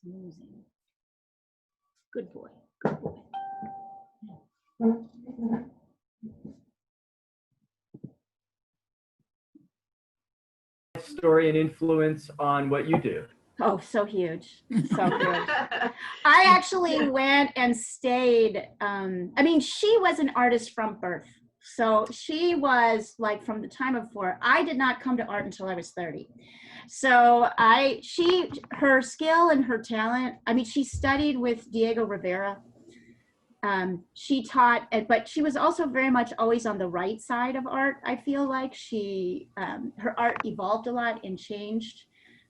Snoozing. Good boy. Good boy. Story and influence on what you do? Oh, so huge. So huge. I actually went and stayed. I mean, she was an artist from birth. So she was like from the time of 4. I did not come to art until I was 30. So her skill and her talent, I mean, she studied with Diego Rivera. She taught, but she was also very much always on the right side of art. I feel like her art evolved a lot and changed.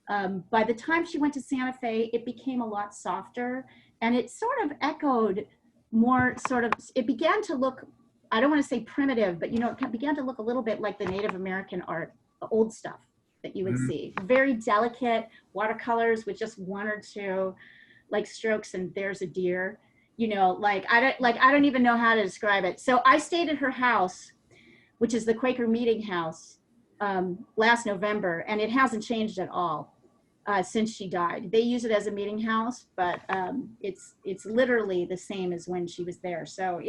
By the time she went to Santa Fe, it became a lot softer, and it sort of echoed more it began to look, I don't want to say primitive, but it began to look a little bit like the Native American art, the old stuff that you would see. Very delicate watercolors with just 1 or 2 like strokes, and there's a deer. I don't even know how to describe it. So I stayed at her house, which is the Quaker Meeting House, last November, and it hasn't changed at all since she died. They use it as a meeting house, but it's literally the same as when she was there. So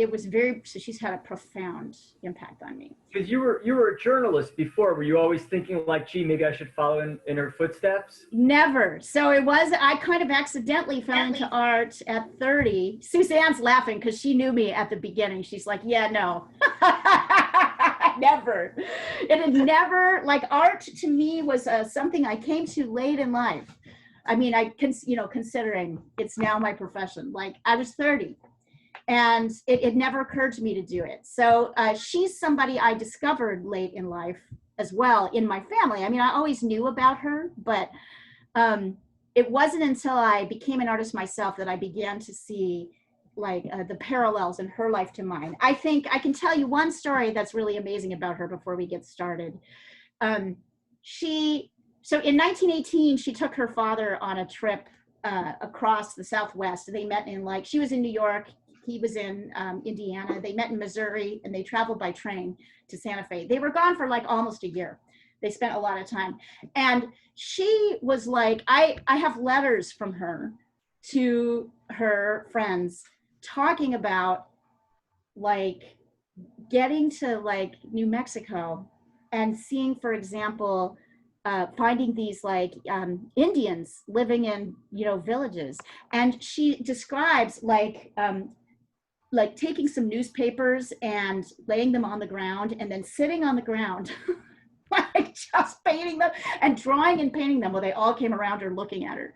she's had a profound impact on me. Because you were a journalist before. Were you always thinking like, gee, maybe I should follow in her footsteps? Never. So I kind of accidentally fell into art at 30. Suzanne's laughing because she knew me at the beginning. She's like, yeah, no. Never. It had never, like, art to me was something I came to late in life. I mean, considering it's now my profession, like I was 30 and it never occurred to me to do it. So she's somebody I discovered late in life as well in my family. I mean, I always knew about her, but it wasn't until I became an artist myself that I began to see like the parallels in her life to mine. I think I can tell you one story that's really amazing about her before we get started. So in 1918, she took her father on a trip across the Southwest. They met she was in New York, he was in Indiana. They met in Missouri, and they traveled by train to Santa Fe. They were gone for like almost a year. They spent a lot of time. And she was like, I have letters from her to her friends talking about like getting to like New Mexico and seeing, for example, finding these like Indians living in, villages. And she describes like taking some newspapers and laying them on the ground and then sitting on the ground, like just painting them and drawing and painting them. Well, they all came around her looking at her.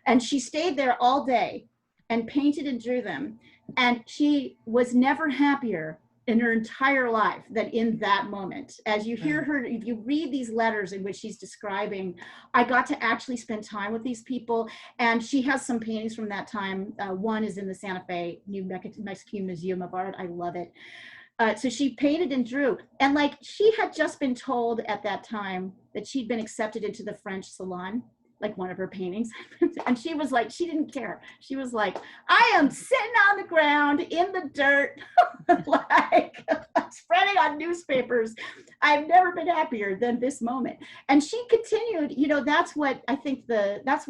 And she stayed there all day and painted and drew them. And she was never happier in her entire life than in that moment. As you hear her, if you read these letters in which she's describing, I got to actually spend time with these people. And she has some paintings from that time. One is in the Santa Fe New Mexican Museum of Art. I love it. So she painted and drew. And like she had just been told at that time that she'd been accepted into the French Salon, like one of her paintings. And she was like, she didn't care. She was like, I am sitting on the ground in the dirt, like spreading on newspapers. I've never been happier than this moment. And she continued, that's what I think that's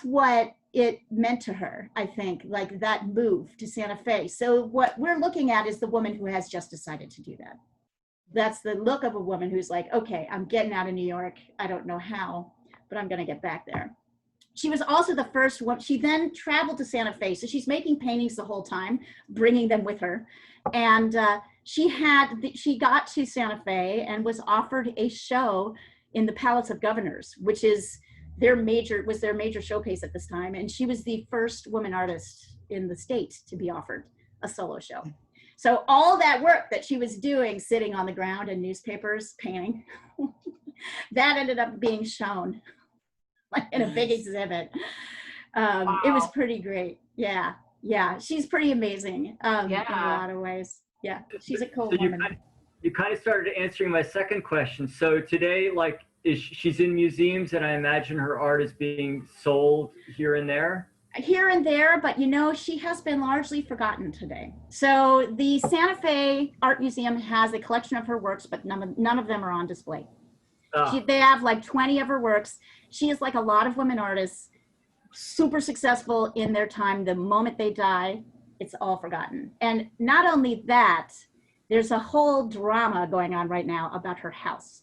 what it meant to her, I think, like that move to Santa Fe. So what we're looking at is the woman who has just decided to do that. That's the look of a woman who's like, okay, I'm getting out of New York. I don't know how, but I'm going to get back there. She was also the first one. She then traveled to Santa Fe. So she's making paintings the whole time, bringing them with her. And she got to Santa Fe and was offered a show in the Palace of Governors, which is their major showcase at this time. And she was the first woman artist in the state to be offered a solo show. So all that work that she was doing, sitting on the ground in newspapers, painting, that ended up being shown like in a big exhibit. Wow. It was pretty great. Yeah. She's pretty amazing in a lot of ways. Yeah, she's a cool woman. You kind of started answering my second question. So today, like, she's in museums, and I imagine her art is being sold here and there? Here and there, but she has been largely forgotten today. So the Santa Fe Art Museum has a collection of her works, but none of them are on display. They have like 20 of her works, She is like a lot of women artists, super successful in their time. The moment they die, it's all forgotten. And not only that, there's a whole drama going on right now about her house,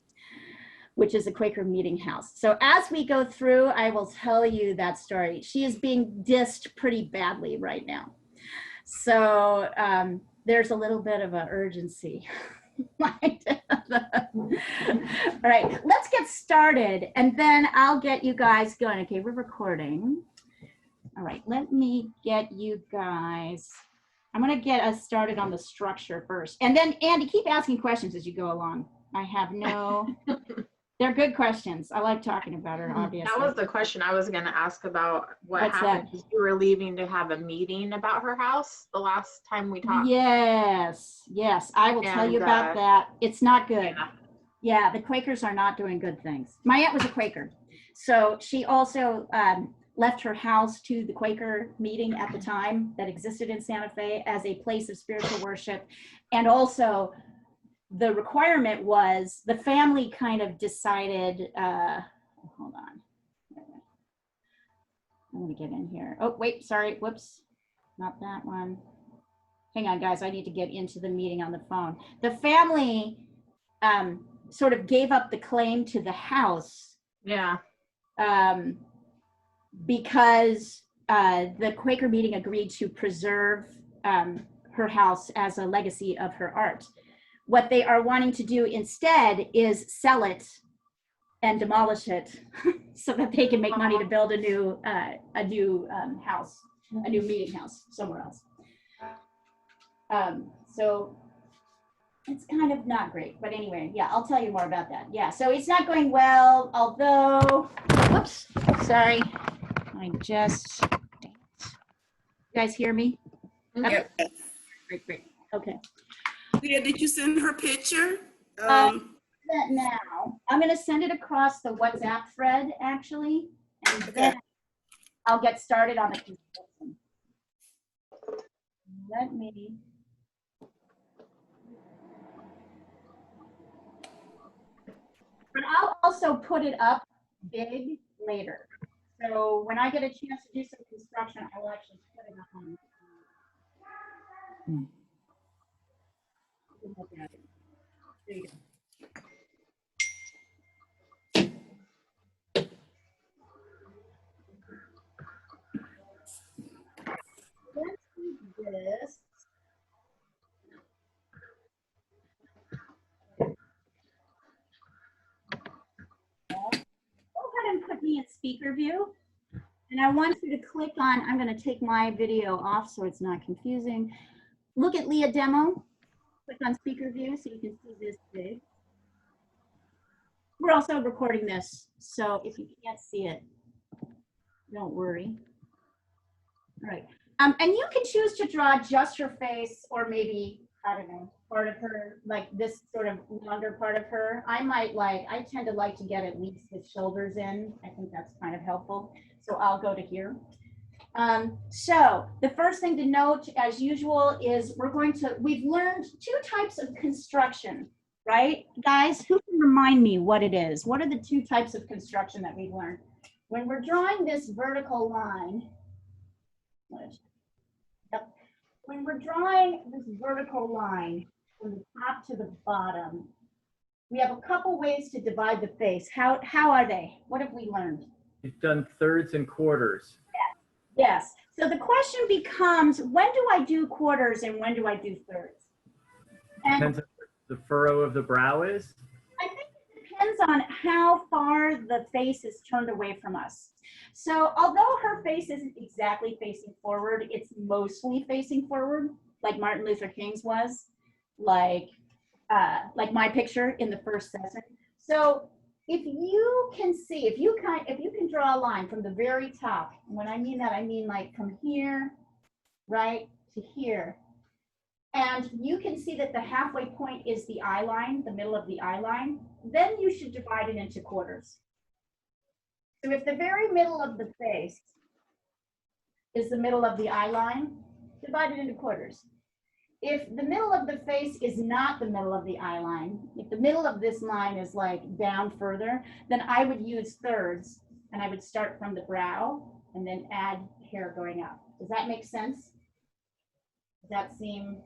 which is a Quaker meeting house. So as we go through, I will tell you that story. She is being dissed pretty badly right now. So there's a little bit of an urgency. All right, let's get started and then I'll get you guys going. Okay, we're recording. All right, let me get you guys, I'm gonna get us started on the structure first. And then Andy, keep asking questions as you go along. I have no, they're good questions. I like talking about her, obviously. That was the question I was gonna ask about what What's happened. that? You were leaving to have a meeting about her house the last time we talked. Yes, yes, I will tell you about that. It's not good. Yeah, the Quakers are not doing good things. My aunt was a Quaker. So she also left her house to the Quaker meeting at the time that existed in Santa Fe as a place of spiritual worship. And also the requirement was the family kind of decided, hold on. I'm gonna get in here. Oh, wait, sorry, whoops, not that one. Hang on, guys, I need to get into the meeting on the phone. The family sort of gave up the claim to the house. Yeah. Because the Quaker meeting agreed to preserve her house as a legacy of her art. What they are wanting to do instead is sell it and demolish it so that they can make money to build a new house, a new meeting house somewhere else. So it's kind of not great, but anyway, yeah, I'll tell you more about that. Yeah, so it's not going well, although, whoops, sorry. I just, you guys hear me? Yep. Great, okay. Leah, did you send her picture? That now, I'm gonna send it across the WhatsApp thread, actually, and then I'll get started on the construction. Let me. But I'll also put it up big later. So when I get a chance to do some construction, I will actually put it up on. There you go. Let's do this. Go ahead and put me in speaker view. And I want you to click on, I'm going to take my video off so it's not confusing. Look at Leah demo. Click on speaker view so you can see this big. We're also recording this, so if you can't see it, don't worry. All right. And you can choose to draw just her face or maybe, I don't know, part of her, like this sort of longer part of her. I tend to like to get at least his shoulders in. I think that's kind of helpful. So I'll go to here. So the first thing to note, as usual, is we've learned two types of construction, right? Guys, who can remind me what it is? What are the two types of construction that we've learned? When we're drawing this vertical line, when we're drawing this vertical line from the top to the bottom, we have a couple ways to divide the face. How are they? What have we learned? You've done thirds and quarters. Yes. So the question becomes, when do I do quarters and when do I do thirds? And Depends on what the furrow of the brow is. I think it depends on how far the face is turned away from us. So although her face isn't exactly facing forward, it's mostly facing forward, like Martin Luther King's was, like my picture in the first session. So if you can see, if you can draw a line from the very top, and when I mean that, I mean like from here, right, to here. And you can see that the halfway point is the eye line, the middle of the eye line, then you should divide it into quarters. So if the very middle of the face is the middle of the eye line, divide it into quarters. If the middle of the face is not the middle of the eye line, if the middle of this line is like down further, then I would use thirds and I would start from the brow and then add hair going up. Does that make sense? Does that seem,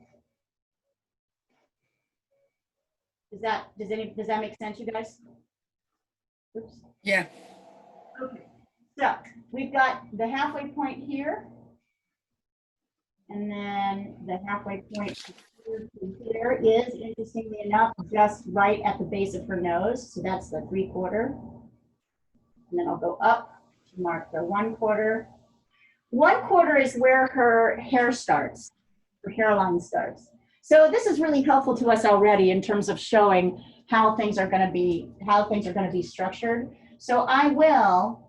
does that make sense, you guys? Oops. Yeah. Okay, so we've got the halfway point here. And then the halfway point here to here is, interestingly enough, just right at the base of her nose. So that's the 3/4. And then I'll go up to mark the 1/4. 1/4 is where her hair starts, her hairline starts. So this is really helpful to us already in terms of showing how things are going to be structured. So I will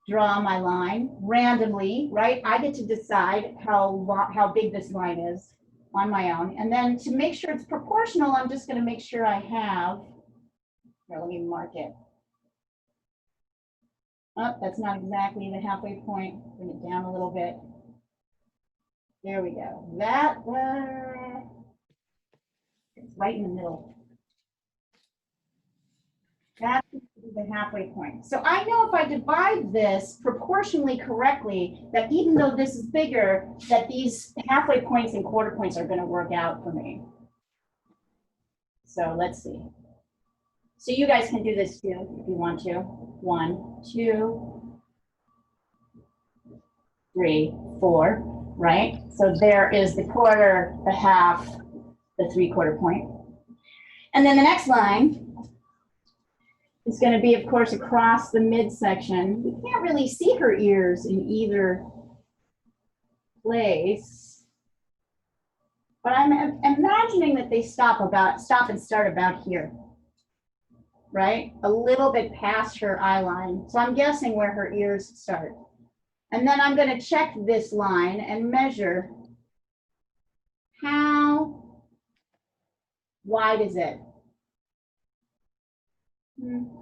draw my line randomly, right? I get to decide how big this line is on my own. And then to make sure it's proportional, I'm just going to make sure I have, here, let me mark it. Oh, that's not exactly the halfway point. Bring it down a little bit. There we go. That it's right in the middle. That's the halfway point. So I know if I divide this proportionally correctly, that even though this is bigger, that these halfway points and quarter points are going to work out for me. So let's see. So you guys can do this too if you want to. 1, 2, 3, 4, right? So there is the quarter, the half, the 3/4 point. And then the next line is going to be, of course, across the midsection. We can't really see her ears in either place, but I'm imagining that they stop and start about here, right? A little bit past her eye line. So I'm guessing where her ears start. And then I'm going to check this line and measure how wide is it.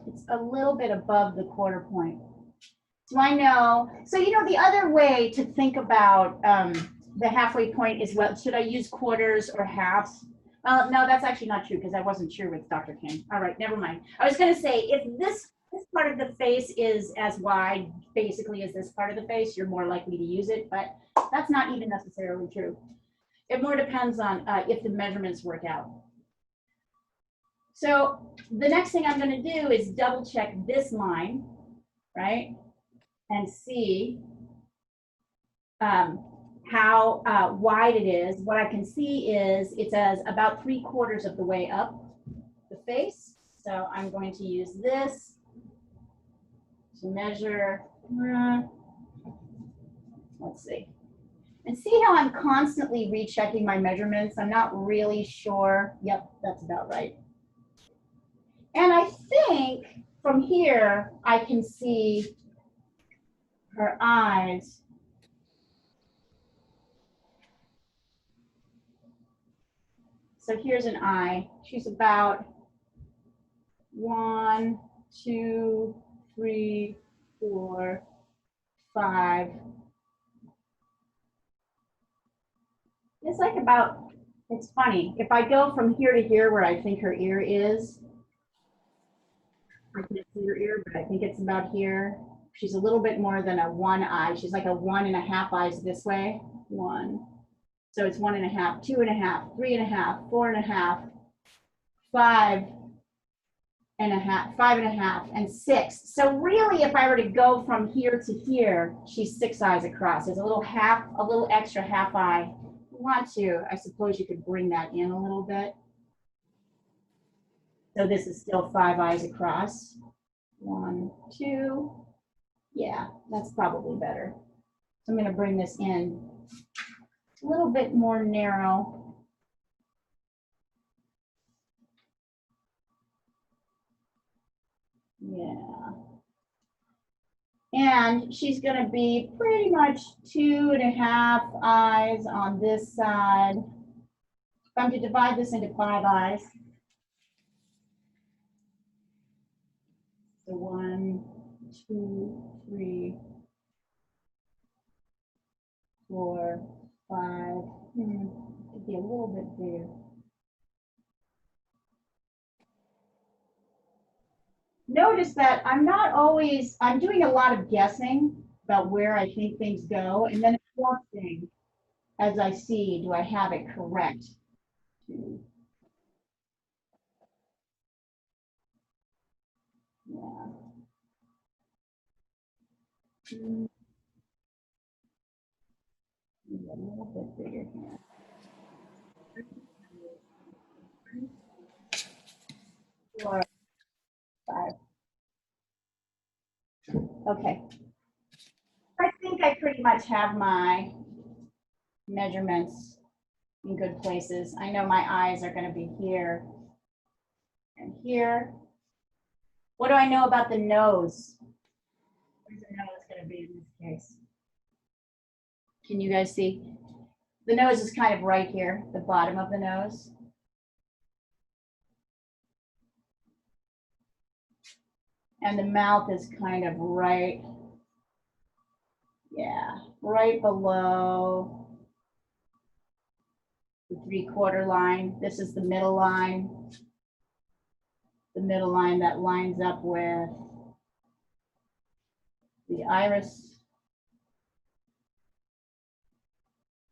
It's a little bit above the quarter point. So I know, so you know, the other way to think about the halfway point is, well, should I use quarters or halves? No, that's actually not true because I wasn't sure with Dr. King. All right, never mind. I was going to say, if this part of the face is as wide, basically, as this part of the face, you're more likely to use it, but that's not even necessarily true. It more depends on if the measurements work out. So the next thing I'm going to do is double check this line, right? And see how wide it is. What I can see is it says about 3/4 of the way up the face. So I'm going to use this to measure, let's see. And see how I'm constantly rechecking my measurements. I'm not really sure. Yep, that's about right. And I think from here, I can see her eyes. So here's an eye. She's about 1, 2, 3, 4, 5. It's like about, it's funny. If I go from here to here where I think her ear is, I can't see her ear, but I think it's about here. She's a little bit more than a 1 eye. She's like a 1.5 eyes this way. 1. So it's 1.5, 2.5, 3.5, 4.5, 5.5, 5.5, and 6. So really, if I were to go from here to here, she's 6 eyes across. There's a little extra half eye. If you want to, I suppose you could bring that in a little bit. So this is still 5 eyes across. 1, 2. Yeah, that's probably better. So I'm going to bring this in a little bit more narrow. Yeah. And she's going to be pretty much 2.5 eyes on this side. If I'm to divide this into 5 eyes. So 1, 2, 3, 4, 5. Could be a little bit bigger. notice that I'm doing a lot of guessing about where I think things go, and then adjusting as I see, do I have it correct? Yeah. A little bit bigger here. 4, 5. Okay. I think I pretty much have my measurements in good places. I know my eyes are going to be here and here. What do I know about the nose? Where's the nose going to be in this case? Can you guys see? The nose is kind of right here, the bottom of the nose. And the mouth is kind of right, yeah, right below the 3/4 line. This is the middle line. The middle line that lines up with the iris.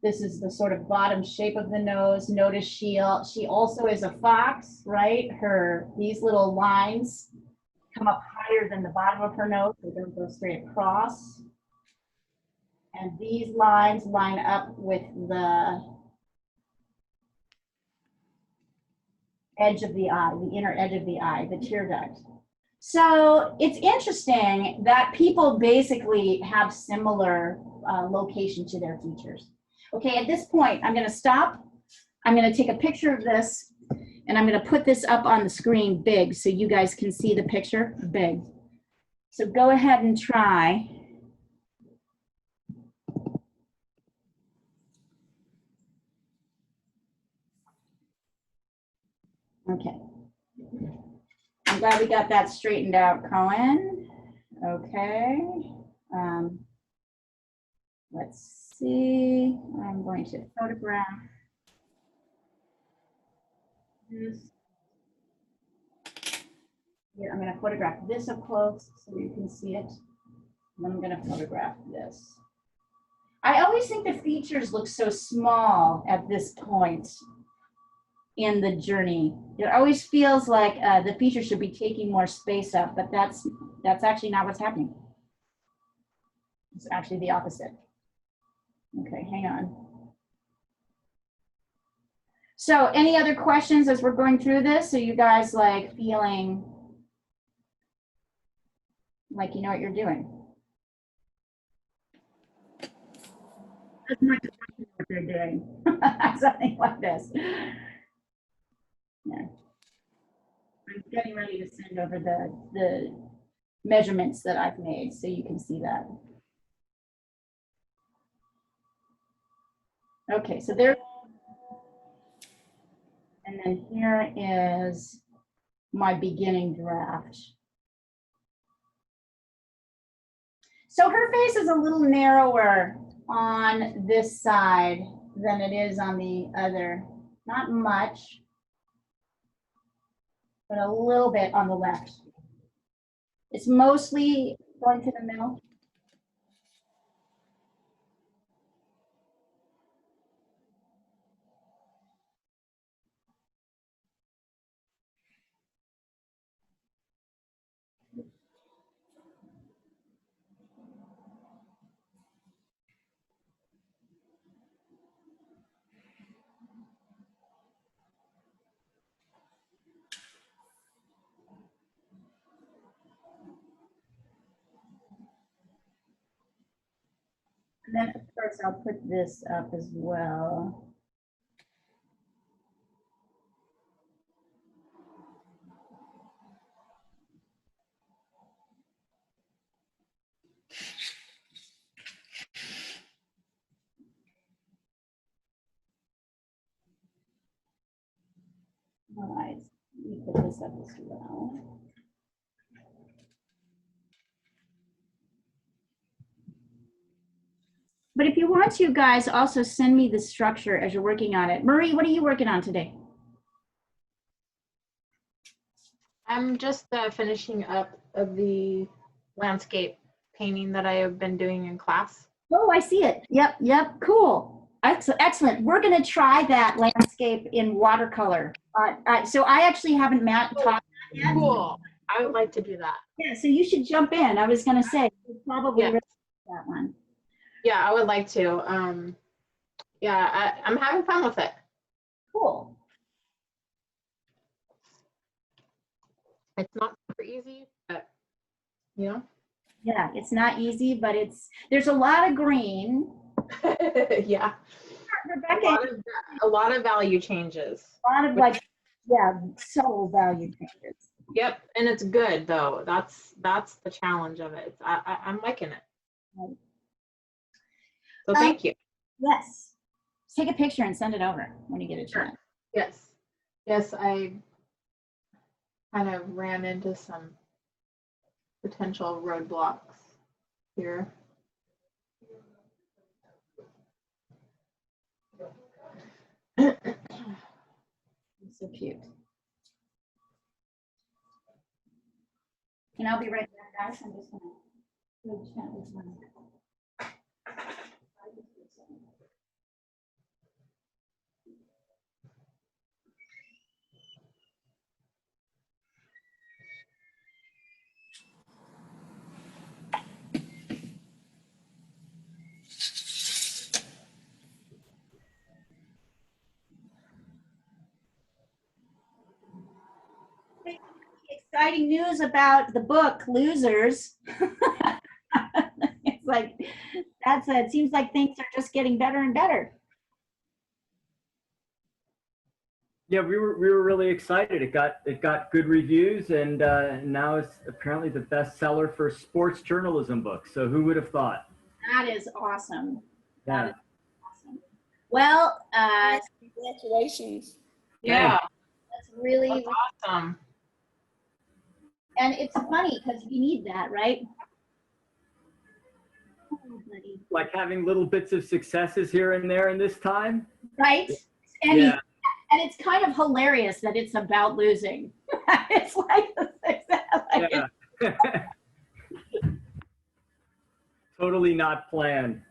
This is the sort of bottom shape of the nose. Notice she also is a fox, right? These little lines come up higher than the bottom of her nose. They don't go straight across. And these lines line up with the edge of the eye, the inner edge of the eye, the tear duct. So it's interesting that people basically have similar location to their features. Okay, at this point, I'm gonna stop. I'm gonna take a picture of this and I'm gonna put this up on the screen big so you guys can see the picture big. So go ahead and try. Okay. I'm glad we got that straightened out, Cohen. Okay. Let's see. I'm going to photograph this. Here, I'm going to photograph this up close so you can see it. And then I'm going to photograph this. I always think the features look so small at this point in the journey. It always feels like the feature should be taking more space up, but that's actually not what's happening. It's actually the opposite. Okay, hang on. So any other questions as we're going through this? Are you guys like feeling like you know what you're doing? That's not what they're doing. Something like this. Yeah. I'm getting ready to send over the measurements that I've made so you can see that. Okay, so there, and then here is my beginning draft. So her face is a little narrower on this side than it is on the other. Not much, but a little bit on the left. It's mostly going to the middle. And then of course I'll put this up as well. All right, let me put this up as well. But if you want to, guys, also send me the structure as you're working on it. Marie, what are you working on today? I'm just finishing up of the landscape painting that I have been doing in class. Oh, I see it. Yep. Cool. Excellent. We're going to try that landscape in watercolor. So I actually haven't taught that yet. Cool. I would like to do that. Yeah, so you should jump in. I was going to say, you'd probably Yeah. really like that one. Yeah, I would like to. Yeah, I'm having fun with it. Cool. It's not super easy, but you know. Yeah, it's not easy, but there's a lot of green. Yeah. Rebecca, A lot of value changes. a lot of like, yeah, subtle value changes. Yep, and it's good though. That's the challenge of it. I'm liking it. Right. So thank you. Yes. Take a picture and send it over when you get a Sure. chance. Yes, I kind of ran into some potential roadblocks here. So cute. And I'll be right back, guys. I'm just gonna go chat with one. Exciting news about the book Losers. It's like it seems like things are just getting better and better. Yeah, we were really excited. It got good reviews, and now it's apparently the bestseller for sports journalism books. So who would have thought? That is awesome. Yeah. That is awesome. Well, Congratulations. Yeah, that's really, that's awesome. and it's funny because you need that, right? Oh, buddy. Like having little bits of successes here and there in this time. Right? And, Yeah. and it's kind of hilarious that it's about losing. It's like, Yeah. Totally not planned.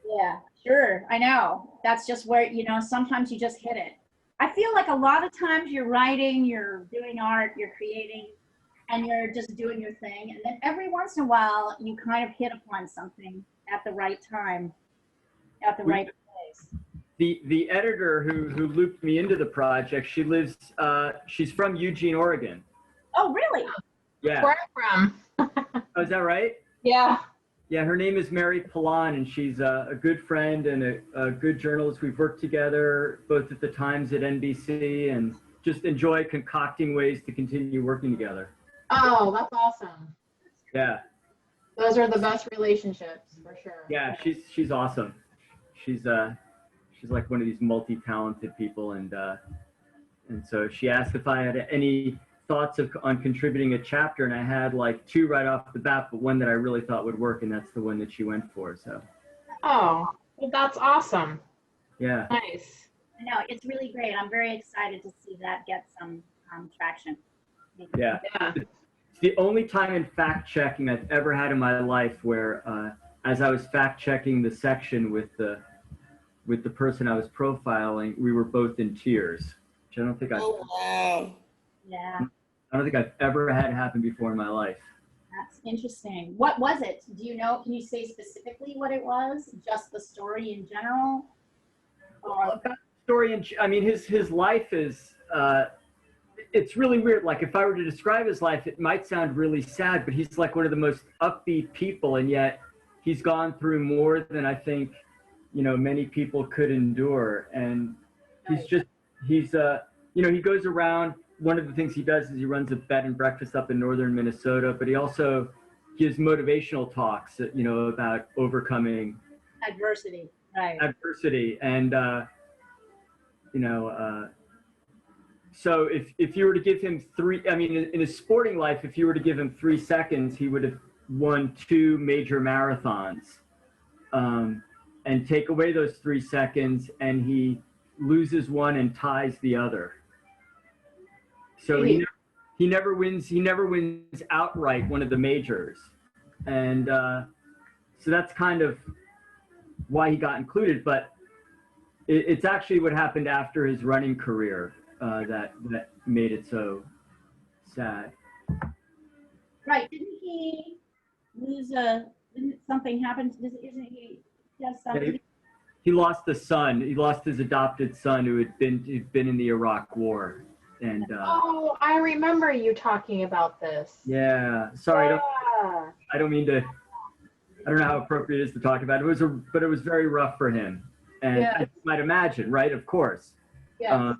yeah, sure. I know. That's just where, sometimes you just hit it. I feel like a lot of times you're writing, you're doing art, you're creating, and you're just doing your thing. And then every once in a while, you kind of hit upon something at the right time, at the right place. The editor who looped me into the project, she's from Eugene, Oregon. Oh, really? Yeah. Where I'm from. Oh, is that right? Yeah. Yeah, her name is Mary Pallon, and she's a good friend and a good journalist. We've worked together both at the Times at NBC, and just enjoy concocting ways to continue working together. Oh, that's awesome. Yeah. Those are the best relationships for sure. Yeah, she's awesome. She's like one of these multi-talented people, and so she asked if I had any thoughts on contributing a chapter, and I had like two right off the bat, but one that I really thought would work, and that's the one that she went for. So. Oh, well, that's awesome. Yeah. Nice. No, it's really great. I'm very excited to see that get some traction. Yeah. Yeah. It's the only time in fact checking I've ever had in my life where, as I was fact checking the section with the person I was profiling, we were both in tears, which I don't think Oh, wow. Yeah, I don't think I've ever had happen before in my life. that's interesting. What was it? Do you know? Can you say specifically what it was? Just the story in general? Or, Story, and I mean, his life is, it's really weird. Like if I were to describe his life, it might sound really sad, but he's like one of the most upbeat people, and yet he's gone through more than I think, many people could endure. And he goes around. One of the things he does is he runs a bed and breakfast up in northern Minnesota, but he also gives motivational talks, about overcoming adversity, right? adversity. And, so if you were to give him in his sporting life, if you were to give him 3 seconds, he would have won 2 major marathons. And take away those 3 seconds, and he loses one and ties the other. So he he never wins outright one of the majors, and so that's kind of why he got included. But it's actually what happened after his running career that made it so sad. Right, didn't he lose didn't something happen, isn't he, has something? He lost a son. He lost his adopted son who'd been in the Iraq War. And Oh, I remember you talking about this. yeah, sorry, Yeah. I don't mean to. I don't know how appropriate it is to talk about it. But it was very rough for him, and Yeah. as you might imagine, right? Of course. Yeah.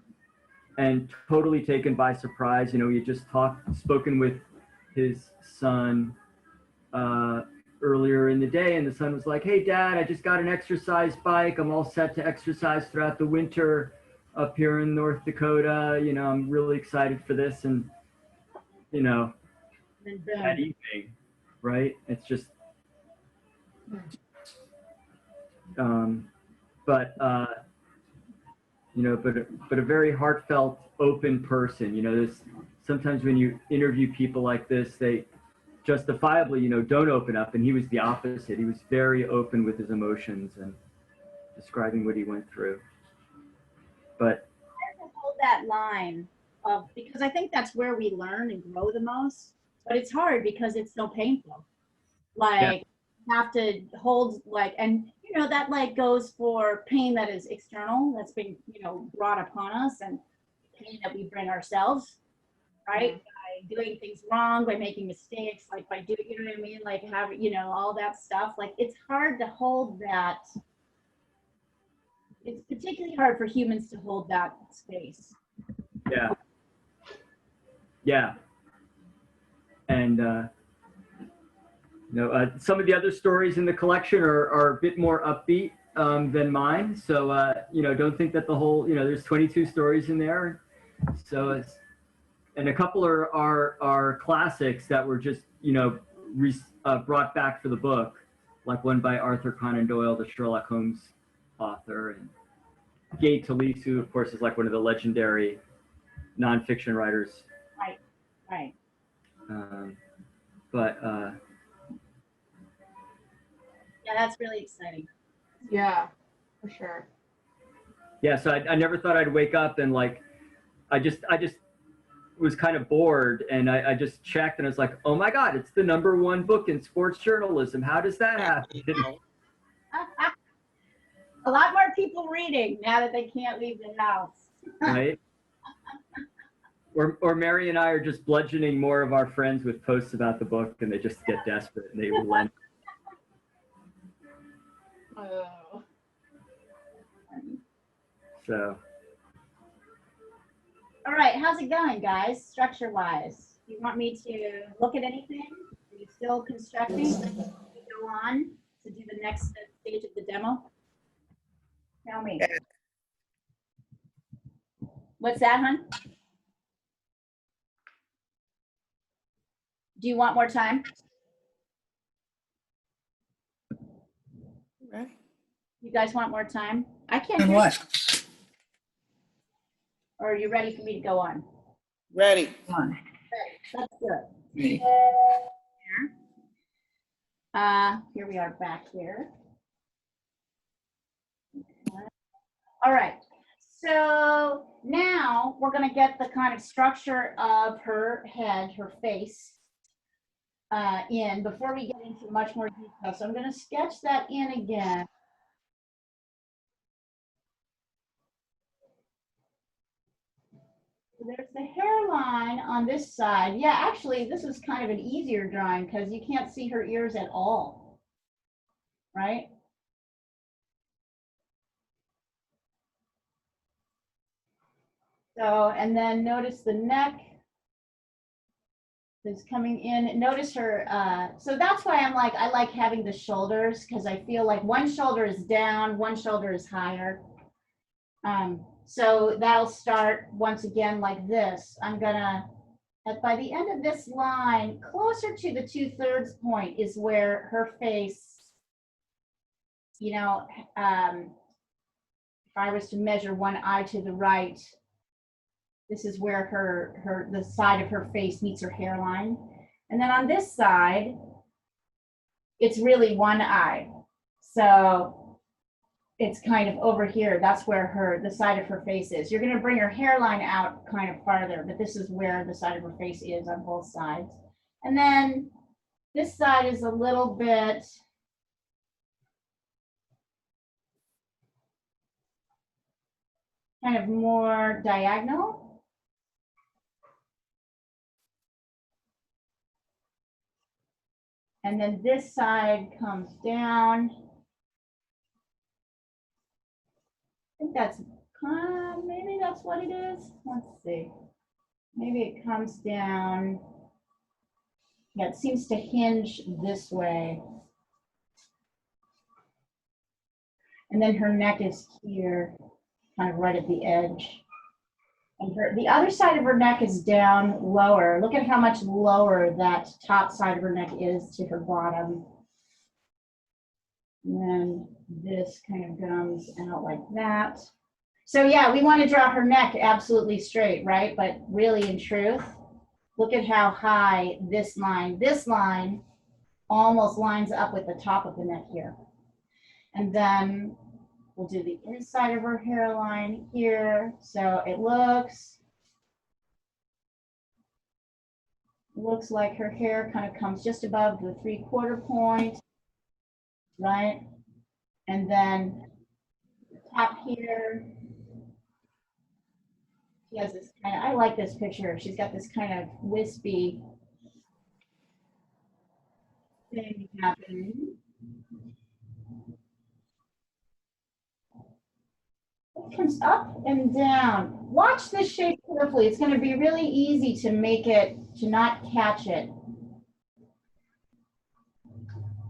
And totally taken by surprise. You know, he just spoken with his son earlier in the day, and the son was like, "Hey, Dad, I just got an exercise bike. I'm all set to exercise throughout the winter up here in North Dakota. You know, I'm really excited for this." And you know, And boom. that evening, right? It's just, but you know, but a very heartfelt, open person. You know, there's sometimes when you interview people like this, they justifiably, you know, don't open up, and he was the opposite. He was very open with his emotions and describing what he went through. But Hold that line of, because I think that's where we learn and grow the most, but it's hard because it's so painful. Like, you have to hold, like, and you know that like goes for pain that is external, that's been, you know, brought upon us, and pain that we bring ourselves, right? By doing things wrong, by making mistakes, like by doing, you know what I mean, like having, you know, all that stuff. Like, it's hard to hold that. It's particularly hard for humans to hold that space. yeah, yeah, and you know, some of the other stories in the collection are a bit more upbeat than mine. So you know, don't think that the whole, you know, there's 22 stories in there. So it's, and a couple are classics that were just, you know, brought back for the book, like one by Arthur Conan Doyle, the Sherlock Holmes author, and Gay Talese, who of course is like one of the legendary nonfiction writers. Right. But Yeah, that's really exciting. Yeah, for sure. yeah, so I never thought I'd wake up and like, I just was kind of bored, and I just checked, and I was like, oh my God, it's the #1 book in sports journalism. How does that happen? A lot more people reading now that they can't leave the house. Right? Or Mary and I are just bludgeoning more of our friends with posts about the book, and they just get desperate and they relent. Oh. So All right, how's it going, guys, structure-wise? Do you want me to look at anything? Are you still constructing? We go on to do the next stage of the demo? Tell me. What's that, hon? Do you want more time? Right. You guys want more time? I can't And hear. what? Or are you ready for me to go on? Ready. On. That's good. Me. Here we are back here. Okay. All right. So now we're going to get the kind of structure of her head, her face in before we get into much more detail. So I'm going to sketch that in again. There's the hairline on this side. Yeah, actually, this is kind of an easier drawing because you can't see her ears at all, right? So, and then notice the neck is coming in. Notice her, so that's why I'm like, I like having the shoulders because I feel like one shoulder is down, one shoulder is higher. So that'll start once again like this. I'm gonna, by the end of this line, closer to the 2/3 point is where her face, you know, if I was to measure one eye to the right, This is where the side of her face meets her hairline. And then on this side, it's really one eye. So it's kind of over here. That's where the side of her face is. You're going to bring her hairline out kind of farther, but this is where the side of her face is on both sides. And then this side is a little bit kind of more diagonal. And then this side comes down. I think that's maybe that's what it is. Let's see. Maybe it comes down. Yeah, it seems to hinge this way. And then her neck is here, kind of right at the edge. And the other side of her neck is down lower. Look at how much lower that top side of her neck is to her bottom. And then this kind of comes out like that. So yeah, we want to draw her neck absolutely straight, right? But really, in truth, look at how high this line almost lines up with the top of the neck here. And then we'll do the inside of her hairline here. So it looks like her hair kind of comes just above the 3/4 point, right? And then top here, she has this kind of, I like this picture. She's got this kind of wispy thing happening. It comes up and down. Watch this shape carefully. It's going to be really easy to make it, to not catch it.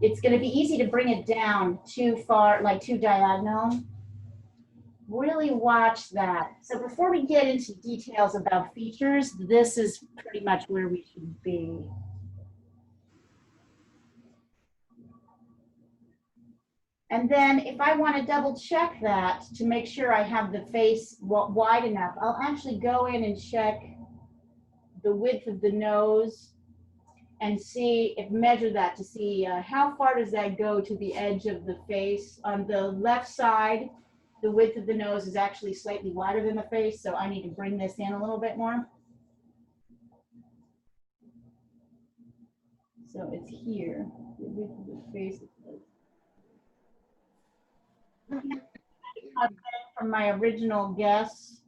It's going to be easy to bring it down too far, like too diagonal. Really watch that. So before we get into details about features, this is pretty much where we should be. And then if I want to double check that to make sure I have the face wide enough, I'll actually go in and check the width of the nose and measure that to see how far does that go to the edge of the face. On the left side, the width of the nose is actually slightly wider than the face, so I need to bring this in a little bit more. So it's here, the width of the face. From my original guess,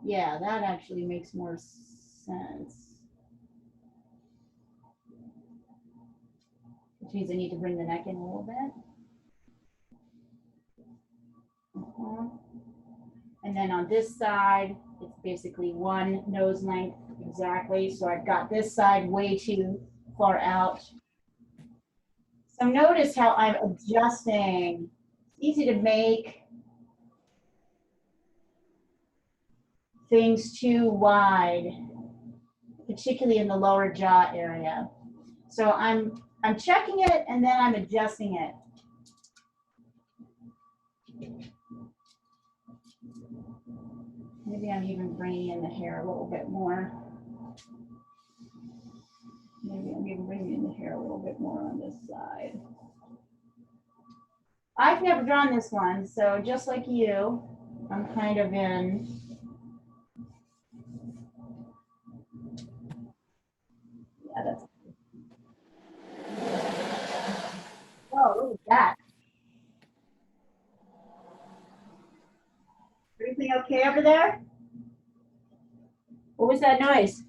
yeah, that actually makes more sense. Which means I need to bring the neck in a little bit. And then on this side, it's basically one nose length exactly. So I've got this side way too far out. So notice how I'm adjusting. It's easy to make things too wide, particularly in the lower jaw area. So I'm checking it and then I'm adjusting it. Maybe I'm even bringing in the hair a little bit more. Maybe I'm even bringing in the hair a little bit more on this side. I've never drawn this one, so just like you, I'm kind of in. Yeah, that's. Oh, look at that. Everything okay over there? What was that noise?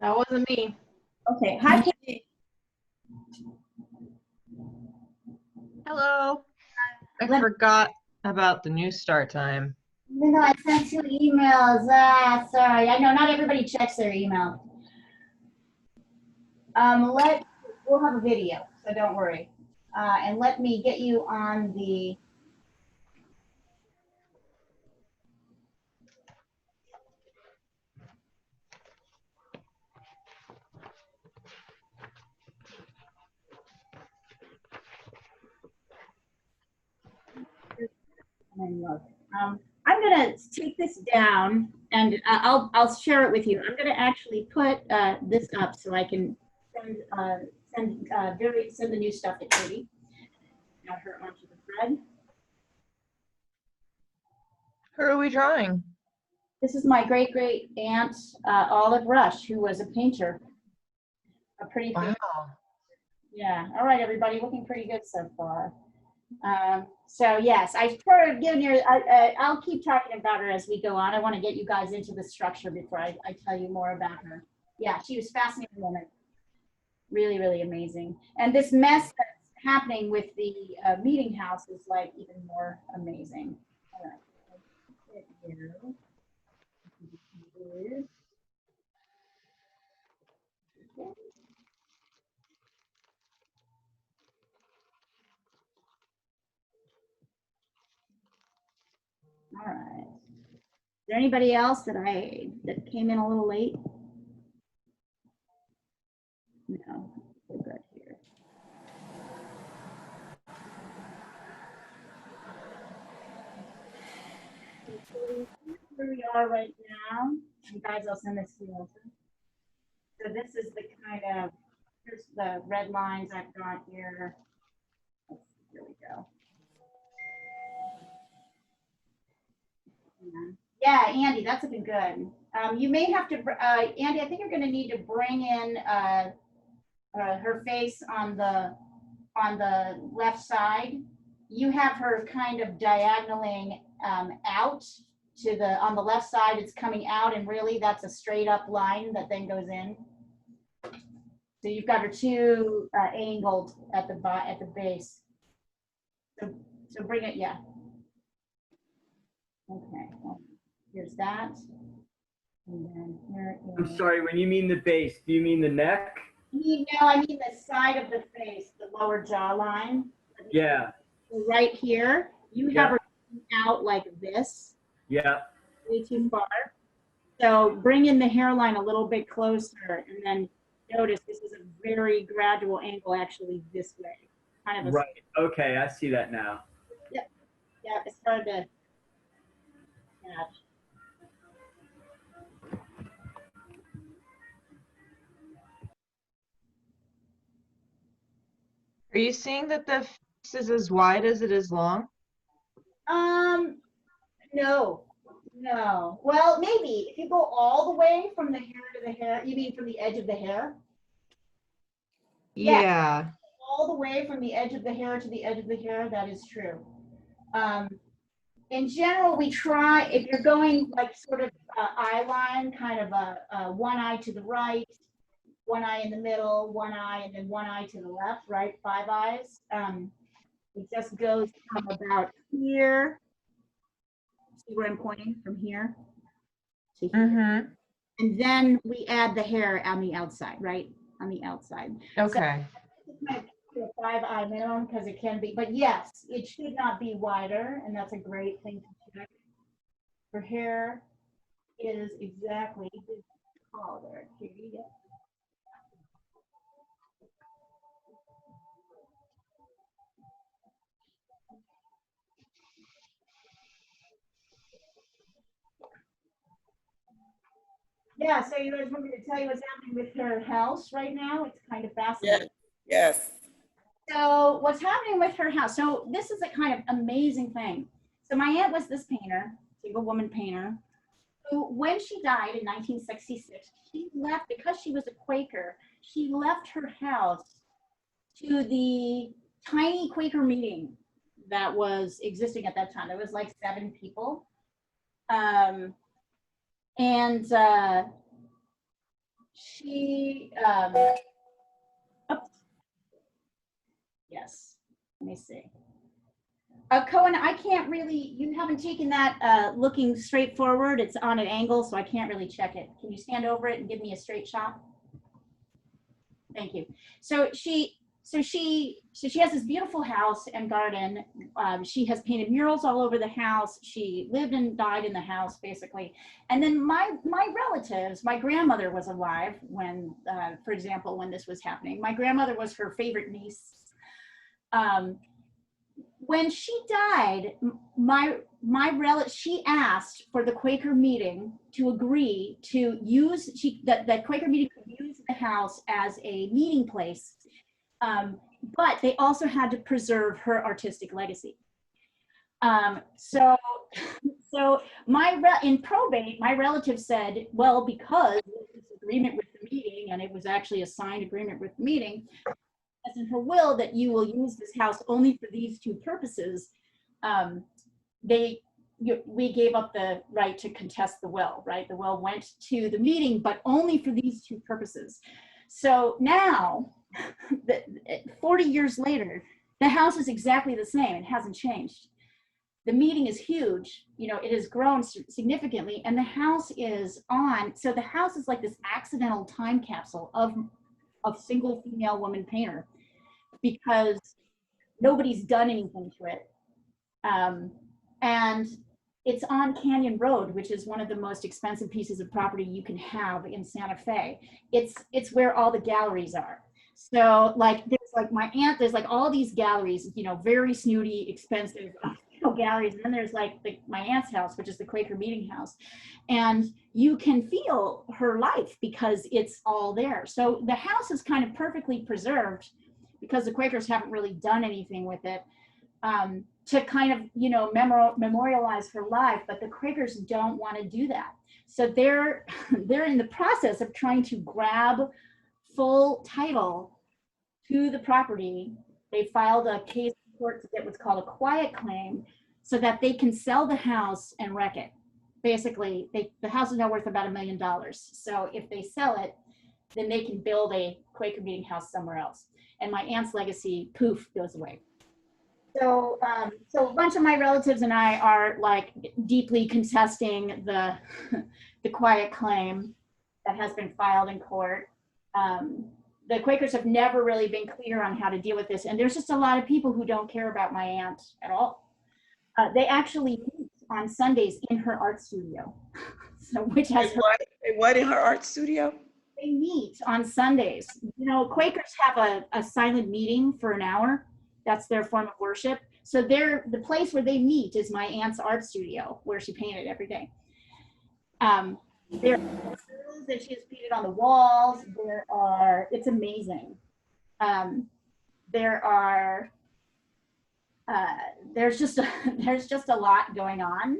That wasn't me. Okay, hi, Katie. Hello. I Let- forgot about the new start time. No, I sent 2 emails. Sorry. I know not everybody checks their email. We'll have a video, so don't worry. And let me get you on the. And look, I'm gonna take this down And I'll share it with you. I'm going to actually put this up so I can send the new stuff to Katie. Add her onto the thread. Who are we drawing? This is my great great aunt Olive Rush, who was a painter. A pretty famous. Wow. Yeah. All right, everybody, looking pretty good so far. So yes, I sort of given you. I'll keep talking about her as we go on. I want to get you guys into the structure before I tell you more about her. Yeah, she was a fascinating woman. Really, really amazing. And this mess that's happening with the meeting house is like even more amazing. All right. All right. Is there anybody else that came in a little late? No, we're good here. Where we are right now, you guys, I'll send this to you also. So this is the kind of, here's the red lines I've got here. Here we go. Yeah, Andy, that's been good. You may have to, Andy, I think you're going to need to bring in her face on the left side. You have her kind of diagonaling out to the, on the left side, it's coming out, and really that's a straight up line that then goes in. So you've got her two angled at the base. So bring it, yeah. Okay, well, here's that. And then here is, I'm sorry, when you mean the base, do you mean the neck? no, I mean the side of the face, the lower jawline. Yeah, Right here, you Yeah. have her out like this, yeah. way too far. So bring in the hairline a little bit closer, and then notice this is a very gradual angle actually this way. Kind of a, Right. Okay, I see that now. yeah, it's hard to catch. Are you seeing that the face is as wide as it is long? No. Well, maybe if you go all the way from the hair to the hair, you mean from the edge of the hair? Yeah. Yeah. All the way from the edge of the hair to the edge of the hair, that is true. In general, we try, if you're going like sort of eye line, kind of a one eye to the right, one eye in the middle, one eye, and then one eye to the left, right? 5 eyes. It just goes from about here. See where I'm pointing? From here to here. Mm-hmm. And then we add the hair on the outside, right? On the outside. Okay. So, a 5 eye minimum because it can be, but yes, it should not be wider, and that's a great thing to check. Her hair is exactly this color. Katie, yeah. Yeah, so you guys want me to tell you what's happening with her house right now? It's kind of fascinating. Yes. So what's happening with her house? So this is a kind of amazing thing. So my aunt was this painter, single woman painter, who when she died in 1966, she left, because she was a Quaker, she left her house to the tiny Quaker meeting that was existing at that time. There was like 7 people. She, oops. Yes, let me see. Cohen, I can't really, you haven't taken that looking straight forward. It's on an angle, so I can't really check it. Can you stand over it and give me a straight shot? Thank you. So she has this beautiful house and garden. She has painted murals all over the house. She lived and died in the house, basically. And then my relatives, my grandmother was alive when, for example, when this was happening. My grandmother was her favorite niece. when she died, she asked for the Quaker meeting to agree to use, that Quaker meeting could use the house as a meeting place, but they also had to preserve her artistic legacy. So in probate, my relative said, well, because this agreement with the meeting, and it was actually a signed agreement with the meeting, as in her will that you will use this house only for these two purposes, we gave up the right to contest the will, right? The will went to the meeting, but only for these two purposes. So now, 40 years later, the house is exactly the same. It hasn't changed. The meeting is huge. You know, it has grown significantly, and the house is on. So the house is like this accidental time capsule of single female woman painter, because nobody's done anything to it. And it's on Canyon Road, which is one of the most expensive pieces of property you can have in Santa Fe. It's where all the galleries are. So like, there's like my aunt, there's like all these galleries, you know, very snooty, expensive galleries. And then there's like my aunt's house, which is the Quaker Meeting House. And you can feel her life because it's all there. So the house is kind of perfectly preserved because the Quakers haven't really done anything with it, to kind of, you know, memorialize her life, but the Quakers don't want to do that. So they're in the process of trying to grab full title to the property. They filed a case in court to get what's called a quiet claim so that they can sell the house and wreck it. Basically, the house is now worth about $1 million. So if they sell it, then they can build a Quaker Meeting House somewhere else. And my aunt's legacy, poof, goes away. So, so a bunch of my relatives and I are like deeply contesting the quiet claim that has been filed in court. The Quakers have never really been clear on how to deal with this. And there's just a lot of people who don't care about my aunt at all. They actually meet on Sundays in her art studio. So, which has What in her art studio? They meet on Sundays. You know, Quakers have a silent meeting for an hour. That's their form of worship. So the place where they meet is my aunt's art studio, where she painted every day. There are murals that she has painted on the walls. It's amazing. There's just a lot going on.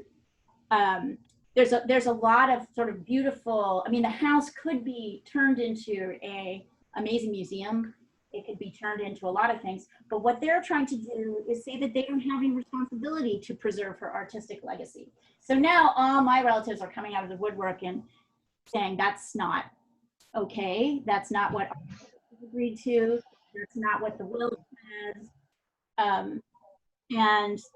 There's a lot of sort of beautiful, I mean, the house could be turned into an amazing museum. It could be turned into a lot of things, but what they're trying to do is say that they don't have any responsibility to preserve her artistic legacy. So now all my relatives are coming out of the woodwork and saying that's not okay. That's not what agreed to. That's not what the will says. And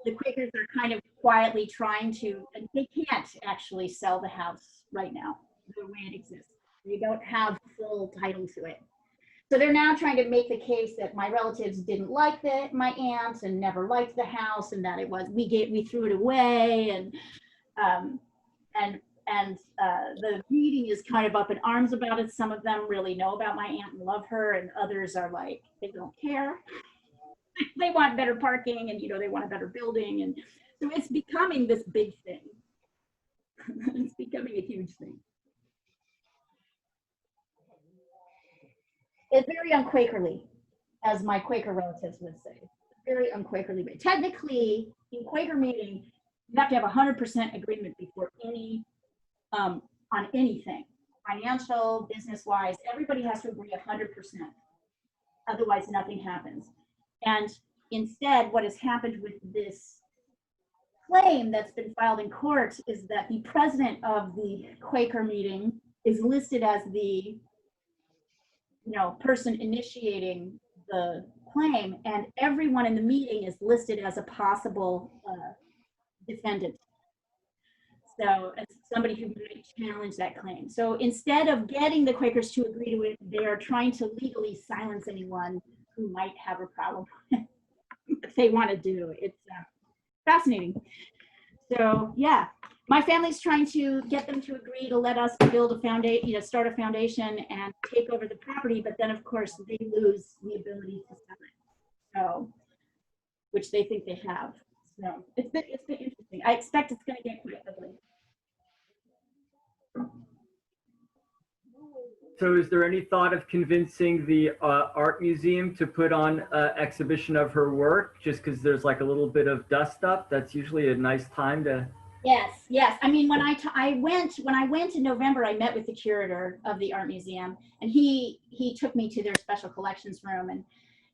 the Quakers are kind of quietly trying to, and they can't actually sell the house right now the way it exists. They don't have full title to it. So they're now trying to make the case that my relatives didn't like my aunt and never liked the house, and that it was we threw it away, and the meeting is kind of up in arms about it. Some of them really know about my aunt and love her, and others are like, they don't care. They want better parking, and you know, they want a better building, and so it's becoming this big thing. It's becoming a huge thing. It's very unquakerly, as my Quaker relatives would say. Very unquakerly. But technically, in Quaker meeting, you have to have 100% agreement before any on anything, financial, business-wise. Everybody has to agree 100%. Otherwise, nothing happens. And instead, what has happened with this claim that's been filed in court is that the president of the Quaker meeting is listed as the person initiating the claim, and everyone in the meeting is listed as a possible defendant. So as somebody who might challenge that claim. So instead of getting the Quakers to agree to it, they are trying to legally silence anyone who might have a problem if they want to do. It's fascinating. So yeah, my family's trying to get them to agree to let us build a foundation, start a foundation and take over the property. But then of course they lose the ability to sell it. So which they think they have. So it's been interesting. I expect it's going to get quite ugly. So is there any thought of convincing the art museum to put on an exhibition of her work, just because there's like a little bit of dust up? That's usually a nice time to. Yes, yes. I mean, when I went in November, I met with the curator of the art museum, and he took me to their special collections room, and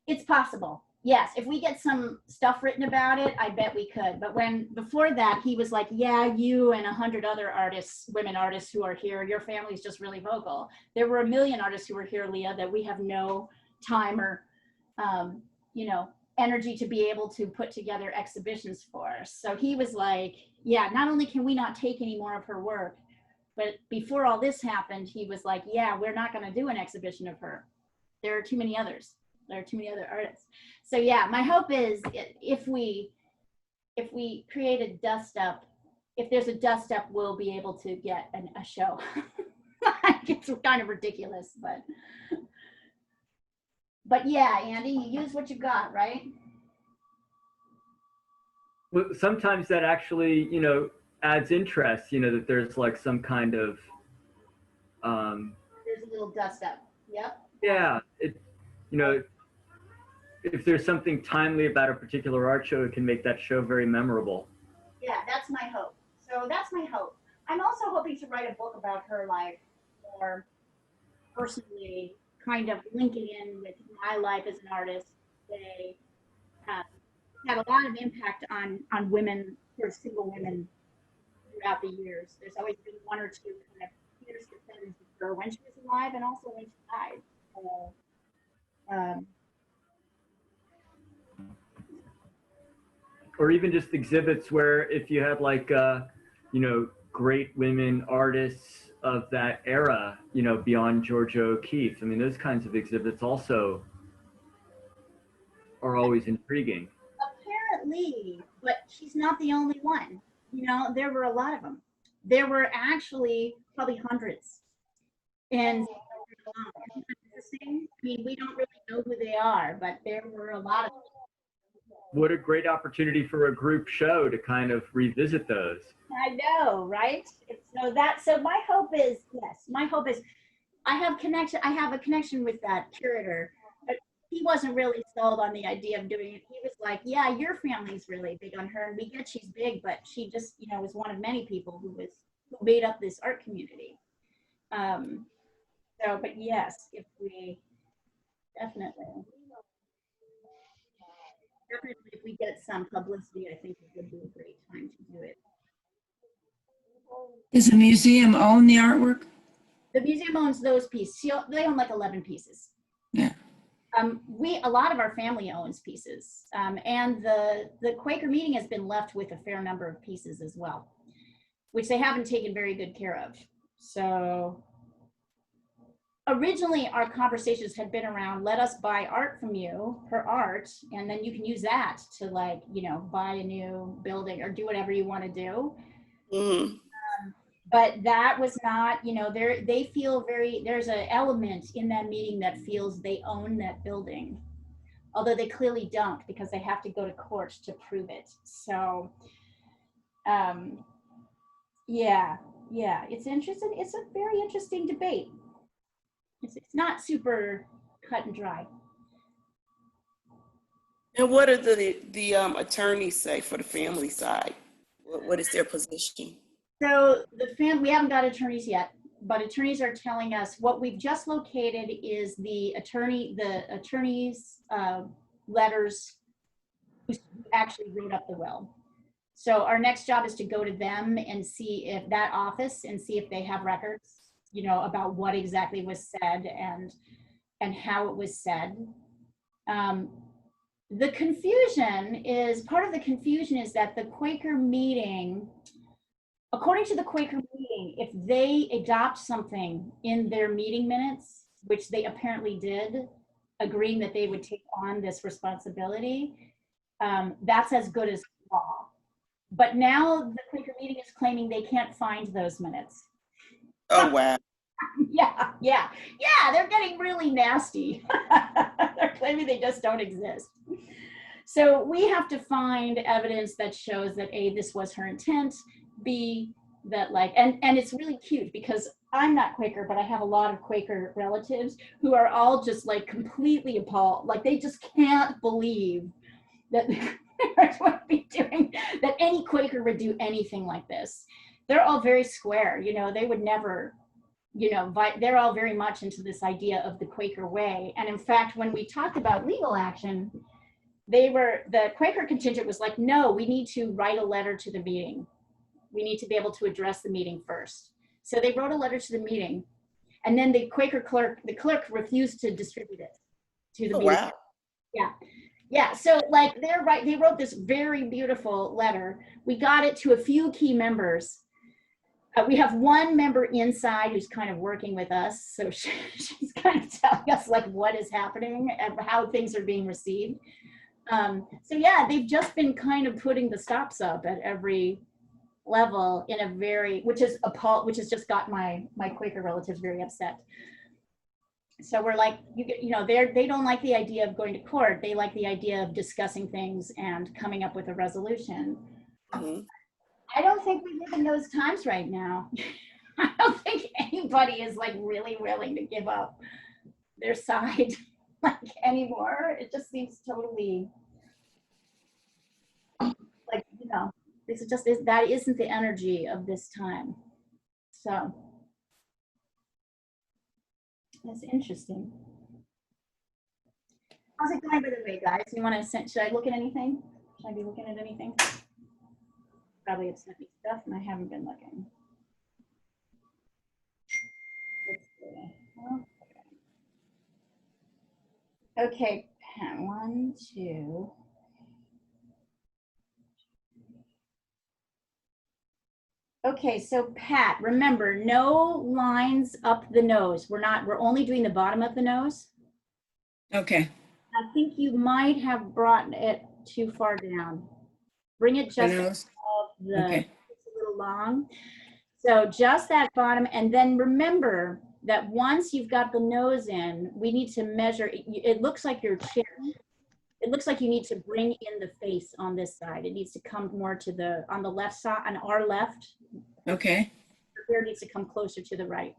it's possible. Yes, if we get some stuff written about it, I bet we could. But before that, he was like, yeah, you and 100 other artists, women artists who are here, your family's just really vocal. There were 1 million artists who were here, Leah, that we have no time or, energy to be able to put together exhibitions for. So he was like, yeah, not only can we not take any more of her work, but before all this happened, he was like, yeah, we're not going to do an exhibition of her. There are too many others. There are too many other artists. So yeah, my hope is if we create a dust up, if there's a dust up, we'll be able to get a show. It's kind of ridiculous, but yeah, Andy, you use what you got, right? Well, sometimes that actually, adds interest, that there's like some kind of, There's a little dust up. Yep. yeah, if there's something timely about a particular art show, it can make that show very memorable. Yeah, that's my hope. So that's my hope. I'm also hoping to write a book about her life, or personally kind of link it in with my life as an artist. They had a lot of impact on women, or single women, throughout the years. There's always been one or two kind of leadership friends with her when she was alive and also when she died. So, or even just exhibits where if you had like, great women artists of that era, beyond Georgia O'Keeffe. I mean, those kinds of exhibits also are always intriguing. apparently, but she's not the only one. There were a lot of them. There were actually probably hundreds. And I mean, we don't really know who they are, but there were a lot of them. What a great opportunity for a group show to kind of revisit those. I know, right? So my hope is, yes, my hope is I have a connection with that curator, but he wasn't really sold on the idea of doing it. He was like, yeah, your family's really big on her, and we get she's big, but she just, was one of many people who made up this art community. But yes, if we definitely if we get some publicity, I think it would be a great time to do it. Does the museum own the artwork? The museum owns those pieces. They own like 11 pieces. Yeah. A lot of our family owns pieces, and the Quaker meeting has been left with a fair number of pieces as well, which they haven't taken very good care of. So originally our conversations had been around, let us buy art from you, her art, and then you can use that to buy a new building or do whatever you want to do. Mm-hmm. But that was not, they feel there's an element in that meeting that feels they own that building, although they clearly don't, because they have to go to court to prove it. So, yeah, it's interesting. It's a very interesting debate. It's not super cut and dry. And what do the attorneys say for the family side? What is their position? So we haven't got attorneys yet, but attorneys are telling us what we've just located is the attorney's letters who actually wrote up the will. So our next job is to go to them and see if that office and see if they have records, about what exactly was said and how it was said. The confusion is, part of the confusion is that the Quaker meeting, according to the Quaker meeting, if they adopt something in their meeting minutes, which they apparently did, agreeing that they would take on this responsibility, that's as good as law. But now the Quaker meeting is claiming they can't find those minutes. Oh, wow. Yeah, they're getting really nasty. They're claiming they just don't exist. So we have to find evidence that shows that A, this was her intent, B, that like, and it's really cute because I'm not Quaker, but I have a lot of Quaker relatives who are all just like completely appalled. Like they just can't believe that would be doing, that any Quaker would do anything like this. They're all very square, you know, they would never, you know, they're all very much into this idea of the Quaker way. And in fact, when we talked about legal action, the Quaker contingent was like, no, we need to write a letter to the meeting. We need to be able to address the meeting first. So they wrote a letter to the meeting, and then the Quaker clerk, refused to distribute it to the Oh, meeting. wow. Yeah. Yeah, so like they're right, they wrote this very beautiful letter. We got it to a few key members. We have one member inside who's kind of working with us. So she's kind of telling us like what is happening and how things are being received. So yeah, they've just been kind of putting the stops up at every level in a very, which has just got my Quaker relatives very upset. So we're like, you know, they don't like the idea of going to court. They like the idea of discussing things and coming up with a resolution. Mhm. I don't think we live in those times right now. I don't think anybody is like really willing to give up their side like anymore. It just seems totally like, you know, this is just, that isn't the energy of this time. So that's interesting. How's it going, by the way, guys? You want to send, should I look at anything? Should I be looking at anything? Probably have sent me stuff and I haven't been looking. Let's see. Okay, Pat, 1, 2. Okay, so Pat, remember, no lines up the nose. We're only doing the bottom of the nose. Okay. I think you might have brought it too far down. Bring it The just nose. above the, Okay. it's a little long. So just that bottom, and then remember that once you've got the nose in, we need to measure, it looks like your chin. It looks like you need to bring in the face on this side. It needs to come more to the, on the left side, on our left. Okay. Your hair needs to come closer to the right.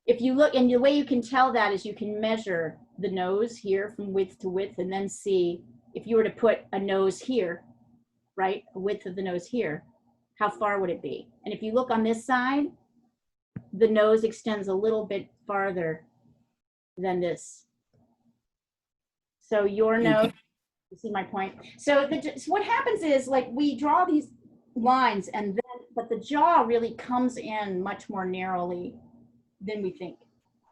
If you look, and the way you can tell that is you can measure the nose here from width to width and then see if you were to put a nose here, right, a width of the nose here, how far would it be? And if you look on this side, the nose extends a little bit farther than this. So your nose, you see my point? So what happens is like we draw these lines and then, but the jaw really comes in much more narrowly than we think.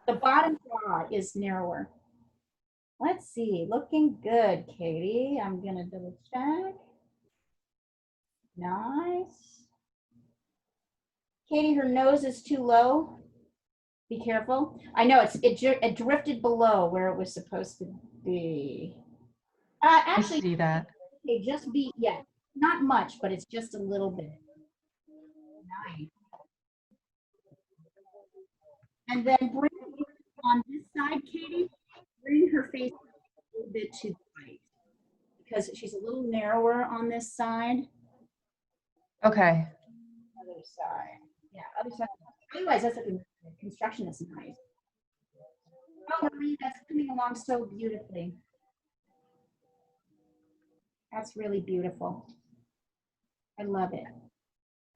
The bottom jaw is narrower. Let's see, looking good, Katie. I'm gonna double check. Nice. Katie, her nose is too low. Be careful. I know it drifted below where it was supposed to be. Actually, I see that. okay, just be, yeah, not much, but it's just a little bit. Nice. And then bring on this side, Katie, bring her face a little bit to the right because she's a little narrower on this side. Okay. Other side. Yeah, other side. Otherwise, that's like a construction is nice. Oh, Marie, that's coming along so beautifully. That's really beautiful. I love it.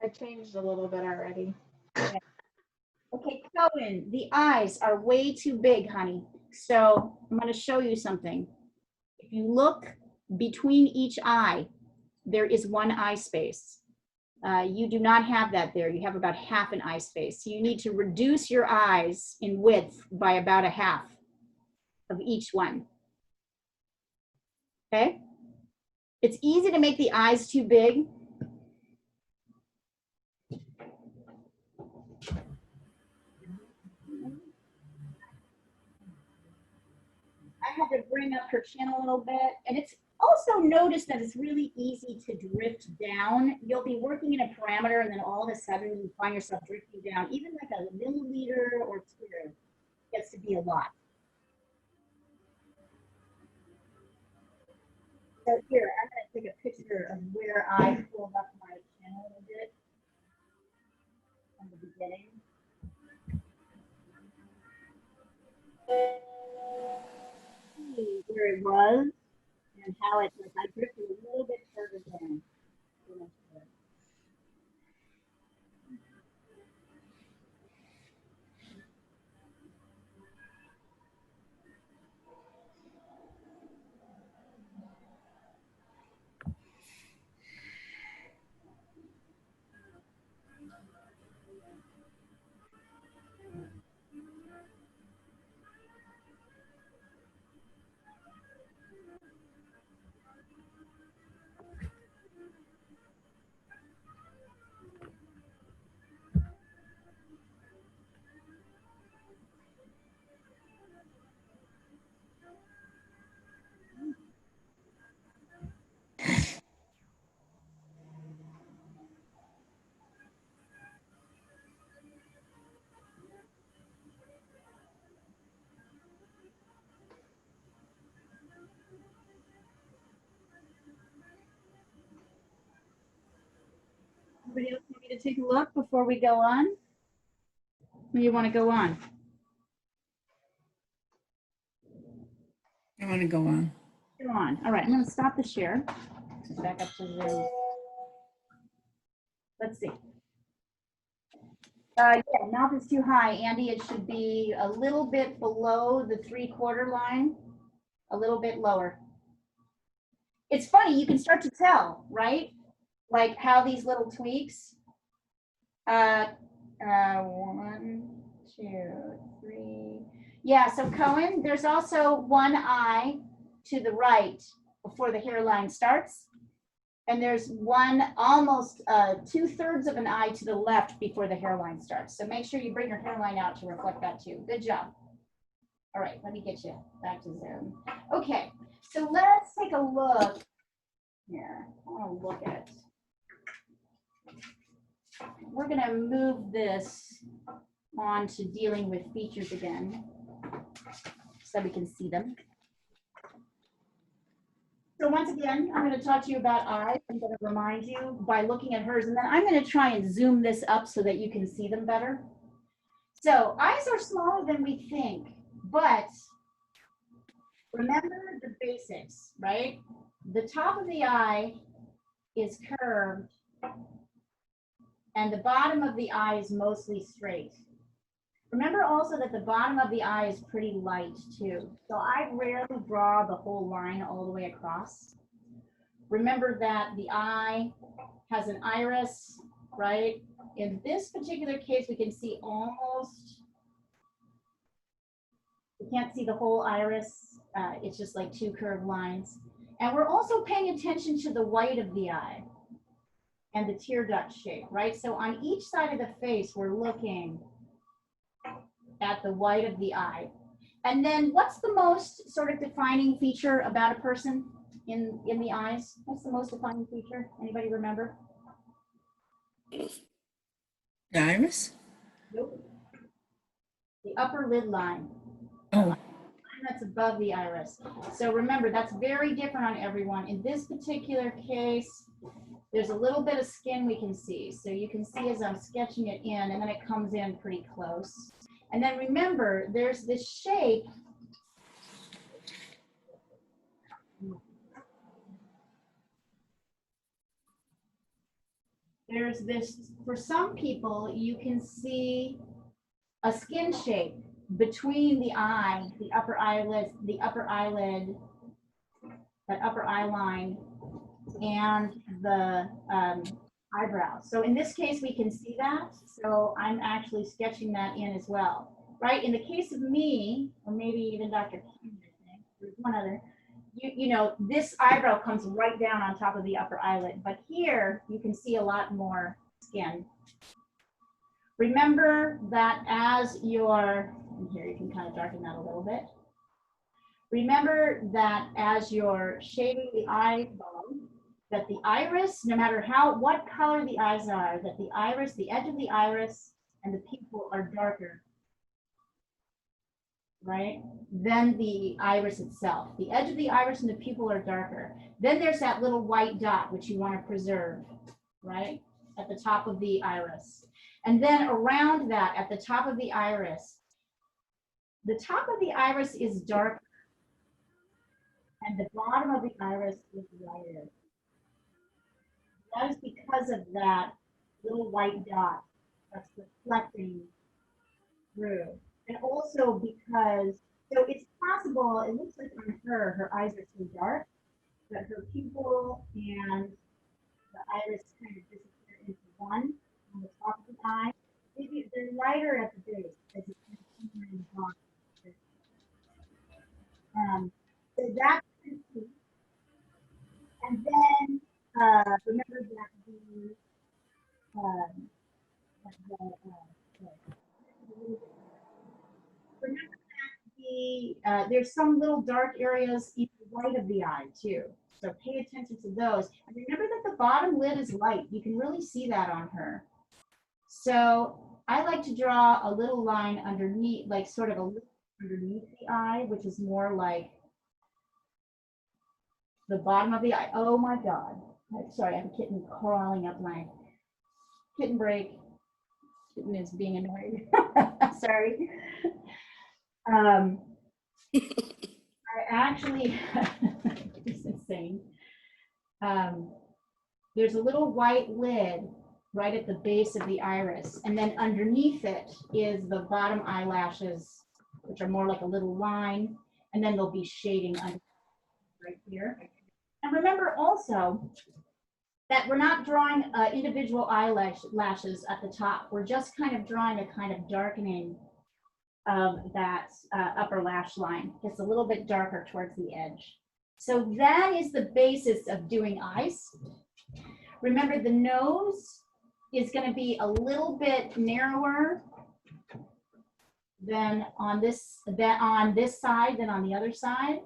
I changed a little bit already. Okay, Cohen, the eyes are way too big, honey. So I'm going to show you something. If you look between each eye, there is one eye space. You do not have that there. You have about half an eye space. So you need to reduce your eyes in width by about a half of each one. Okay? It's easy to make the eyes too big. I had to bring up her chin a little bit. And it's also notice that it's really easy to drift down. You'll be working in a parameter and then all of a sudden you find yourself drifting down. Even like a milliliter or 2 gets to be a lot. So here, I'm going to take a picture of where I pulled up my channel a bit from the beginning. See where it was and how it, like, I drifted a little bit further down. Anybody else need me to take a look before we go on? Or you want to go on? I want to go on. Go on. All right, I'm going to stop the share. Back up to Zoom. Let's see. Yeah, mouth is too high, Andy. It should be a little bit below the 3/4 line, a little bit lower. It's funny, you can start to tell, right? Like how these little tweaks. 1, 2, 3. Yeah, so Cohen, there's also one eye to the right before the hairline starts. And there's one almost 2/3 of an eye to the left before the hairline starts. So make sure you bring your hairline out to reflect that too. Good job. All right, let me get you back to Zoom. Okay, so let's take a look here. I want to look at. We're going to move this on to dealing with features again so we can see them. So once again, I'm going to talk to you about eyes. I'm going to remind you by looking at hers, and then I'm going to try and zoom this up so that you can see them better. So eyes are smaller than we think, but remember the basics, right? The top of the eye is curved, and the bottom of the eye is mostly straight. Remember also that the bottom of the eye is pretty light too. So I rarely draw the whole line all the way across. Remember that the eye has an iris, right? In this particular case, we can see almost, we can't see the whole iris. It's just like 2 curved lines. And we're also paying attention to the white of the eye and the tear duct shape, right? So on each side of the face, we're looking at the white of the eye. And then what's the most sort of defining feature about a person in the eyes? What's the most defining feature? Anybody remember? The iris? Nope. The upper lid line. Oh, That's above the iris. So remember, that's very different on everyone. In this particular case, there's a little bit of skin we can see. So you can see as I'm sketching it in, and then it comes in pretty close. And then remember, there's this shape. There's this, for some people, you can see a skin shape between the eye, the upper eyelid, that upper eye line, and the eyebrow. So in this case, we can see that. So I'm actually sketching that in as well, right? In the case of me, or maybe even Dr. King, I think, there's one other, you know, this eyebrow comes right down on top of the upper eyelid, but here you can see a lot more skin. Remember that as you're, and here you can kind of darken that a little bit. Remember that as you're shading the eyeball, that the iris, no matter what color the eyes are, that the iris, the edge of the iris and the pupil are darker right? Than the iris itself. The edge of the iris and the pupil are darker. Then there's that little white dot, which you want to preserve, right? At the top of the iris. And then around that, at the top of the iris is dark, and the bottom of the iris is lighter. That is because of that little white dot that's reflecting through. And also because, so it's possible, it looks like on her eyes are too dark, but her pupil and the iris kind of disappear into one on the top of the eye. Maybe they're lighter at the base as you can see in the bottom. So that's key. And then remember that there's some little dark areas even right of the eye too. So pay attention to those. And remember that the bottom lid is light. You can really see that on her. So I like to draw a little line underneath, like sort of a little underneath the eye, which is more like the bottom of the eye. Oh my God. Sorry, I have a kitten crawling up my kitten break. Kitten is being annoyed. Sorry. I actually, it's insane. There's a little white lid right at the base of the iris, and then underneath it is the bottom eyelashes, which are more like a little line, and then there'll be shading under right here. And remember also that we're not drawing individual eyelashes at the top. We're just kind of drawing a kind of darkening of that upper lash line, just a little bit darker towards the edge. So that is the basis of doing eyes. Remember, the nose is going to be a little bit narrower than on this side than on the other side.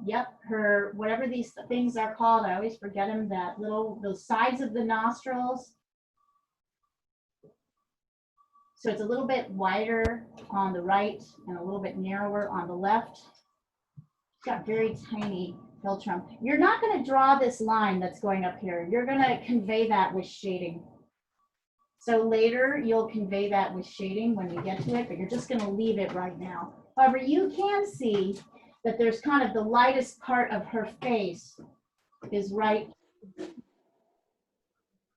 Yep, her, whatever these things are called, I always forget them, those sides of the nostrils. So it's a little bit wider on the right and a little bit narrower on the left. It's got very tiny philtrum. You're not going to draw this line that's going up here. You're going to convey that with shading. So later you'll convey that with shading when we get to it, but you're just going to leave it right now. However, you can see that there's kind of the lightest part of her face is right.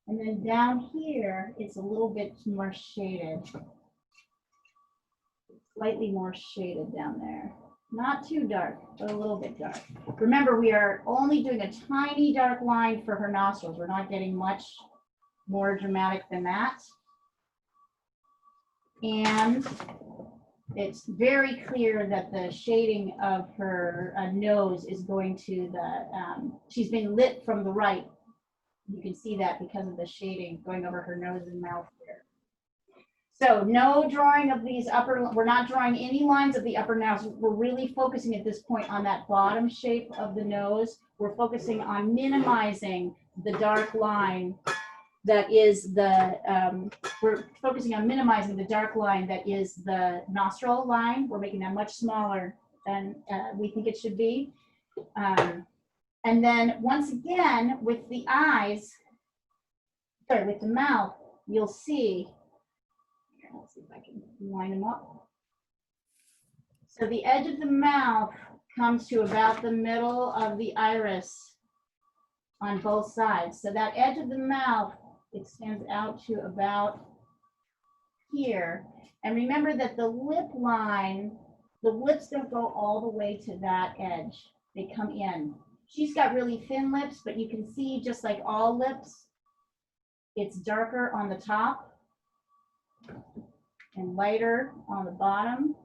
And then down here, it's a little bit more shaded. Slightly more shaded down there. Not too dark, but a little bit dark. Remember, we are only doing a tiny dark line for her nostrils. We're not getting much more dramatic than that. And it's very clear that the shading of her nose is going to the, she's been lit from the right. You can see that because of the shading going over her nose and mouth here. So no drawing of these we're not drawing any lines of the upper nostrils. We're really focusing at this point on that bottom shape of the nose. We're focusing on minimizing the dark line that is we're focusing on minimizing the dark line that is the nostril line. We're making that much smaller than we think it should be. And then once again, with the eyes, with the mouth, you'll see, let's see if I can line them up. So the edge of the mouth comes to about the middle of the iris on both sides. So that edge of the mouth extends out to about here. And remember that the lip line, the lips don't go all the way to that edge. They come in. She's got really thin lips, but you can see, just like all lips, it's darker on the top and lighter on the bottom.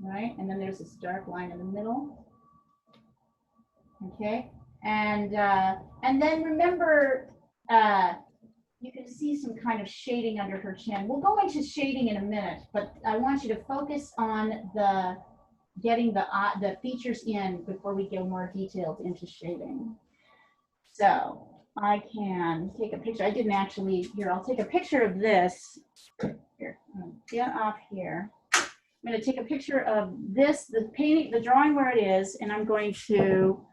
Right, and then there's this dark line in the middle. Okay, and then remember, you can see some kind of shading under her chin. We'll go into shading in a minute, but I want you to focus on getting the features in before we go more detailed into shading. So, I can take a picture. I didn't actually, here, I'll take a picture of this. Here, I'm gonna get off here. I'm gonna take a picture of this, the painting, the drawing where it is, and I'm going to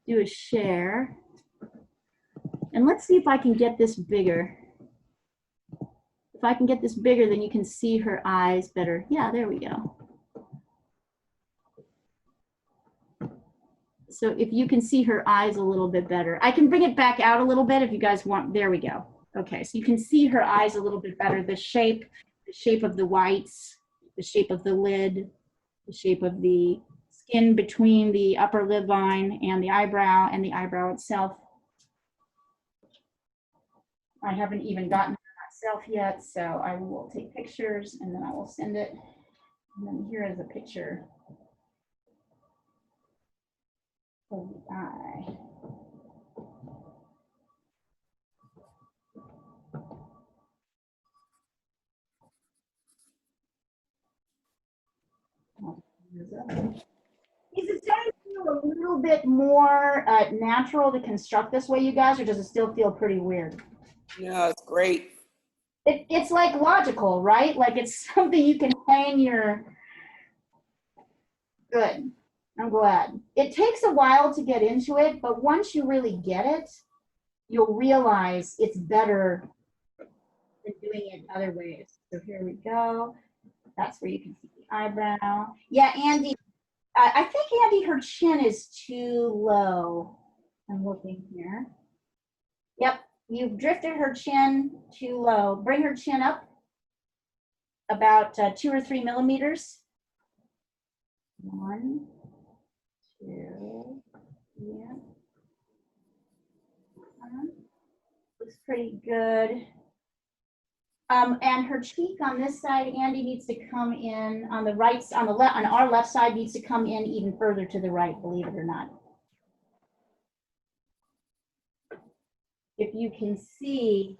do a share. And let's see if I can get this bigger. If I can get this bigger, then you can see her eyes better. Yeah, there we go. So if you can see her eyes a little bit better. I can bring it back out a little bit if you guys want. There we go. Okay, so you can see her eyes a little bit better. The shape of the whites, the shape of the lid, the shape of the skin between the upper lid line and the eyebrow itself. I haven't even gotten it myself yet, so I will take pictures and then I will send it. And then here is a picture of the eye. Is it starting to feel a little bit more natural to construct this way, you guys, or does it still feel pretty weird? No, it's great. It's like logical, right? Like it's something you can hang your, good, I'm glad. It takes a while to get into it, but once you really get it, you'll realize it's better than doing it other ways. So here we go. That's where you can see the eyebrow. Yeah, Andy, I think Andy, her chin is too low. I'm looking here. Yep, you've drifted her chin too low. Bring her chin up about 2 or 3 millimeters. 1, 2, yeah. Looks pretty good. And her cheek on this side, Andy, needs to come in on the right, on the left, on our left side needs to come in even further to the right, believe it or not. If you can see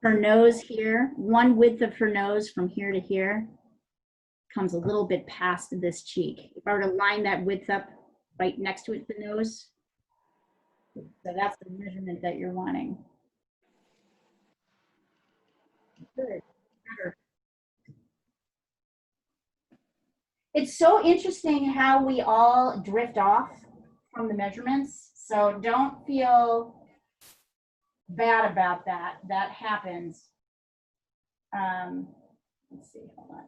her nose here, one width of her nose from here to here comes a little bit past this cheek. If I were to line that width up right next to it, the nose, so that's the measurement that you're wanting. Good. Better. It's so interesting how we all drift off from the measurements. So don't feel bad about that. That happens. Let's see, hold on.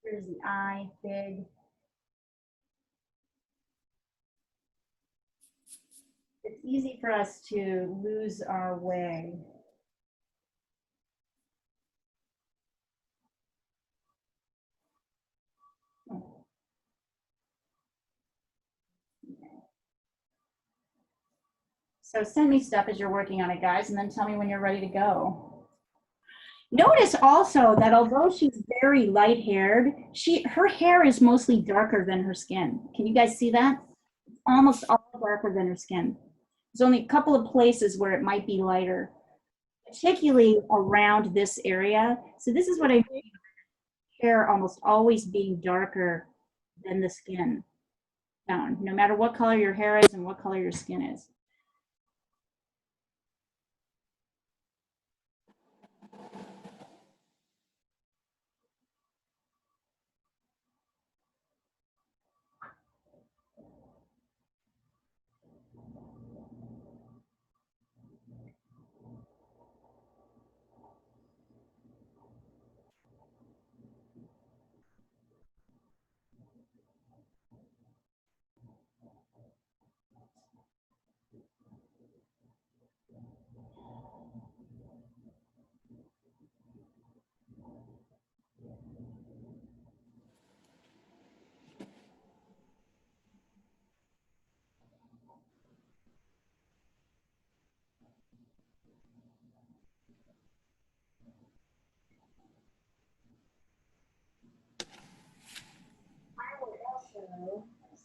Here's the eye, big. It's easy for us to lose our way. So send me stuff as you're working on it, guys, and then tell me when you're ready to go. Notice also that although she's very light-haired, her hair is mostly darker than her skin. Can you guys see that? Almost all darker than her skin. There's only a couple of places where it might be lighter, particularly around this area. So this is what I mean, hair almost always being darker than the skin tone, no matter what color your hair is and what color your skin is.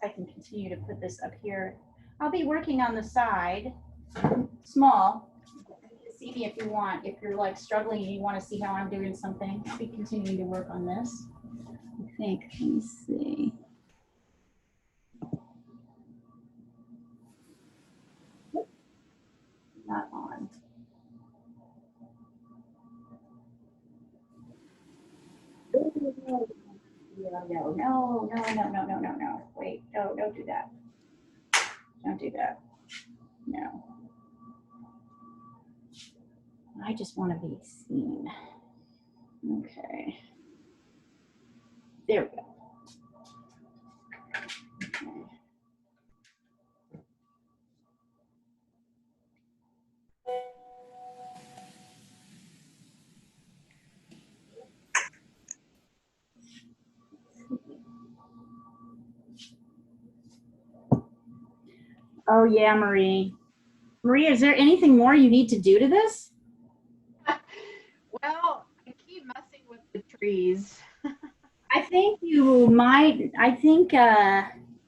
I can continue to put this up here. I'll be working on the side, small. You can see me if you want. If you're like struggling and you want to see how I'm doing something, I'll be continuing to work on this. think. Let me see. Not on. No. Wait, no, don't do that. Don't do that. No. I just want to be seen. Okay. There we go. Okay. Oh yeah, Marie. Marie, is there anything more you need to do to this? Well, I keep messing with the trees. I think you might,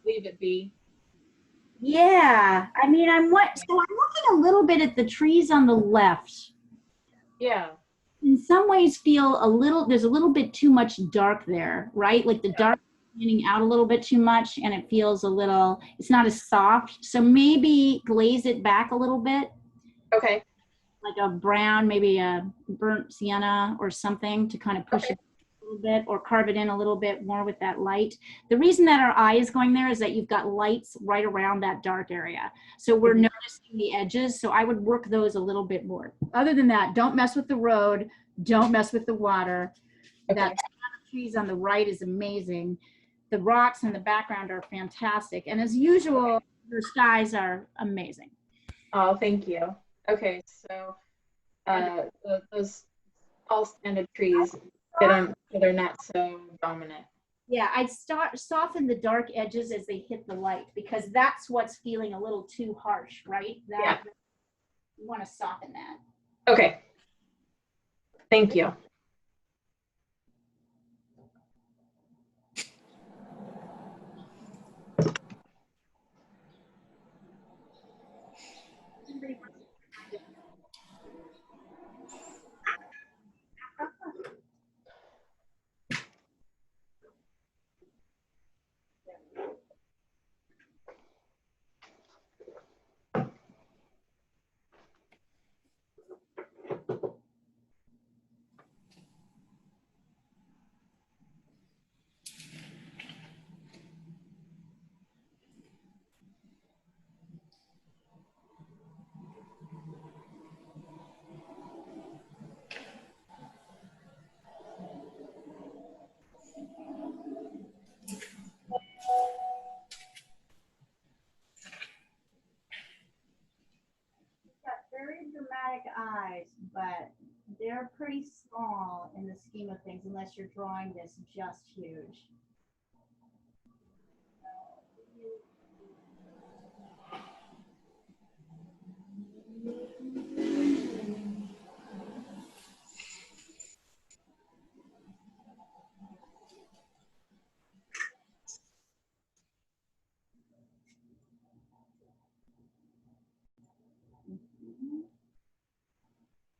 Leave it be. yeah. I mean, I'm looking a little bit at the trees on the left. Yeah. In some ways feel there's a little bit too much dark there, right? Like the dark is standing out a little bit too much and it feels it's not as soft. So maybe glaze it back a little bit, Okay. like a brown, maybe a burnt sienna or something to kind of push it a little bit, or carve it in a little bit more with that light. The reason that our eye is going there is that you've got lights right around that dark area. So we're noticing the edges. So I would work those a little bit more. Other than that, don't mess with the road. Don't mess with the water. Okay. That trees on the right is amazing. The rocks in the background are fantastic. And as usual, your skies are amazing. Oh, thank you. Okay, so those all standard trees, they're not so dominant. Yeah, I'd soften the dark edges as they hit the light, because that's what's feeling a little too harsh, right? Yeah. You want to soften that. Okay. Thank you. Got very dramatic eyes, but they're pretty small in the scheme of things, unless you're drawing this just huge.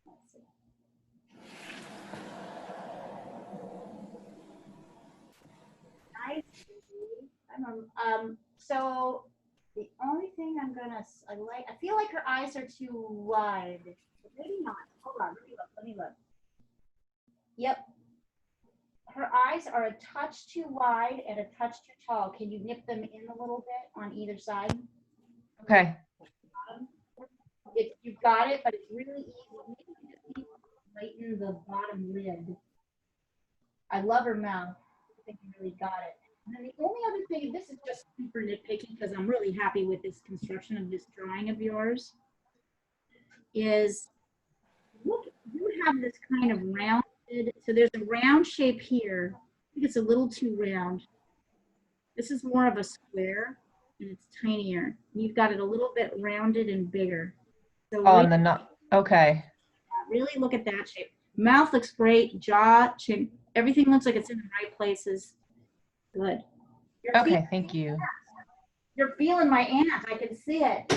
Let's see. I see. So the only thing I feel like her eyes are too wide. But maybe not. Hold on, let me look. Yep. Her eyes are a touch too wide and a touch too tall. Can you nip them in a little bit on either side? Okay. You've got it, but it's really easy. Maybe you just need to lighten the bottom lid. I love her mouth. I think you really got it. And then the only other thing, this is just super nitpicky because I'm really happy with this construction of this drawing of yours, is look, you have this kind of rounded, so there's a round shape here. I think it's a little too round. This is more of a square and it's tinier. You've got it a little bit rounded and bigger. So Oh, really, and the not, okay. really look at that shape. Mouth looks great, jaw, chin, everything looks like it's in the right places. Good. Okay, thank you. You're feeling my aunt. I can see it.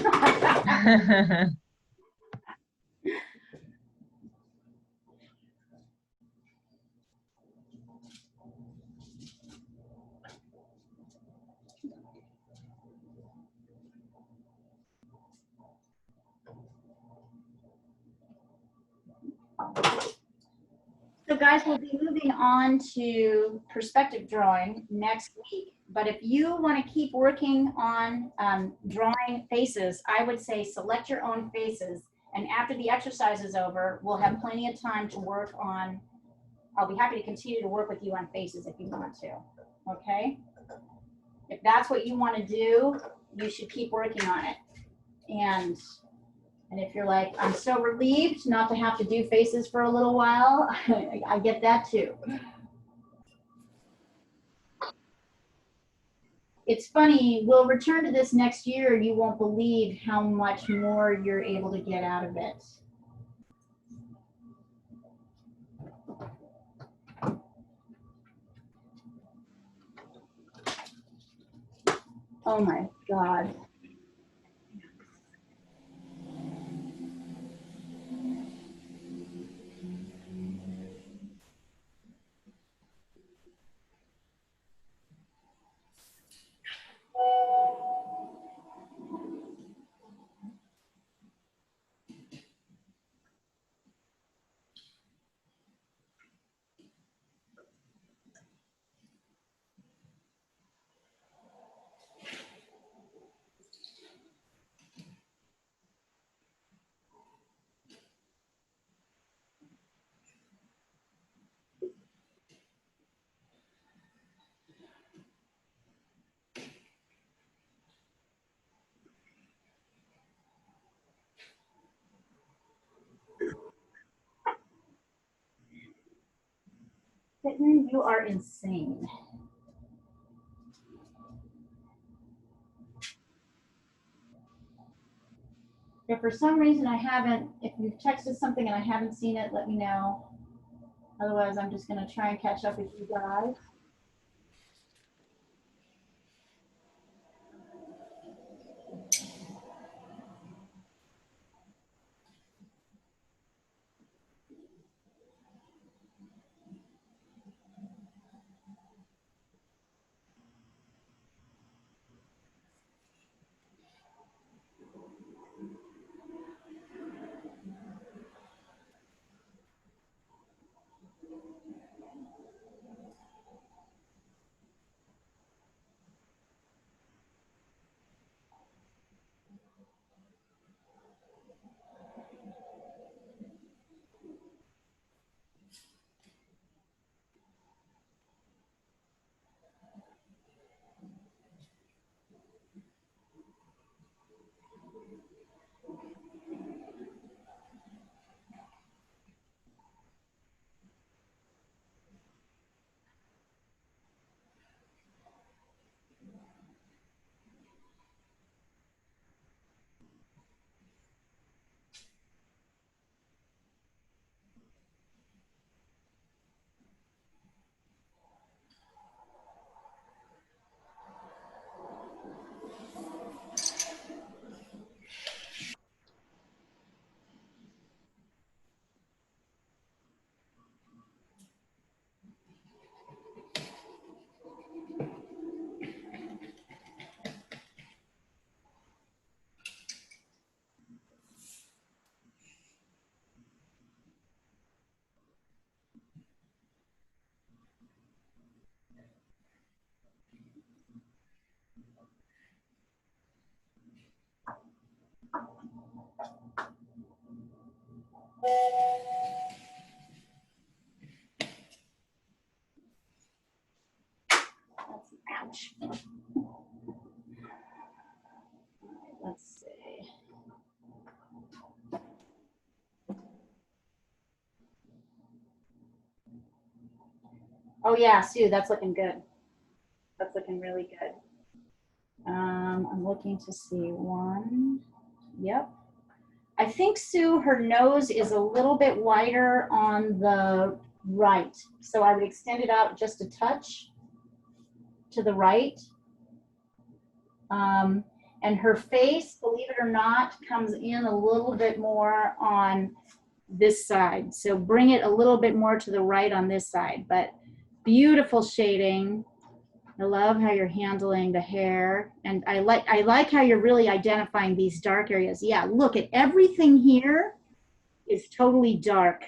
guys, we'll be moving on to perspective drawing next week. But if you want to keep working on drawing faces, I would say select your own faces. And after the exercise is over, we'll have plenty of time to work on, I'll be happy to continue to work with you on faces if you want to, okay? If that's what you want to do, you should keep working on it. And if you're like, I'm so relieved not to have to do faces for a little while, I get that too. It's funny, we'll return to this next year and you won't believe how much more you're able to get out of it. Oh my God. Fitton, you are insane. If for some reason I haven't, if you've texted something and I haven't seen it, let me know. Otherwise, I'm just gonna try and catch up with you guys. Ouch. Let's see. Oh yeah, Sue, that's looking good. That's looking really good. I'm looking to see one. Yep. I think Sue, her nose is a little bit wider on the right. So I would extend it out just a touch to the right. And her face, believe it or not, comes in a little bit more on this side. So bring it a little bit more to the right on this side, but beautiful shading. I love how you're handling the hair. And I like how you're really identifying these dark areas. Yeah, look at everything here is totally dark.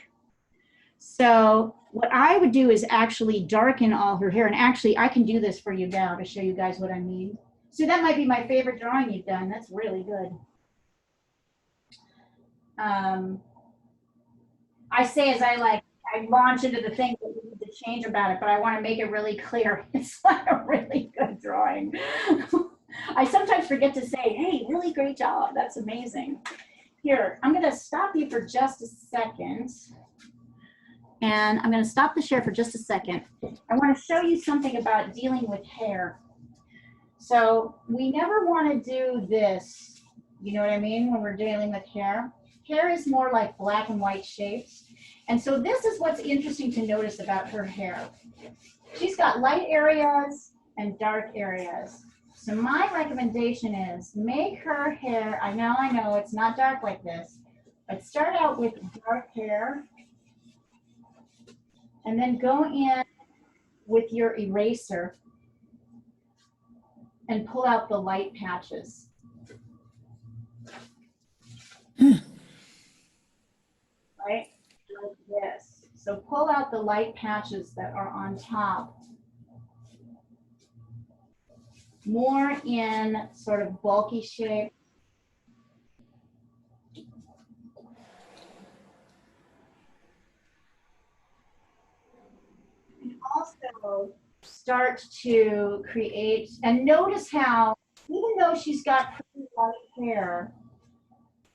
So what I would do is actually darken all her hair. And actually, I can do this for you now to show you guys what I mean. So that might be my favorite drawing you've done. That's really good. I say as I launch into the things that we need to change about it, but I want to make it really clear. It's like a really good drawing. I sometimes forget to say, hey, really great job. That's amazing. Here, I'm going to stop you for just a second. And I'm going to stop the share for just a second. I want to show you something about dealing with hair. So we never want to do this. You know what I mean? When we're dealing with hair. Hair is more like black and white shapes. And so this is what's interesting to notice about her hair. She's got light areas and dark areas. So my recommendation is make her hair, I know, it's not dark like this, but start out with dark hair and then go in with your eraser and pull out the light patches. Right? Like this. So pull out the light patches that are on top. More in sort of bulky shape. And also start to create, and notice how, even though she's got pretty light hair,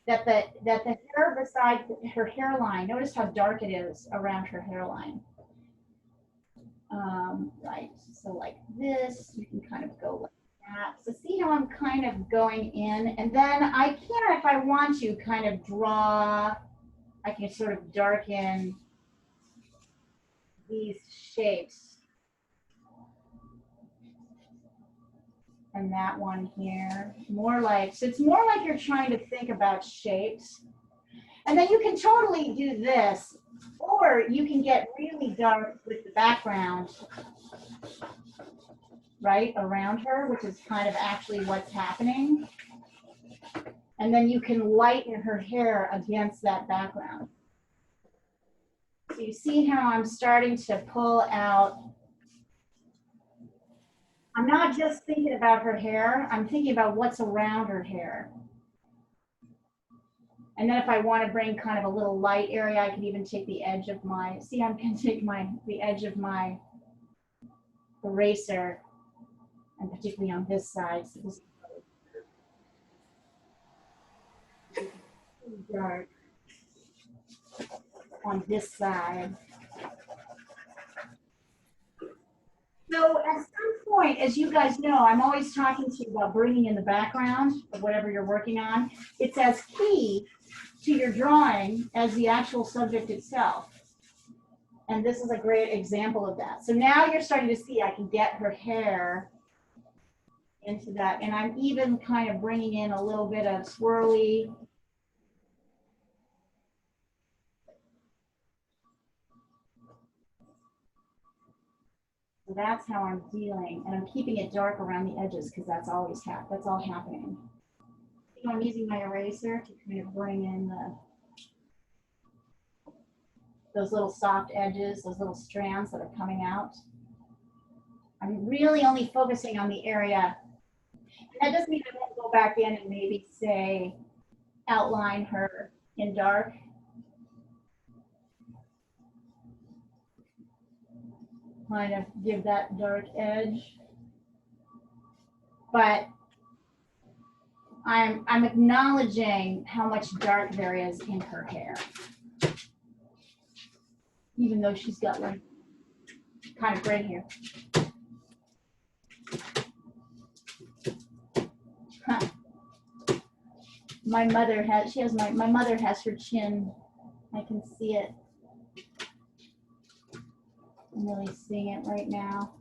that the hair beside her hairline, notice how dark it is around her hairline. Right, so like this, you can kind of go like that. So see how I'm kind of going in, and then I can, if I want to, kind of draw, I can sort of darken these shapes. And that one here, more like, so it's more like you're trying to think about shapes. And then you can totally do this, or you can get really dark with the background, right, around her, which is kind of actually what's happening. And then you can lighten her hair against that background. So you see how I'm starting to pull out. I'm not just thinking about her hair, I'm thinking about what's around her hair. And then if I want to bring kind of a little light area, I can even take the edge of my, see, I'm going to take the edge of my eraser, and particularly on this side. So this is dark on this side. So at some point, as you guys know, I'm always talking to you about bringing in the background of whatever you're working on. It's as key to your drawing as the actual subject itself. And this is a great example of that. So now you're starting to see I can get her hair into that. And I'm even kind of bringing in a little bit of swirly. So that's how I'm dealing. And I'm keeping it dark around the edges because that's always that's all happening. So I'm using my eraser to kind of bring in those little soft edges, those little strands that are coming out. I'm really only focusing on the area. And that doesn't mean I won't go back in and maybe say, outline her in dark. Kind of give that dark edge. But I'm acknowledging how much dark there is in her hair. Even though she's got like kind of gray hair. Huh. My mother has her chin. I can see it. I'm really seeing it right now.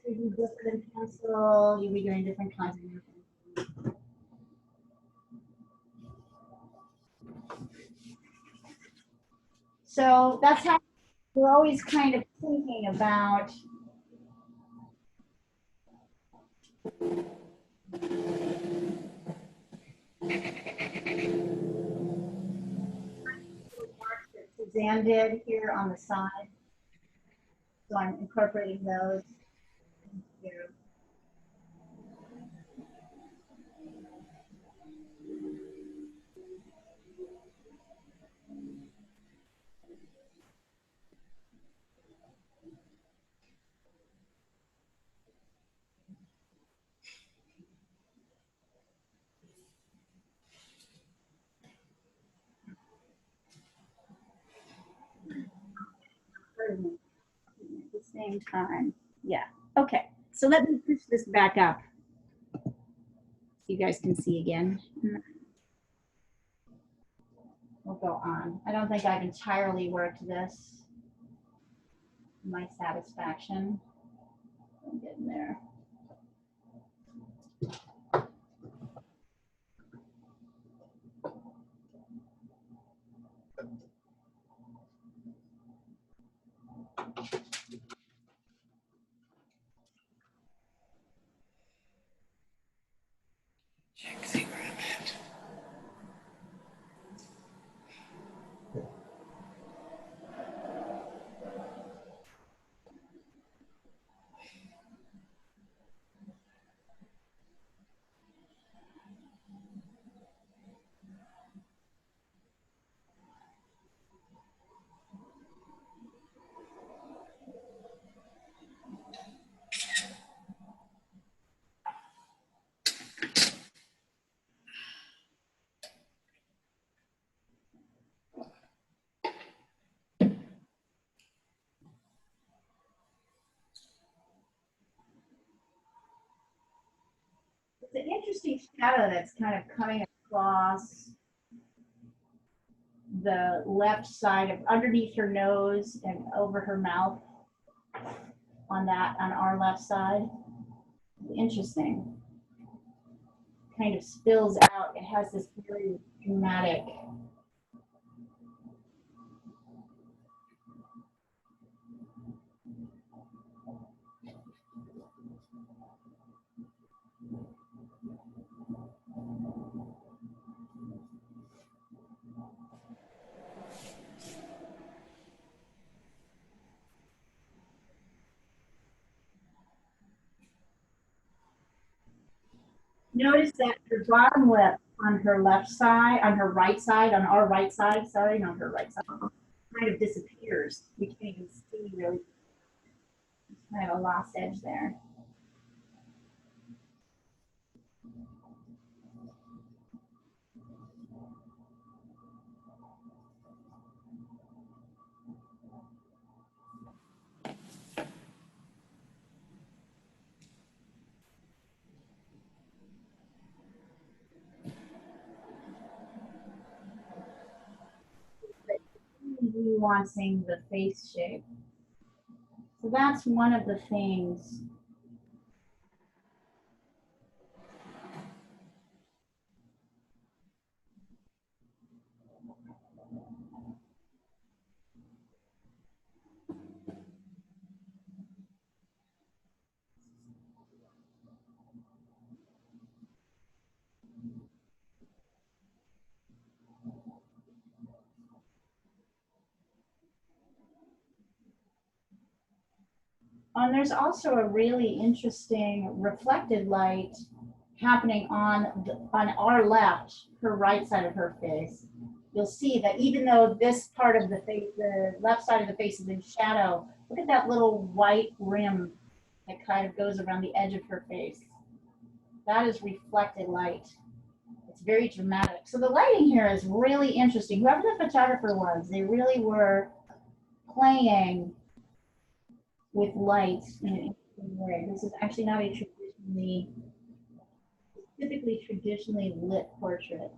You'll be different in pencil, you'll be doing different kinds of things. So that's how we're always kind of thinking about that Suzanne did here on the side. So I'm incorporating those here. At the same time. Yeah. Okay. So let me push this back up so you guys can see again. We'll go on. I don't think I've entirely worked this to my satisfaction. I'm getting there. Check, see where I'm at. It's an interesting shadow that's kind of coming across the left side of underneath her nose and over her mouth on our left side. Interesting. Kind of spills out. It has this very dramatic. Notice that her bottom lip on her left side, on her right side, on our right side, sorry, not her right side, kind of disappears. We can't even see really. Kind of a lost edge there. Nuancing the face shape. So that's one of the things. And there's also a really interesting reflected light happening on our left, her right side of her face. You'll see that even though this part of the face, the left side of the face is in shadow, look at that little white rim that kind of goes around the edge of her face. That is reflected light. It's very dramatic. So the lighting here is really interesting. Whoever the photographer was, they really were playing with light in an interesting way. This is actually not a typically traditionally lit portrait.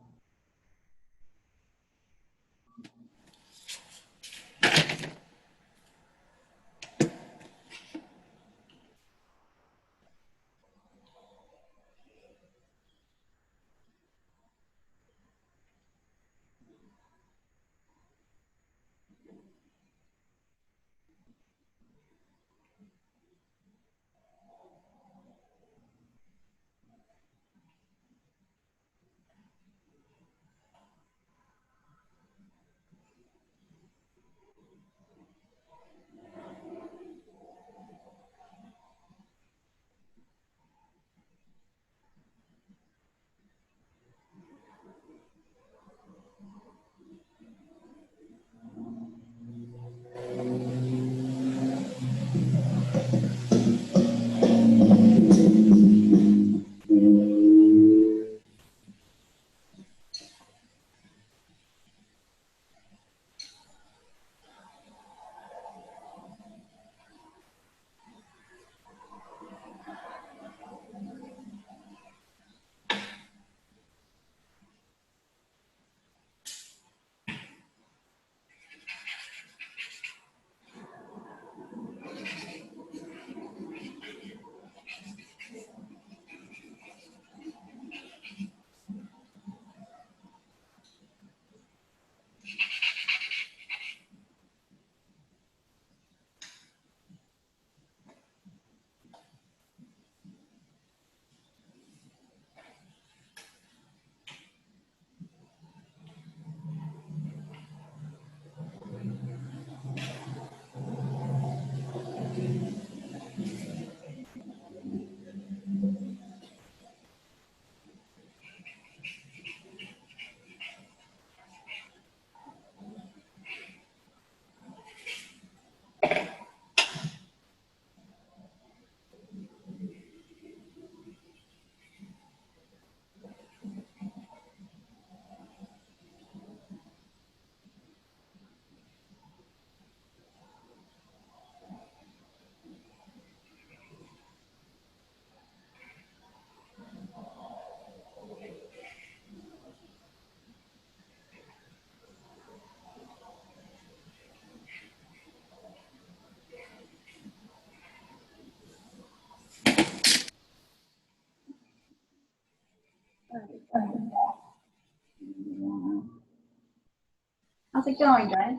How's it going, guys?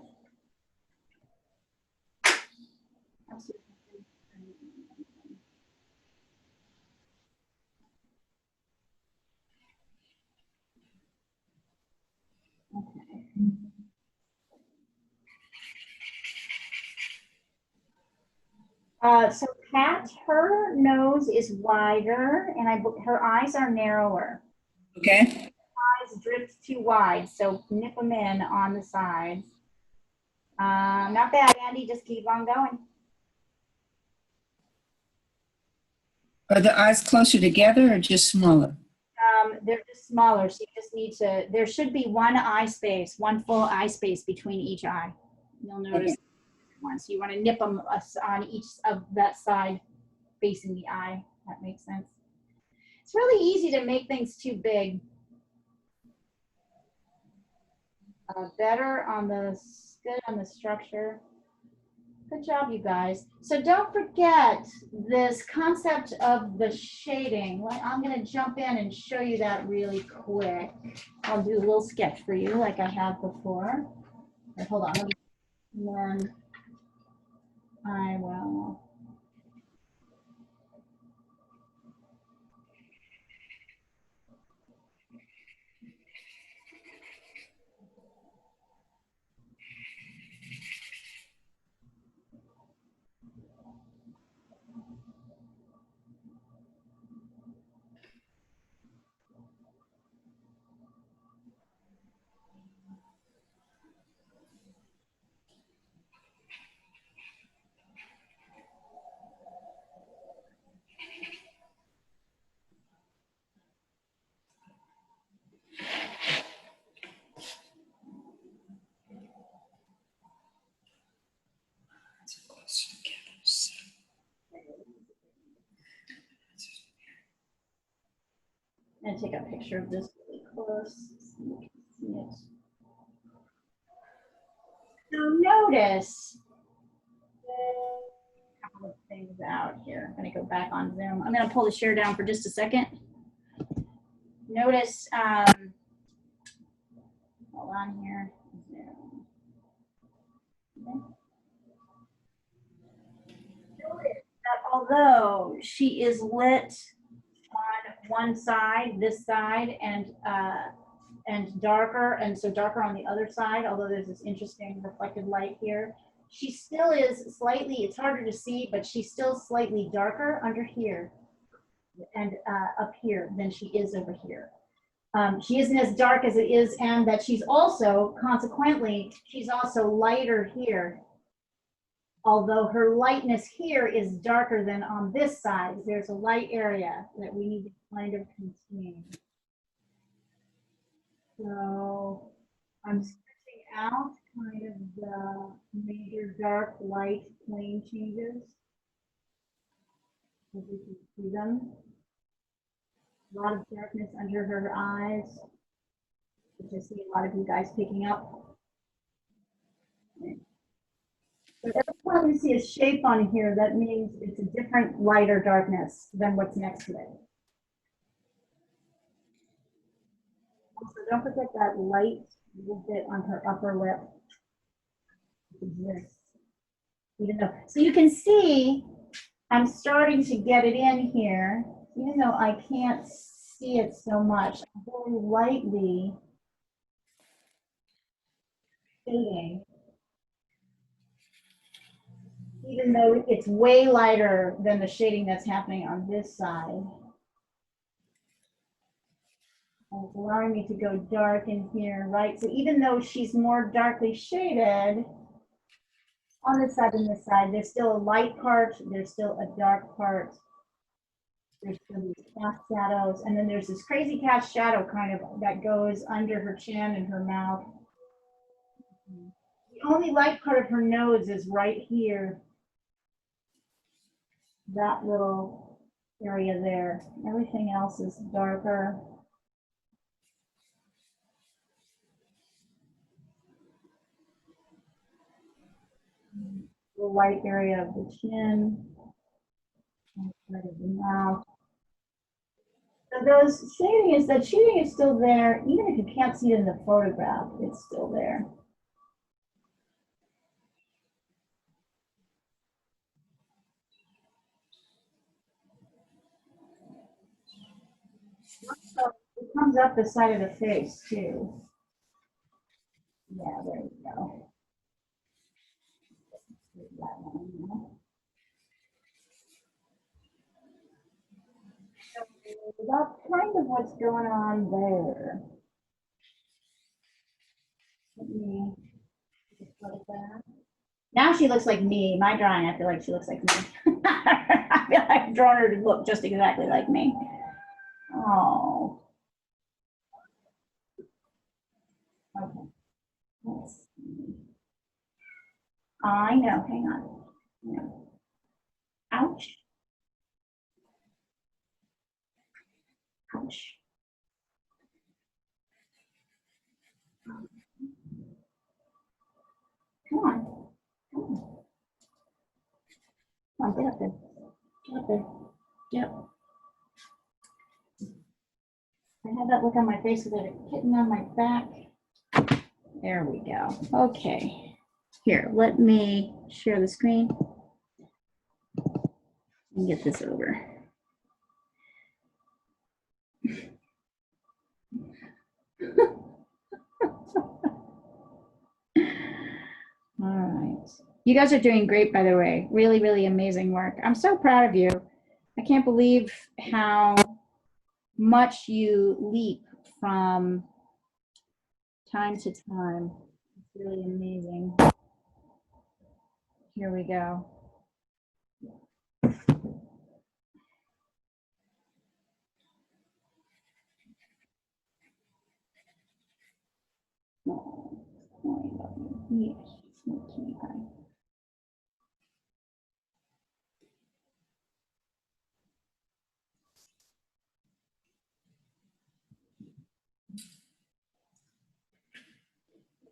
So Pat, her nose is wider, and her eyes are narrower. Okay. Eyes drift too wide, so nip them in on the sides. Not bad, Andy. Just keep on going. Are the eyes closer together or just smaller? They're just smaller, so you just need to. There should be one eye space, one full eye space between each eye. You'll notice once you want to nip them on each of that side facing the eye. That makes sense. It's really easy to make things too big. Better on the good on the structure. Good job, you guys. So don't forget this concept of the shading. I'm going to jump in and show you that really quick. I'll do a little sketch for you like I have before. Right, hold on. And then I will. I'm going to take a picture of this really close so you can see it. So notice a couple of things out here. I'm going to go back on Zoom. I'm going to pull the share down for just a second. Notice, hold on here. Zoom. Okay. Notice that although she is lit on one side, this side, and darker, and so darker on the other side, although there's this interesting reflected light here, she still is slightly, it's harder to see, but she's still slightly darker under here and up here than she is over here. She isn't as dark as it is, and that she's also, consequently, she's also lighter here. Although her lightness here is darker than on this side. There's a light area that we need to kind of contain. So I'm sketching out kind of the major dark light plane changes. As you can see them. A lot of darkness under her eyes, which I see a lot of you guys picking up. Okay. So every time you see a shape on here, that means it's a different light or darkness than what's next to it. Also, don't forget that light little bit on her upper lip. It exists. Even though, so you can see I'm starting to get it in here, even though I can't see it so much. I'm very lightly shading. Even though it's way lighter than the shading that's happening on this side. And it's allowing me to go dark in here, right? So even though she's more darkly shaded on this side and this side, there's still a light part, there's still a dark part. There's still these cast shadows, and then there's this crazy cast shadow kind of that goes under her chin and her mouth. The only light part of her nose is right here. That little area there. Everything else is darker. The white area of the chin, part of the mouth. So those shading is still there. Even if you can't see it in the photograph, it's still there. So it comes up the side of the face too. Yeah, there you go. That one, yeah. So that's kind of what's going on there. Let me just put that. Now she looks like me. My drawing, I feel like she looks like me. I feel like I've drawn her to look just exactly like me. Oh. Okay. Let's see. I know. Hang on. No. Ouch. Ouch. Come on. Come on. Come on, get up there. Get up there. Yep. I had that look on my face with a kitten on my back. There we go. Okay. Here, let me share the screen and get this over. All right. You guys are doing great, by the way. Really, really amazing work. I'm so proud of you. I can't believe how much you leap from time to time. It's really amazing. Here we go. Oh, yes, okay, hi.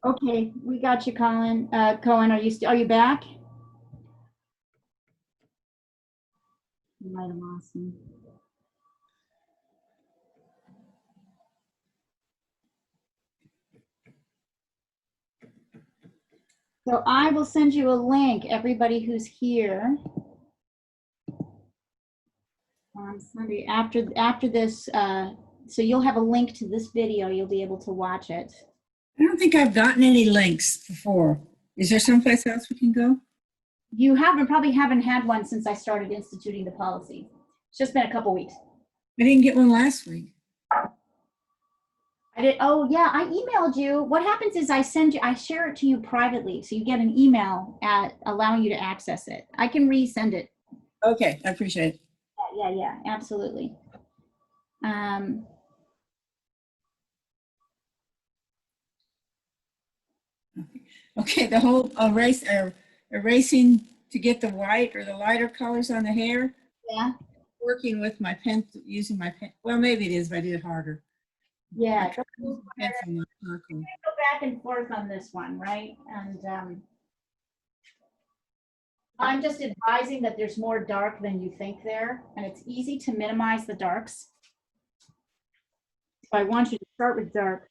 Okay, we got you, Colin. Cohen, are you back? You might have lost me. So I will send you a link, everybody who's here, on Sunday after this. So you'll have a link to this video. You'll be able to watch it. I don't think I've gotten any links before. Is there someplace else we can go? You probably haven't had one since I started instituting the policy. It's just been a couple weeks. I didn't get one last week. I did. Oh yeah, I emailed you. What happens is I share it to you privately, so you get an email allowing you to access it. I can resend it. Okay, I appreciate it. Yeah, absolutely. Okay, the whole erasing to get the white or the lighter colors on the hair. Yeah. Working with my pen, using my pen. Well, maybe it is, but I did it harder. Yeah. Pencil, not marking. Go back and forth on this one, right? And I'm just advising that there's more dark than you think there, and it's easy to minimize the darks. So I want you to start with dark.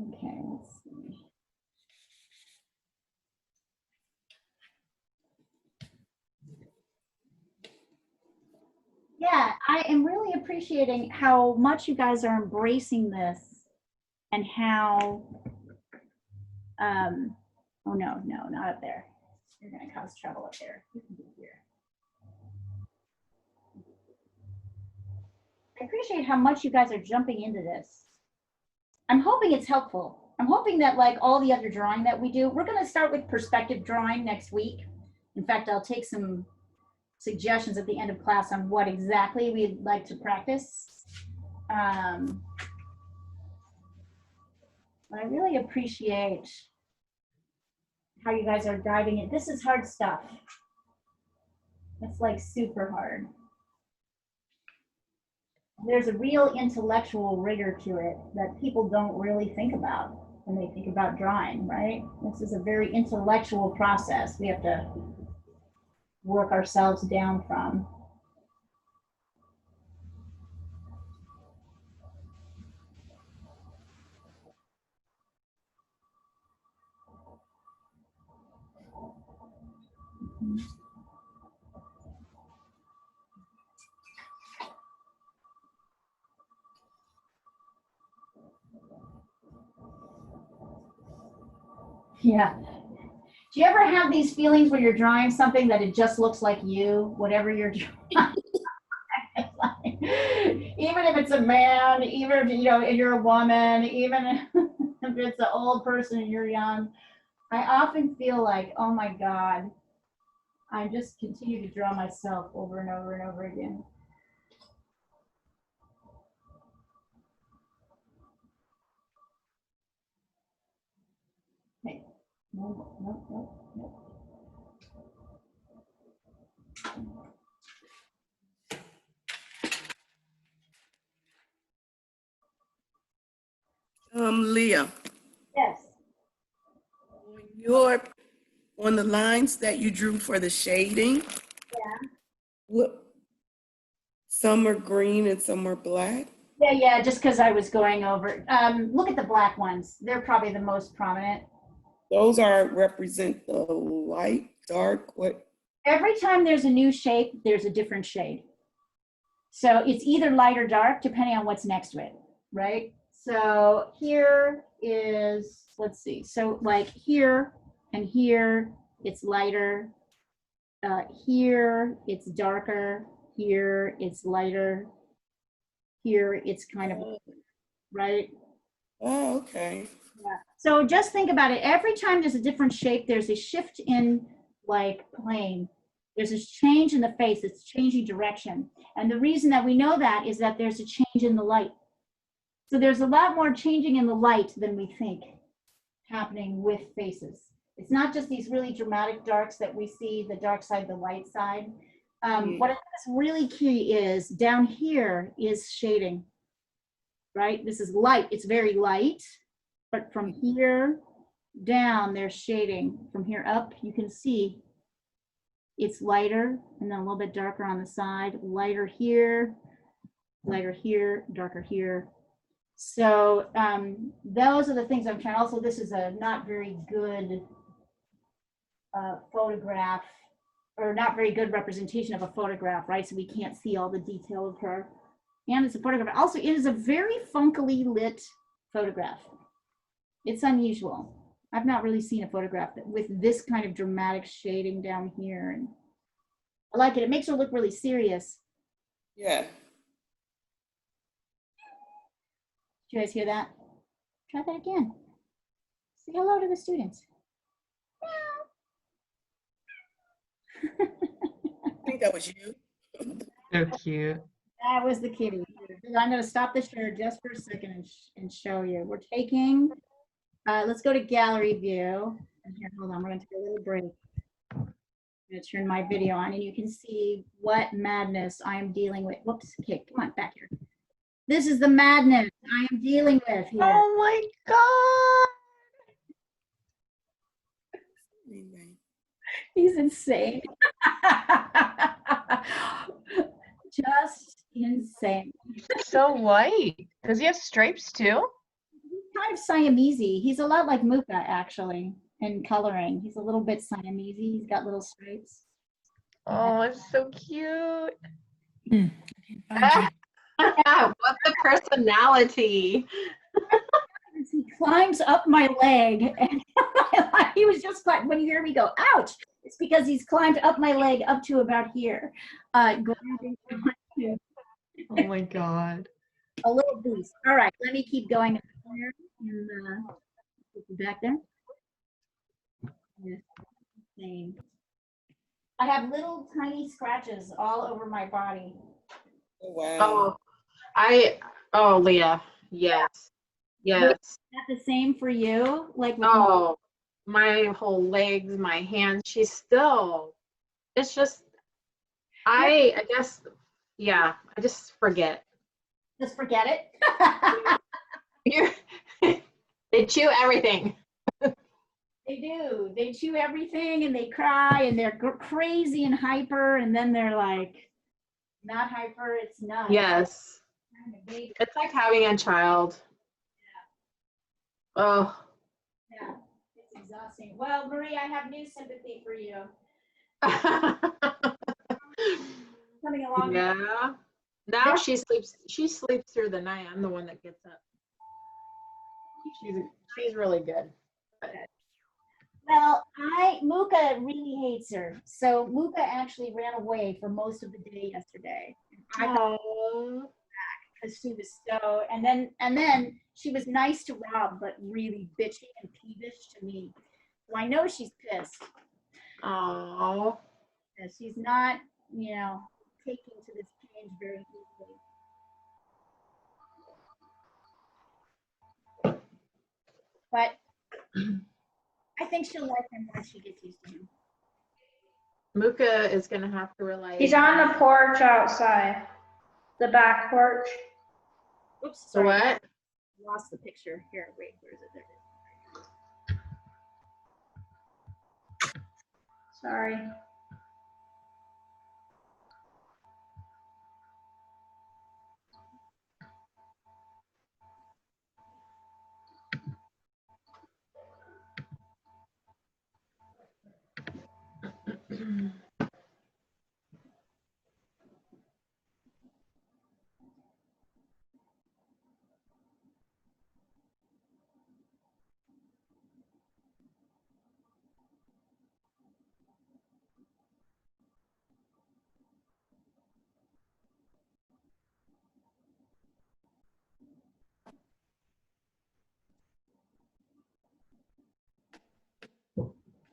Okay, let's see. Yeah, I am really appreciating how much you guys are embracing this and how, oh no, no, not up there. You're gonna cause trouble up there. You can be here. I appreciate how much you guys are jumping into this. I'm hoping it's helpful. I'm hoping that like all the other drawing that we do, we're gonna start with perspective drawing next week. In fact, I'll take some suggestions at the end of class on what exactly we'd like to practice. But I really appreciate how you guys are diving in. This is hard stuff. It's like super hard. There's a real intellectual rigor to it that people don't really think about when they think about drawing, right? This is a very intellectual process we have to work ourselves down from. Yeah. Do you ever have these feelings when you're drawing something that it just looks like you, whatever you're drawing? Even if it's a man, even if you're a woman, even if it's an old person and you're young, I often feel like, oh my God, I just continue to draw myself over and over and over again. Hey, no, no, no, no. Leah, Yes. on the lines that you drew for the shading, Yeah. what, some are green and some are black? Yeah, just because I was going over. Look at the black ones. They're probably the most prominent. Those are represent the light, dark, what? Every time there's a new shape, there's a different shade. So it's either light or dark, depending on what's next to it, right? So here is, let's see. So like here and here, it's lighter. Here, it's darker. Here, it's lighter. Here, it's kind of, right? Oh, okay. Yeah. So just think about it. Every time there's a different shape, there's a shift in like plane. There's a change in the face. It's changing direction. And the reason that we know that is that there's a change in the light. So there's a lot more changing in the light than we think happening with faces. It's not just these really dramatic darks that we see, the dark side, the light side. What is really key is down here is shading, right? This is light. It's very light, but from here down, there's shading. From here up, you can see it's lighter and then a little bit darker on the side, lighter here, darker here. So those are the things I'm trying. Also, this is a not very good photograph, or not very good representation of a photograph, right? So we can't see all the detail of her. And it's a photograph. Also, it is a very funkily lit photograph. It's unusual. I've not really seen a photograph with this kind of dramatic shading down here. And I like it. It makes her look really serious. Yeah. Did you guys hear that? Try that again. Say hello to the students. I think that was you. So cute. That was the kitty. I'm going to stop the share just for a second and show you. We're taking, let's go to gallery view. And here, hold on, we're going to take a little break. I'm going to turn my video on and you can see what madness I am dealing with. Whoops, okay, come on, back here. This is the madness I am dealing with here. Oh my God. He's insane. Just insane. So white. Does he have stripes too? He kind of Siamese. He's a lot like Muka, actually, in coloring. He's a little bit Siamese. He's got little stripes. Oh, it's so cute. Find you. What the personality. He climbs up my leg, and he was just like, when you hear me go, ouch, it's because he's climbed up my leg up to about here. Grabbing Oh my God. a little beast. All right, let me keep going in the corner and put you back there. Yeah, same. I have little tiny scratches all over my body. Oh, wow. Leah. Yes. Yes. Is that the same for you? Like with Oh, my whole legs, my hands, it's just, I guess, yeah, I just forget. just forget it. You they chew everything. They do. They chew everything and they cry and they're crazy and hyper, and then they're like, not hyper, it's not. Yes. It's like having a child. Oh. Yeah, it's exhausting. Well, Marie, I have new sympathy for you. Coming along. Yeah. Now she sleeps through the night. I'm the one that gets up. She's really good. Well, Muka really hates her. So Muka actually ran away for most of the day yesterday. I thought Oh. because she was so, and then she was nice to Rob, but really bitchy and peevish to me. So I know she's pissed. Oh. She's not, taking to this change very easily. But I think she'll like him once she gets used to him. Muka is gonna have to realize. He's on the porch outside, the back porch. Oops, So sorry. what? Lost the picture. Here, wait, where is it? There it is. Sorry.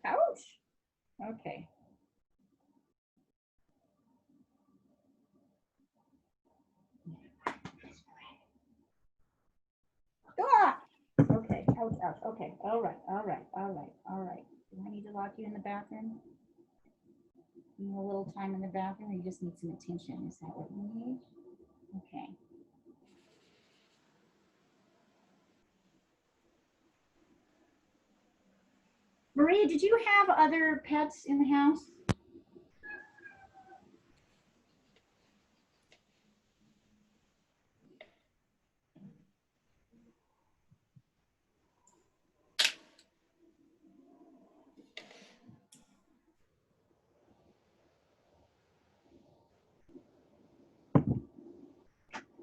Ouch. Okay. Ah! Okay, ouch, ouch. Okay, all right, all right, all right, all right. Do I need to lock you in the bathroom? You need a little time in the bathroom, or you just need some attention? Is that what you need? Okay. Maria, did you have other pets in the house?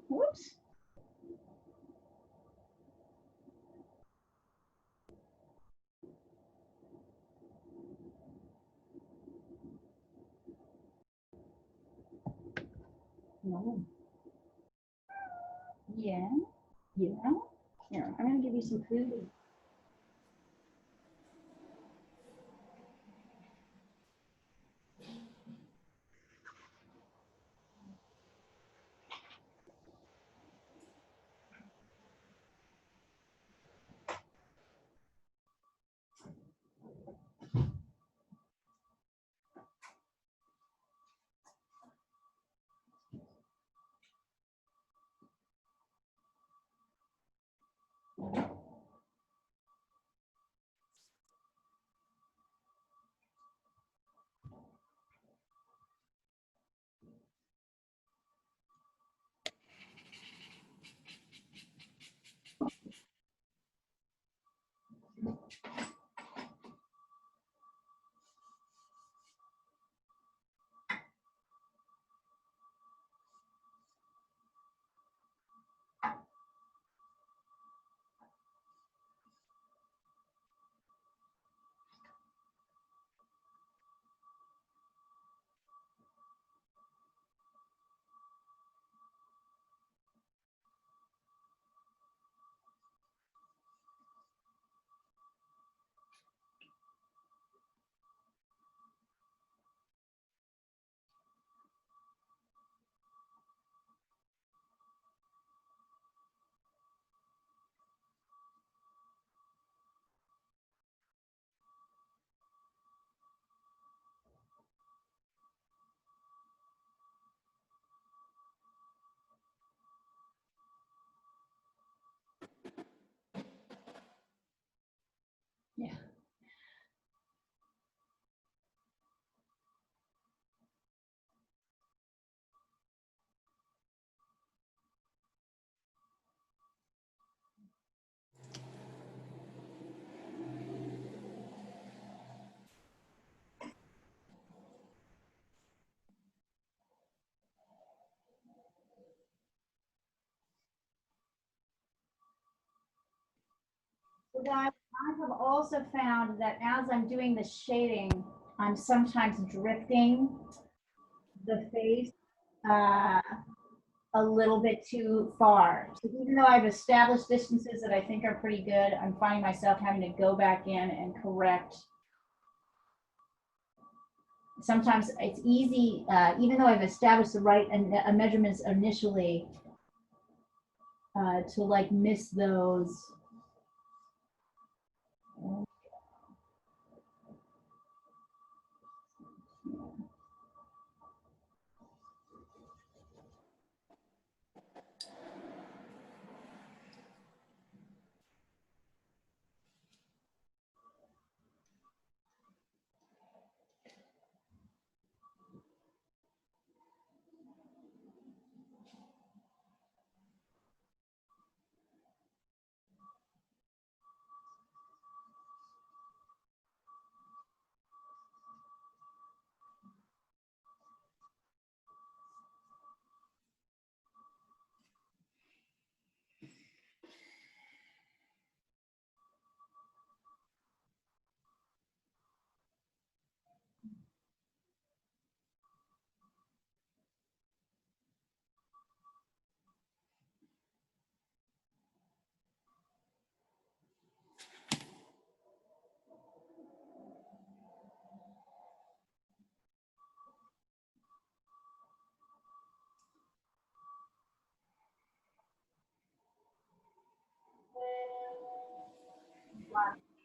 Whoops. No. Yeah. Yeah. Here, I'm gonna give you some food. Yeah. So guys, I have also found that as I'm doing the shading, I'm sometimes drifting the face a little bit too far. So even though I've established distances that I think are pretty good, I'm finding myself having to go back in and correct. Sometimes it's easy, even though I've established the right measurements initially, to like miss those.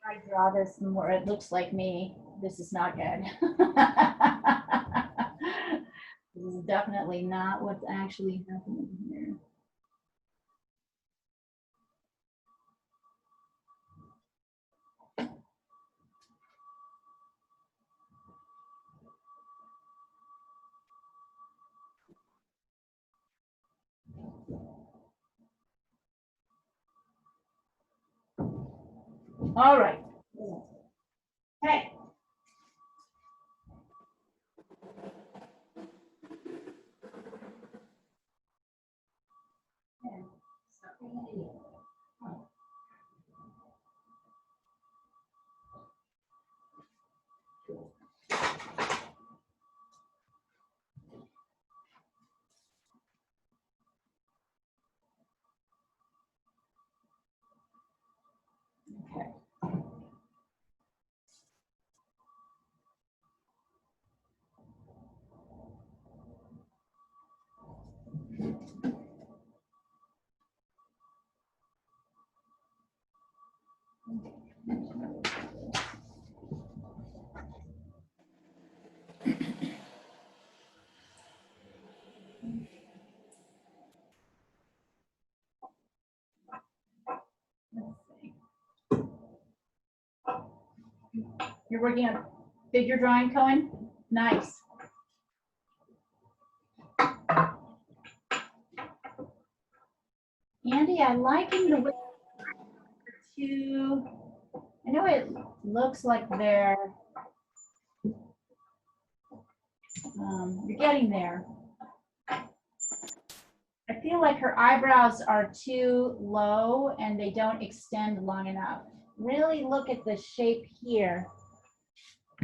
I draw this more, it looks like me. This is not good. This is definitely not what's actually happening here. All right. Hey. Okay. Let's see. You're working on figure drawing, Cohen? Nice. Andy, I'm liking the way to, I know it looks like they're, you're getting there. I feel like her eyebrows are too low and they don't extend long enough. Really look at the shape here.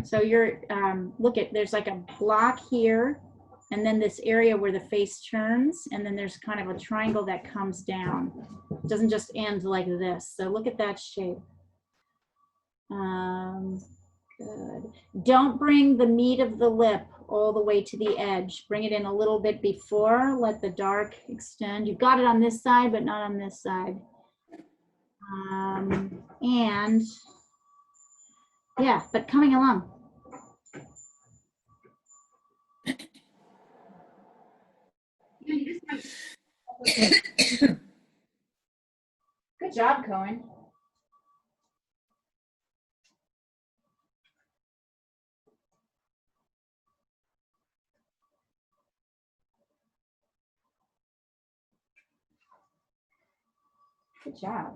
So you're, look at, there's like a block here, and then this area where the face turns, and then there's kind of a triangle that comes down. It doesn't just end like this. So look at that shape. Good. Don't bring the meat of the lip all the way to the edge. Bring it in a little bit before, let the dark extend. You've got it on this side, but not on this side. And yeah, but coming along. Good job, Cohen. Good job.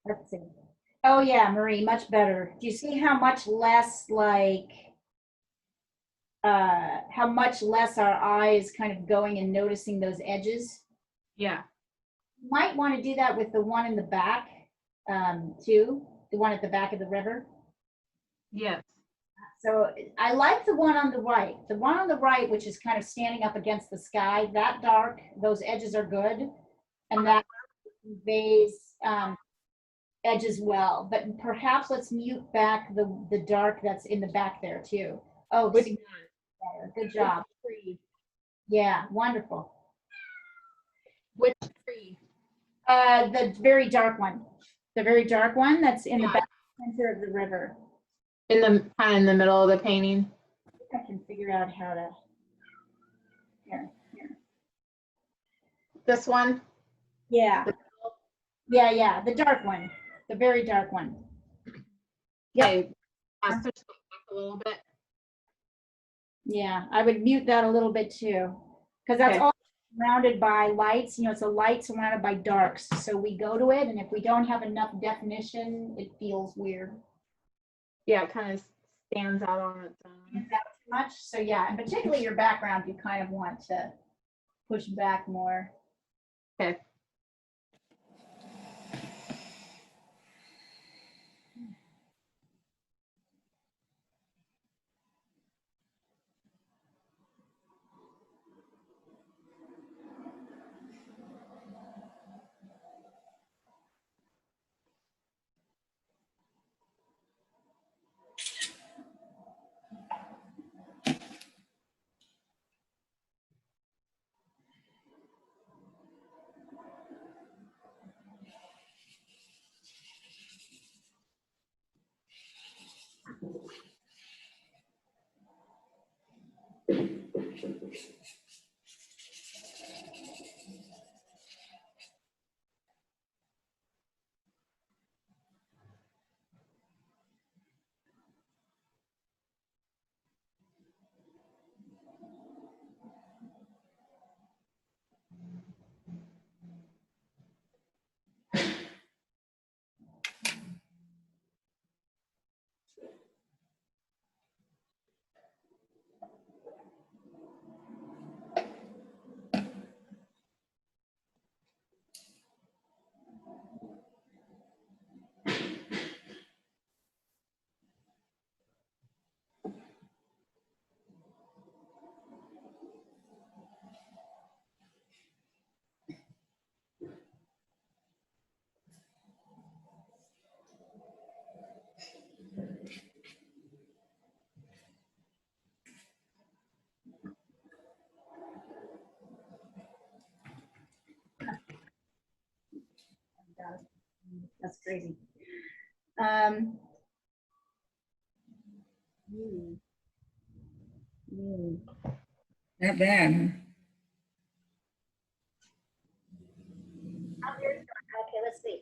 Let's see. Oh yeah, Marie, much better. Do you see how much less like how much less our eye is kind of going and noticing those edges? Yeah. You might want to do that with the one in the back too, the one at the back of the river. Yes. So I like the one on the right. The one on the right, which is kind of standing up against the sky, that dark, those edges are good. And that conveys edges well. But perhaps let's mute back the dark that's in the back there too. Oh, Which see, better. Good job. Yeah, wonderful. Which tree? The very dark one. The very dark one that's in the Yeah. back center of the river. In the kind of in the middle of the painting. I can figure out how to. Here. This one. Yeah. Yeah. The dark one. The very dark one. Yep. Okay. I'll switch that back a little bit. Yeah, I would mute that a little bit too, because that's Okay. all surrounded by lights. You know, it's a light surrounded by darks. So we go to it, and if we don't have enough definition, it feels weird. Yeah, it kind of stands out on its own. Stands out too much. So yeah, and particularly your background, you kind of want to push back more. Okay. That's crazy. Not bad, huh? Okay, let's see.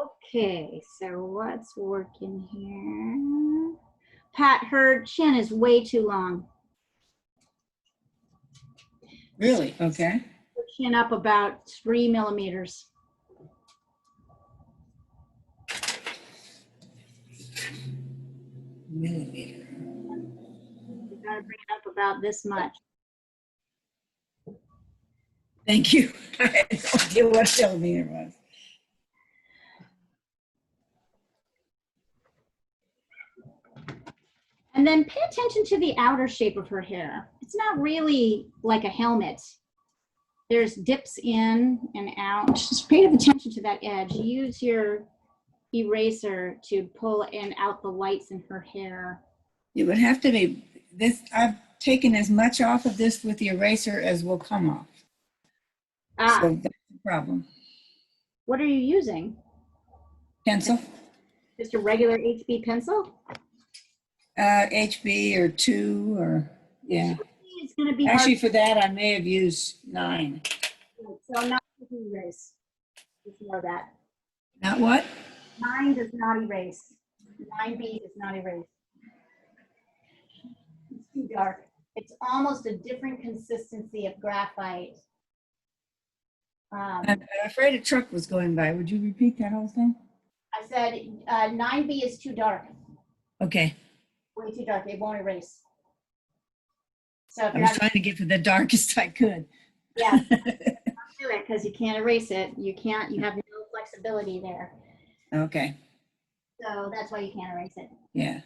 Okay, so what's working here? Pat, her chin is way too long. Really? Okay. Her chin up about 3 millimeters. Millimeter. You gotta bring it up about this much. Thank you. I had no idea what millimeter was. And then pay attention to the outer shape of her hair. It's not really like a helmet. there's dips in and out. Just pay attention to that edge. Use your eraser to pull in out the lights in her hair. It would have to be this. I've taken as much off of this with the eraser as will come off. Ah, So that's the problem. what are you using? Pencil, Just a regular HB pencil? HB or 2 or, yeah. It's going to be hard. Actually, for that, I may have used 9. So not to erase. Just know that. Not what? 9 does not erase. 9B does not erase. It's too dark. It's almost a different consistency of graphite. I'm afraid a truck was going by. Would you repeat that whole thing? I said 9B is too dark. Okay. Way too dark. It won't erase. So if I you're was not, trying to get for the darkest I could. yeah, do it because you can't erase it. You can't. You have no flexibility there. Okay. So that's why you can't erase it. Yeah.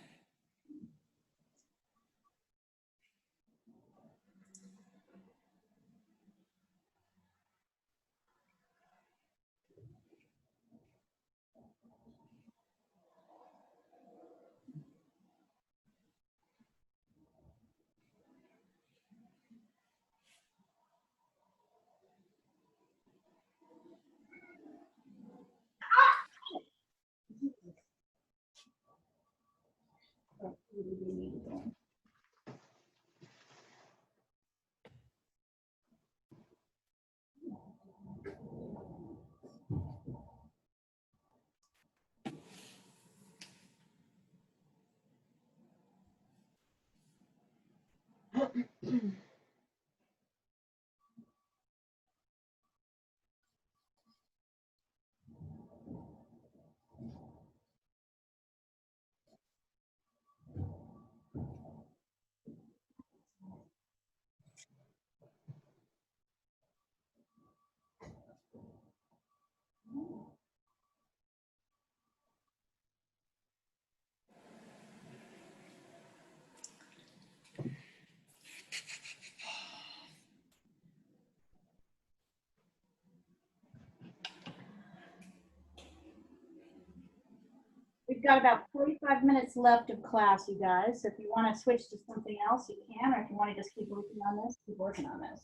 We've got about 45 minutes left of class, you guys. So if you want to switch to something else, you can, or if you want to just keep working on this, keep working on this.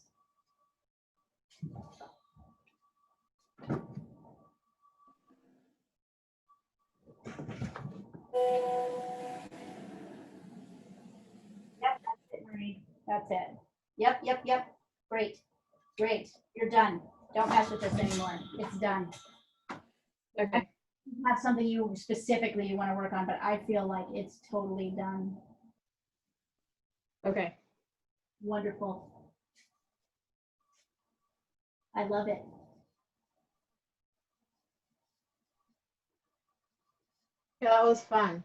Yep, that's it, Marie. That's it. Yep, yep, yep. Great, great. You're done. Don't mess with this anymore. It's done. Okay. You have something you specifically you want to work on, but I feel like it's totally done. Okay. Wonderful. I love it. Yeah, that was fun.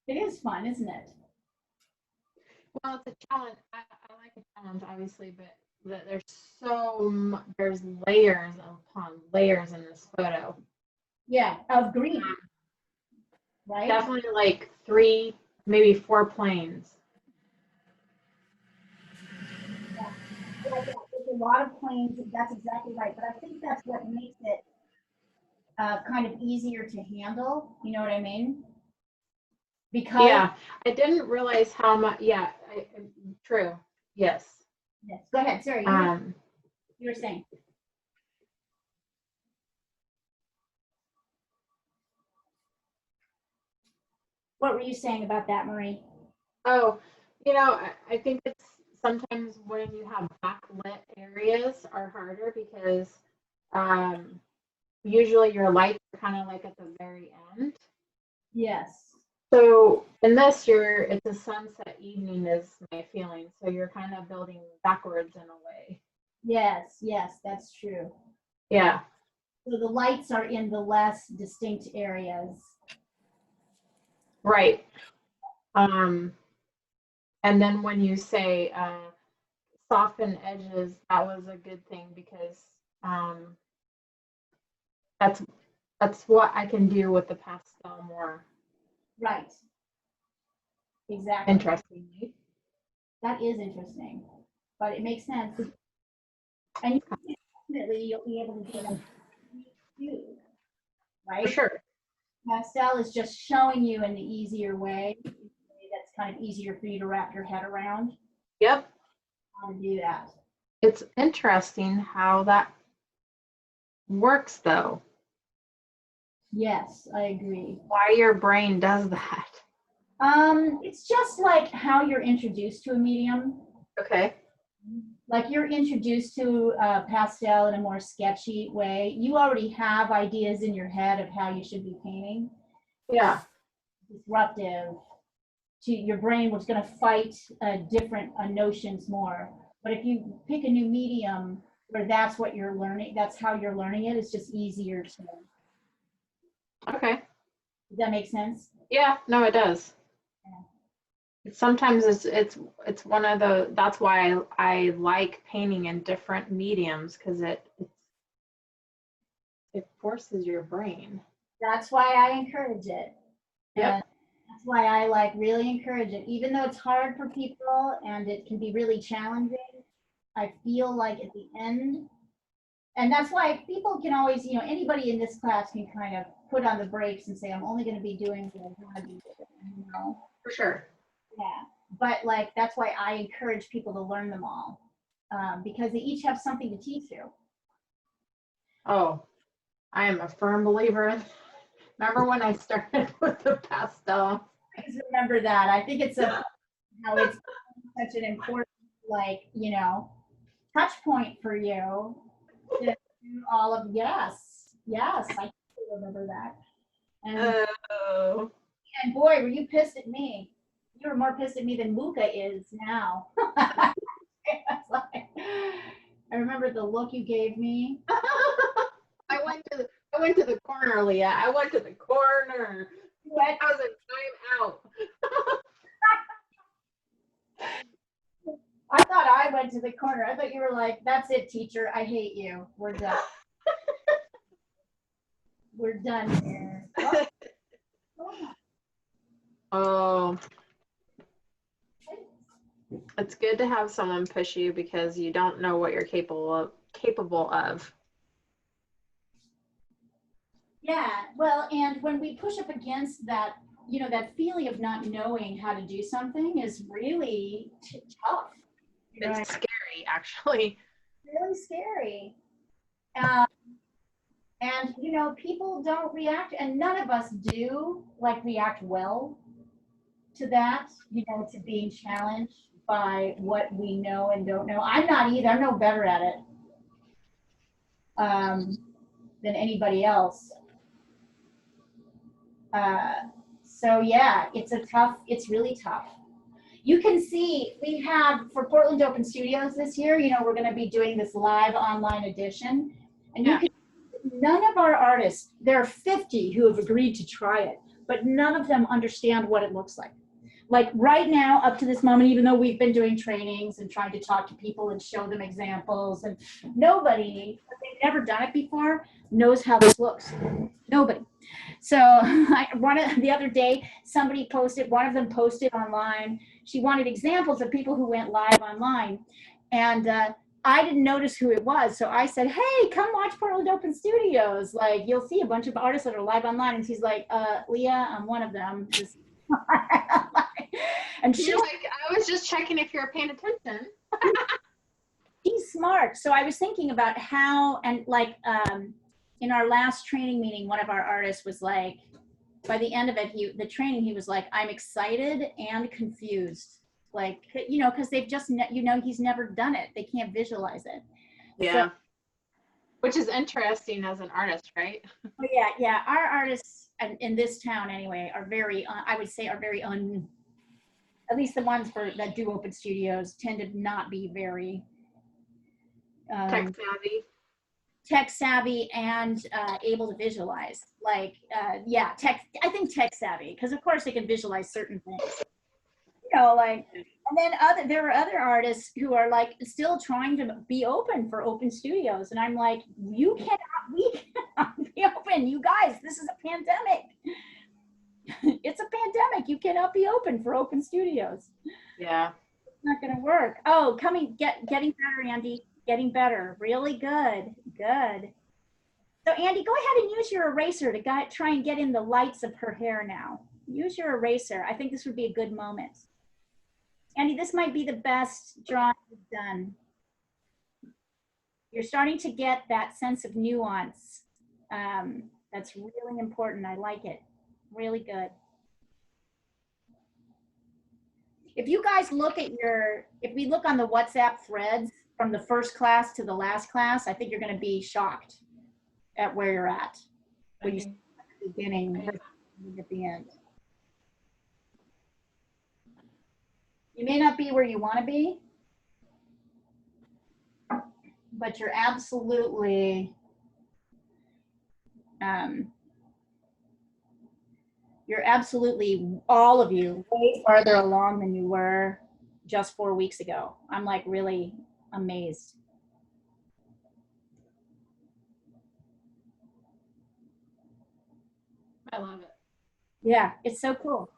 It is fun, isn't it? Well, it's a challenge. I like a challenge, obviously, but there's there's layers upon layers in this photo. Yeah, of green, right? Definitely like 3, maybe 4 planes. Yeah, there's a lot of planes. That's exactly right. But I think that's what makes it kind of easier to handle. You know what I mean? Because Yeah, I didn't realize how much. Yeah, true. Yes. yes. Go ahead, Sarah. You were saying. What were you saying about that, Marie? Oh, I think it's sometimes when you have backlit areas are harder because usually your lights are kind of like at the very end. Yes. So in this, it's a sunset evening is my feeling. So you're kind of building backwards in a way. Yes, yes, that's true. Yeah. So the lights are in the less distinct areas. Right. And then when you say soften edges, that was a good thing because that's what I can do with the pastel more Right. Exactly. interestingly. That is interesting. but it makes sense. And definitely you'll be able to do that too, right? For sure. Pastel is just showing you in the easier way that's kind of easier for you to wrap your head around Yep. how to do that. It's interesting how that works though. Yes, I agree. Why your brain does that. It's just like how you're introduced to a medium. Okay. Like you're introduced to pastel in a more sketchy way. You already have ideas in your head of how you should be painting. Yeah. Disruptive to your brain was going to fight different notions more. But if you pick a new medium where that's what you're learning, that's how you're learning it, it's just easier to. Okay. Does that make sense? Yeah, no, it does. Sometimes it's one of the, that's why I like painting in different mediums, because it forces your brain. That's why I encourage it. Yep. And that's why I like really encourage it. Even though it's hard for people and it can be really challenging, I feel like at the end, and that's why people can always, you know, anybody in this class can kind of put on the brakes and say, I'm only going to be doing what I want to be doing, you know? For sure. Yeah. But like, that's why I encourage people to learn them all because they each have something to teach you. Oh, I am a firm believer in. Remember when I started with the pastel? I just remember that. I think it's how it's such an important, like, you know, touch point for you to do all of, yes, I remember that. Oh. And boy, were you pissed at me. You were more pissed at me than Luca is now. I remember the look you gave me. I went to the corner, Leah. I went to the corner. What? I was in time out. I thought I went to the corner. I thought you were like, that's it, teacher. I hate you. We're done. We're done here. Oh. It's good to have someone push you because you don't know what you're capable of. Yeah, well, and when we push up against that, you know, that feeling of not knowing how to do something is really tough. You know, It's scary, actually. really scary. And, you know, people don't react, and none of us do, like, react well to that, you know, to being challenged by what we know and don't know. I'm not either. I'm no better at it than anybody else. So yeah, it's really tough. You can see we have for Portland Open Studios this year, you know, we're going to be doing this live online edition, and you can, none of our artists, there are 50 who have agreed to try it, but none of them understand what it looks like. Like right now, up to this moment, even though we've been doing trainings and trying to talk to people and show them examples, and nobody, if they've never done it before, knows how this looks. Nobody. So the other day, somebody posted, one of them posted online, she wanted examples of people who went live online. And I didn't notice who it was. So I said, hey, come watch Portland Open Studios. Like, you'll see a bunch of artists that are live online. And she's like, Leah, I'm one of them. And she's like, I was just checking if you're paying attention. She's smart. So I was thinking about how, and like, in our last training meeting, one of our artists was like, by the end of it, the training, he was like, I'm excited and confused. Like, you know, because they've just, you know, he's never done it. They can't visualize it. Yeah. So, which is interesting as an artist, right? Yeah. Our artists in this town anyway are very, I would say are very at least the ones that do open studios tend to not be very tech savvy and able to visualize. Like, I think tech savvy, because of course they can visualize certain things. You know, like, and then there are other artists who are like still trying to be open for open studios. And I'm like, we cannot be open. You guys, this is a pandemic. It's a pandemic. You cannot be open for open studios. Yeah. not gonna work. Oh, getting better, Andy. Getting better. Really good. Good. So Andy, go ahead and use your eraser to try and get in the lights of her hair now. Use your eraser. I think this would be a good moment. Andy, this might be the best drawing you've done. You're starting to get that sense of nuance. That's really important. I like it. Really good. If you guys look at if we look on the WhatsApp threads from the first class to the last class, I think you're going to be shocked at where you're at. When you start at the beginning versus at the end. You may not be where you want to be, but you're absolutely, all of you, way farther along than you were just 4 weeks ago. I'm like really amazed. I love it. Yeah, it's so cool.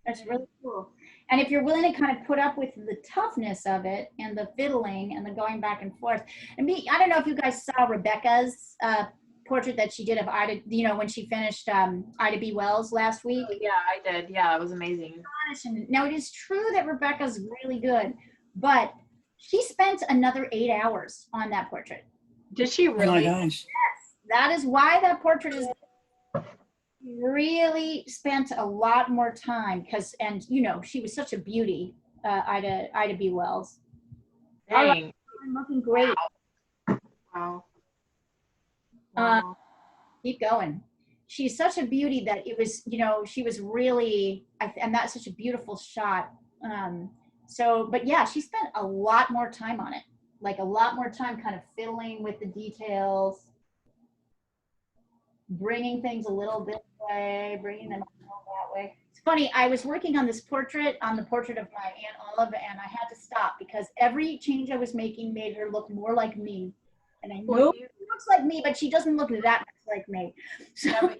That's really cool. And if you're willing to kind of put up with the toughness of it and the fiddling and the going back and forth. And I don't know if you guys saw Rebecca's portrait that she did of Ida, you know, when she finished Ida B. Wells last week. Yeah, I did. Yeah, it was amazing. Now, it is true that Rebecca's really good, but she spent another 8 hours on that portrait. Did she Oh my really? gosh. That is why that portrait is really spent a lot more time because, and you know, she was such a beauty, Ida B. Wells. Dang. I'm looking great. Wow. Keep going. She's such a beauty that it was, you know, she was really, and that's such a beautiful shot. But yeah, she spent a lot more time on it, like a lot more time kind of fiddling with the details, bringing things a little bit way, bringing them a little that way. It's funny, I was working on this portrait, on the portrait of my Aunt Olive, and I had to stop because every change I was making made her look more like me. And I know she looks like me, but she doesn't look that much like me. So Yeah, but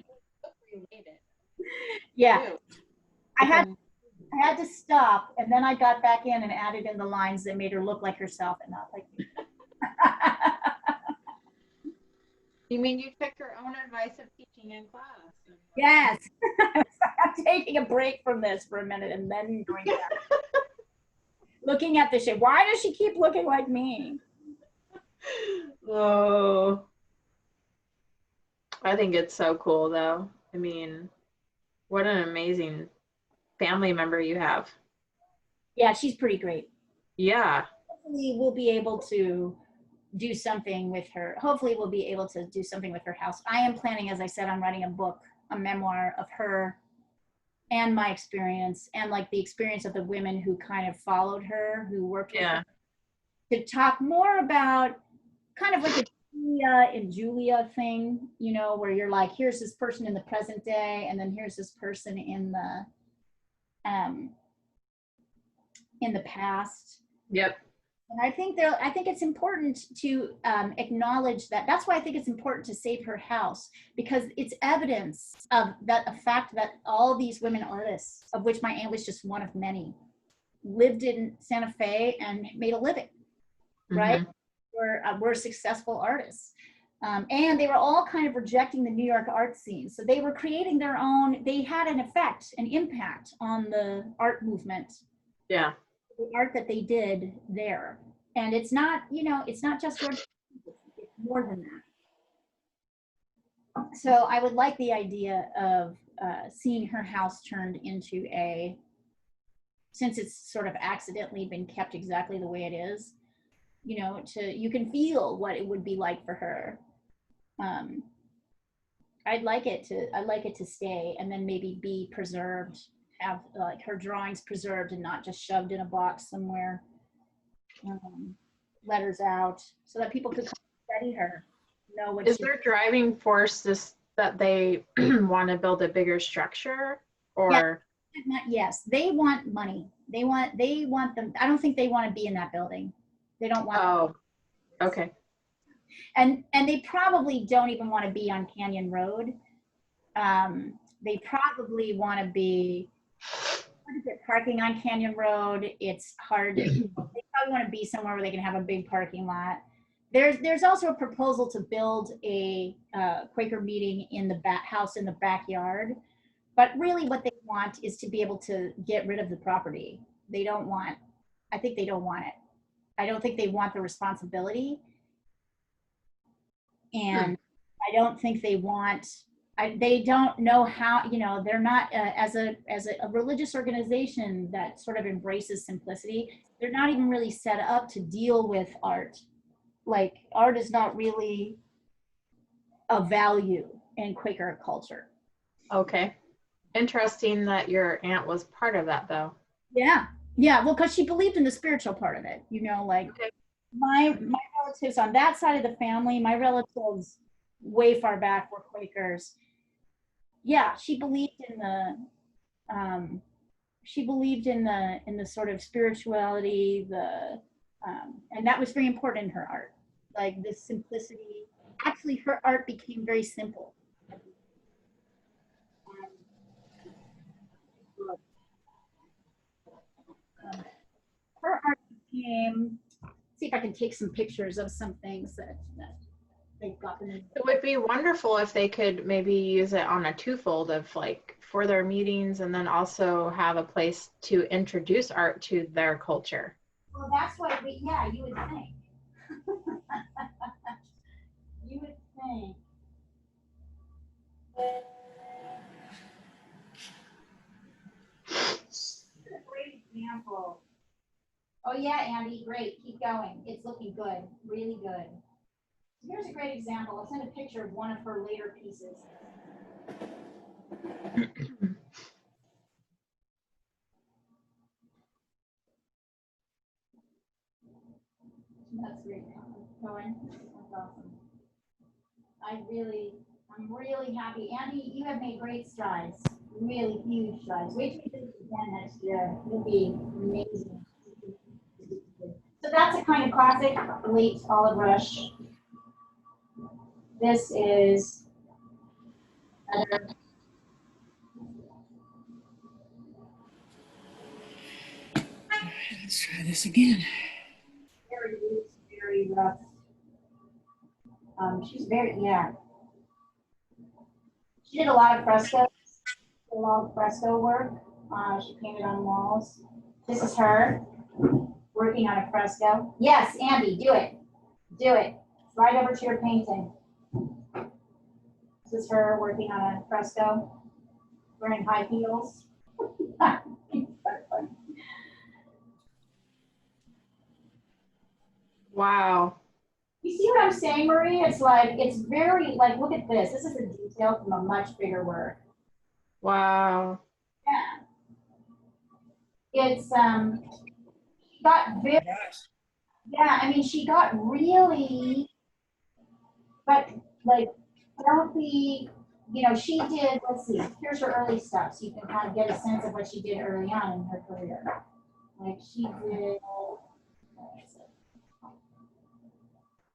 you made it. yeah, Too. I had to stop, and then I got back in and added in the lines that made her look like herself and not like me. You mean you took your own advice of teaching in class? Yes. I'm taking a break from this for a minute and then going back. Looking at this shit. Why does she keep looking like me? Oh. I think it's so cool though. I mean, what an amazing family member you have. Yeah, she's pretty great. Yeah. Hopefully we'll be able to do something with her. Hopefully we'll be able to do something with her house. I am planning, as I said, on writing a book, a memoir of her and my experience and like the experience of the women who kind of followed her, who worked with her, to talk more about kind of like a Julia and Julia thing, you know, where you're like, here's this person in the present day, and then here's this person in the past. Yep. And I think it's important to acknowledge that. That's why I think it's important to save her house, because it's evidence of that, a fact that all these women artists, of which my aunt was just one of many, lived in Santa Fe and made a living, right? Were successful artists. And they were all kind of rejecting the New York art scene. So they were creating their own, they had an effect, an impact on the art movement. Yeah. The art that they did there. And it's not, you know, it's not just it's more than that. So I would like the idea of seeing her house turned into since it's sort of accidentally been kept exactly the way it is, you know, you can feel what it would be like for her. I'd like it to stay and then maybe be preserved, have like her drawings preserved and not just shoved in a box somewhere, letters out, so that people could come study her, know what Is she, their driving force this that they want to build a bigger structure, or? yes, they want money. They want them. I don't think they want to be in that building. They don't want. Oh, okay. And they probably don't even want to be on Canyon Road. They probably want to be hard to get parking on Canyon Road. It's hard. They probably want to be somewhere where they can have a big parking lot. There's also a proposal to build a Quaker meeting in the house in the backyard. But really what they want is to be able to get rid of the property. They don't want, I think they don't want it. I don't think they want the responsibility. And I don't think they want, they don't know how, you know, they're not, as a religious organization that sort of embraces simplicity, they're not even really set up to deal with art. Like, art is not really a value in Quaker culture. Okay. Interesting that your aunt was part of that, though. Yeah. Yeah. Well, because she believed in the spiritual part of it, you know, like Okay. my relatives on that side of the family, my relatives way far back were Quakers. Yeah, she believed in the sort of spirituality, and that was very important in her art, like the simplicity. Actually, her art became very simple. Her art became, see if I can take some pictures of some things that they've gotten. It would be wonderful if they could maybe use it on a twofold of like for their meetings and then also have a place to introduce art to their culture. Well, that's what yeah, you would think. You would think. A great example. Oh yeah, Andy, great. Keep going. It's looking good. Really good. Here's a great example. I'll send a picture of one of her later pieces. That's great. Going. That's awesome. I'm really happy. Andy, you have made great strides. Really huge strides. Wait till you do this again next year. It'll be amazing. So that's a kind of classic late olive rush. This is another. Let's try this again. Very loose, very rough. She's very, yeah. She did a lot of fresco work. She painted on walls. This is her working on a fresco. Yes, Andy, do it. Do it. Right over to your painting. This is her working on a fresco, wearing high heels. Wow. You see what I'm saying, Marie? It's like, it's very, like, look at this. This is a detail from a much bigger work. Wow. Yeah. It's, she got very, yeah, I mean, she got really, but like, healthy, you know, she did, let's see, here's her early stuff. So you can kind of get a sense of what she did early on in her career. Like, she did,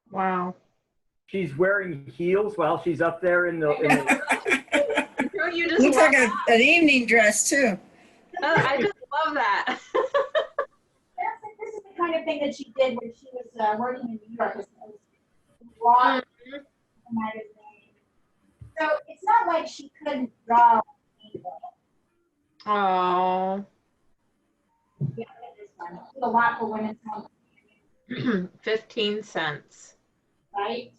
Wow. She's wearing heels while she's up there in the You just Looks love like an evening dress too. I just love that. this is the kind of thing that she did when she was working in New York as a blog magazine. So it's not like she couldn't draw. Oh. Yeah, this one. She did a lot for women's health, 15 cents. right?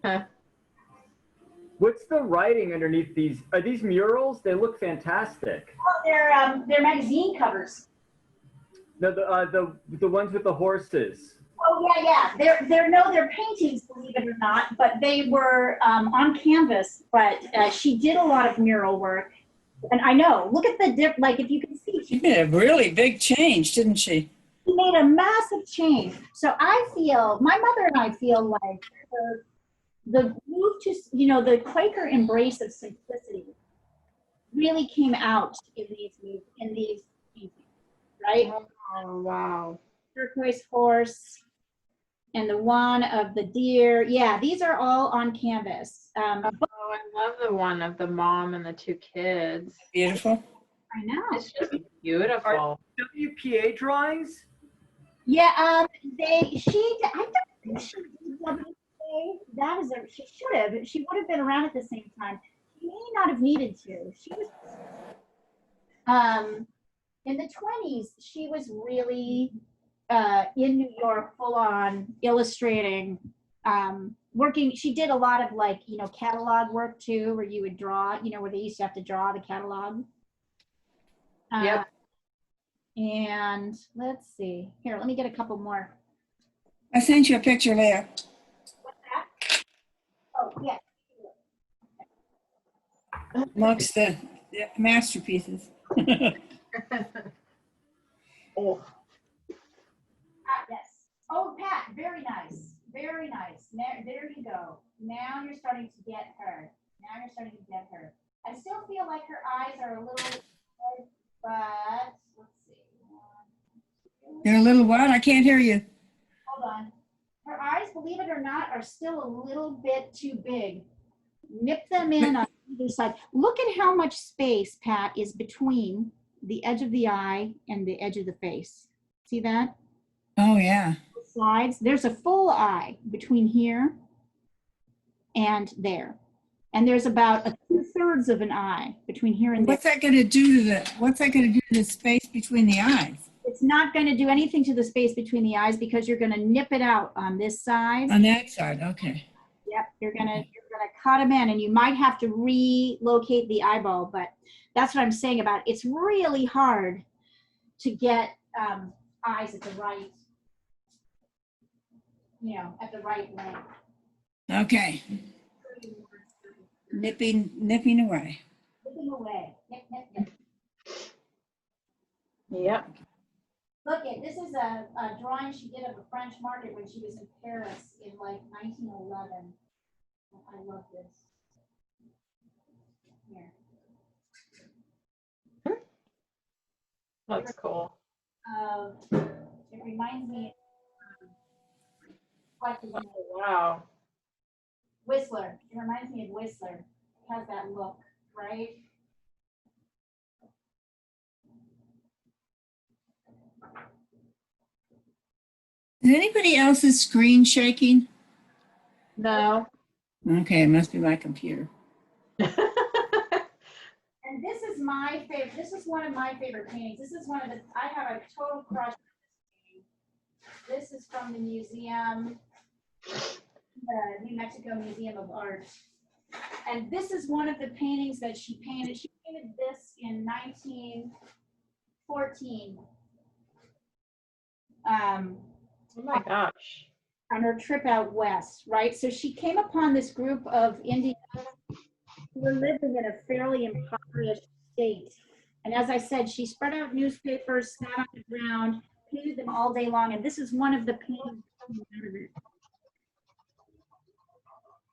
Huh. What's the writing underneath these? Are these murals? They look fantastic. Oh, they're magazine covers. No, the ones with the horses. Oh yeah. They're paintings, believe it or not, but they were on canvas. But she did a lot of mural work, and I know. Look at the like if you can see, She made a really big change, didn't she? she made a massive change. So I feel, my mother and I feel like the move to, you know, the Quaker embrace of simplicity really came out in these paintings, right? Oh, wow. Turquoise horse and the one of the deer. Yeah, these are all on canvas. Oh, I love the one of the mom and the two kids. Beautiful. I know. It's just beautiful. WPA drawings? Yeah, I don't think she did WPA. She should have. She would have been around at the same time. She may not have needed to. She was, in the 20s, she was really, in New York, full on illustrating, working. She did a lot of like, catalog work too, where you would draw, where they used to have to draw the catalog. Yep. And let's see. Here, let me get a couple more. I sent you a picture, Leah. What's that? Oh, yeah. Amongst the masterpieces. Oh, Yes. Oh, Pat, very nice. Very nice. There you go. Now you're starting to get her. I still feel like her eyes are a little red, but let's see. They're a little what? I can't hear you. Hold on. Her eyes, believe it or not, are still a little bit too big. Nip them in on either side. Look at how much space, Pat, is between the edge of the eye and the edge of the face. See that? Oh, yeah. Sides. There's a full eye between here and there. And there's about 2/3 of an eye between here and there. What's that going to do to the space between the eyes? It's not going to do anything to the space between the eyes because you're going to nip it out on this side. On that side, okay. Yep, you're gonna cut them in, and you might have to relocate the eyeball, but that's what I'm saying about it. It's really hard to get eyes at the right, at the right length. Okay. Nipping away. Looking away. Nip, nip, nip. yep. Look, this is a drawing she did of a French market when she was in Paris in like 1911. I love this. Here. That's cool. It reminds me of Oh, wow. Whistler. It reminds me of Whistler. It has that look, right? Is anybody else's screen shaking? No. Okay, it must be my computer. And this is my favorite. This is one of my favorite paintings. This is one of the. I have a total crush on this painting. This is from the museum, the New Mexico Museum of Art. And this is one of the paintings that she painted. She painted this in 1914. Oh my gosh. On her trip out west, right? So she came upon this group of Indians who were living in a fairly impoverished state. And as I said, she spread out newspapers, sat on the ground, painted them all day long. And this is one of the paintings coming out of it.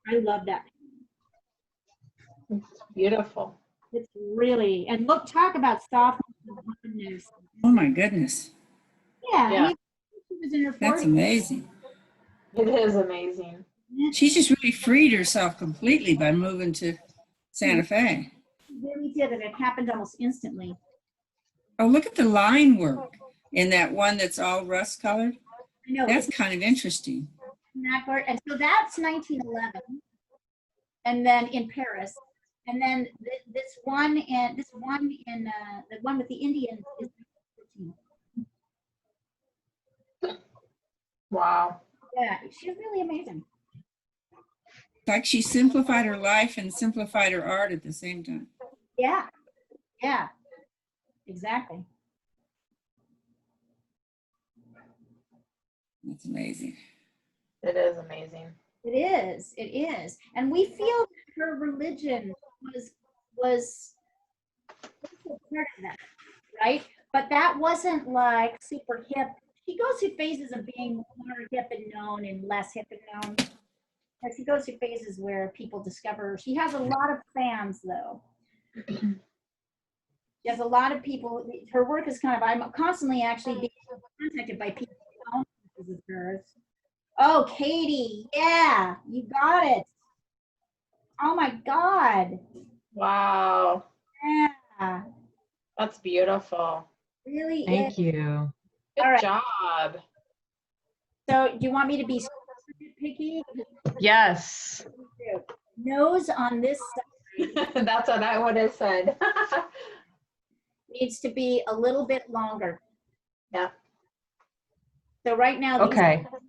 I love that. It's beautiful. It's really, and look, talk about softness and hardness. Oh my goodness. Yeah, Yeah. I mean, she was in her 40s. That's amazing. It is amazing. She just really freed herself completely by moving to Santa Fe. She really did, and it happened almost instantly. Oh, look at the line work in that one that's all rust colored. I know. That's kind of interesting. And so that's 1911, and then in Paris, and then this one in the one with the Indians is 1914. Wow. Yeah, she's really amazing. Like she simplified her life and simplified her art at the same time. Yeah, exactly. That's amazing. It is amazing. It is, and we feel that her religion was part of that, right? But that wasn't like super hip. She goes through phases of being more hip and known and less hip and known. And she goes through phases where people discover her. She has a lot of fans, though. She has a lot of people. Her work is I'm constantly actually being contacted by people who own pieces of hers. Oh, Katie, yeah, you got it. Oh my God. Wow. Yeah. That's beautiful. Really Thank is. you. Good All right. job. So do you want me to be picky? Yes. Nose on this side That's what I would have said. needs to be a little bit longer. Yeah. So right now, these Okay. are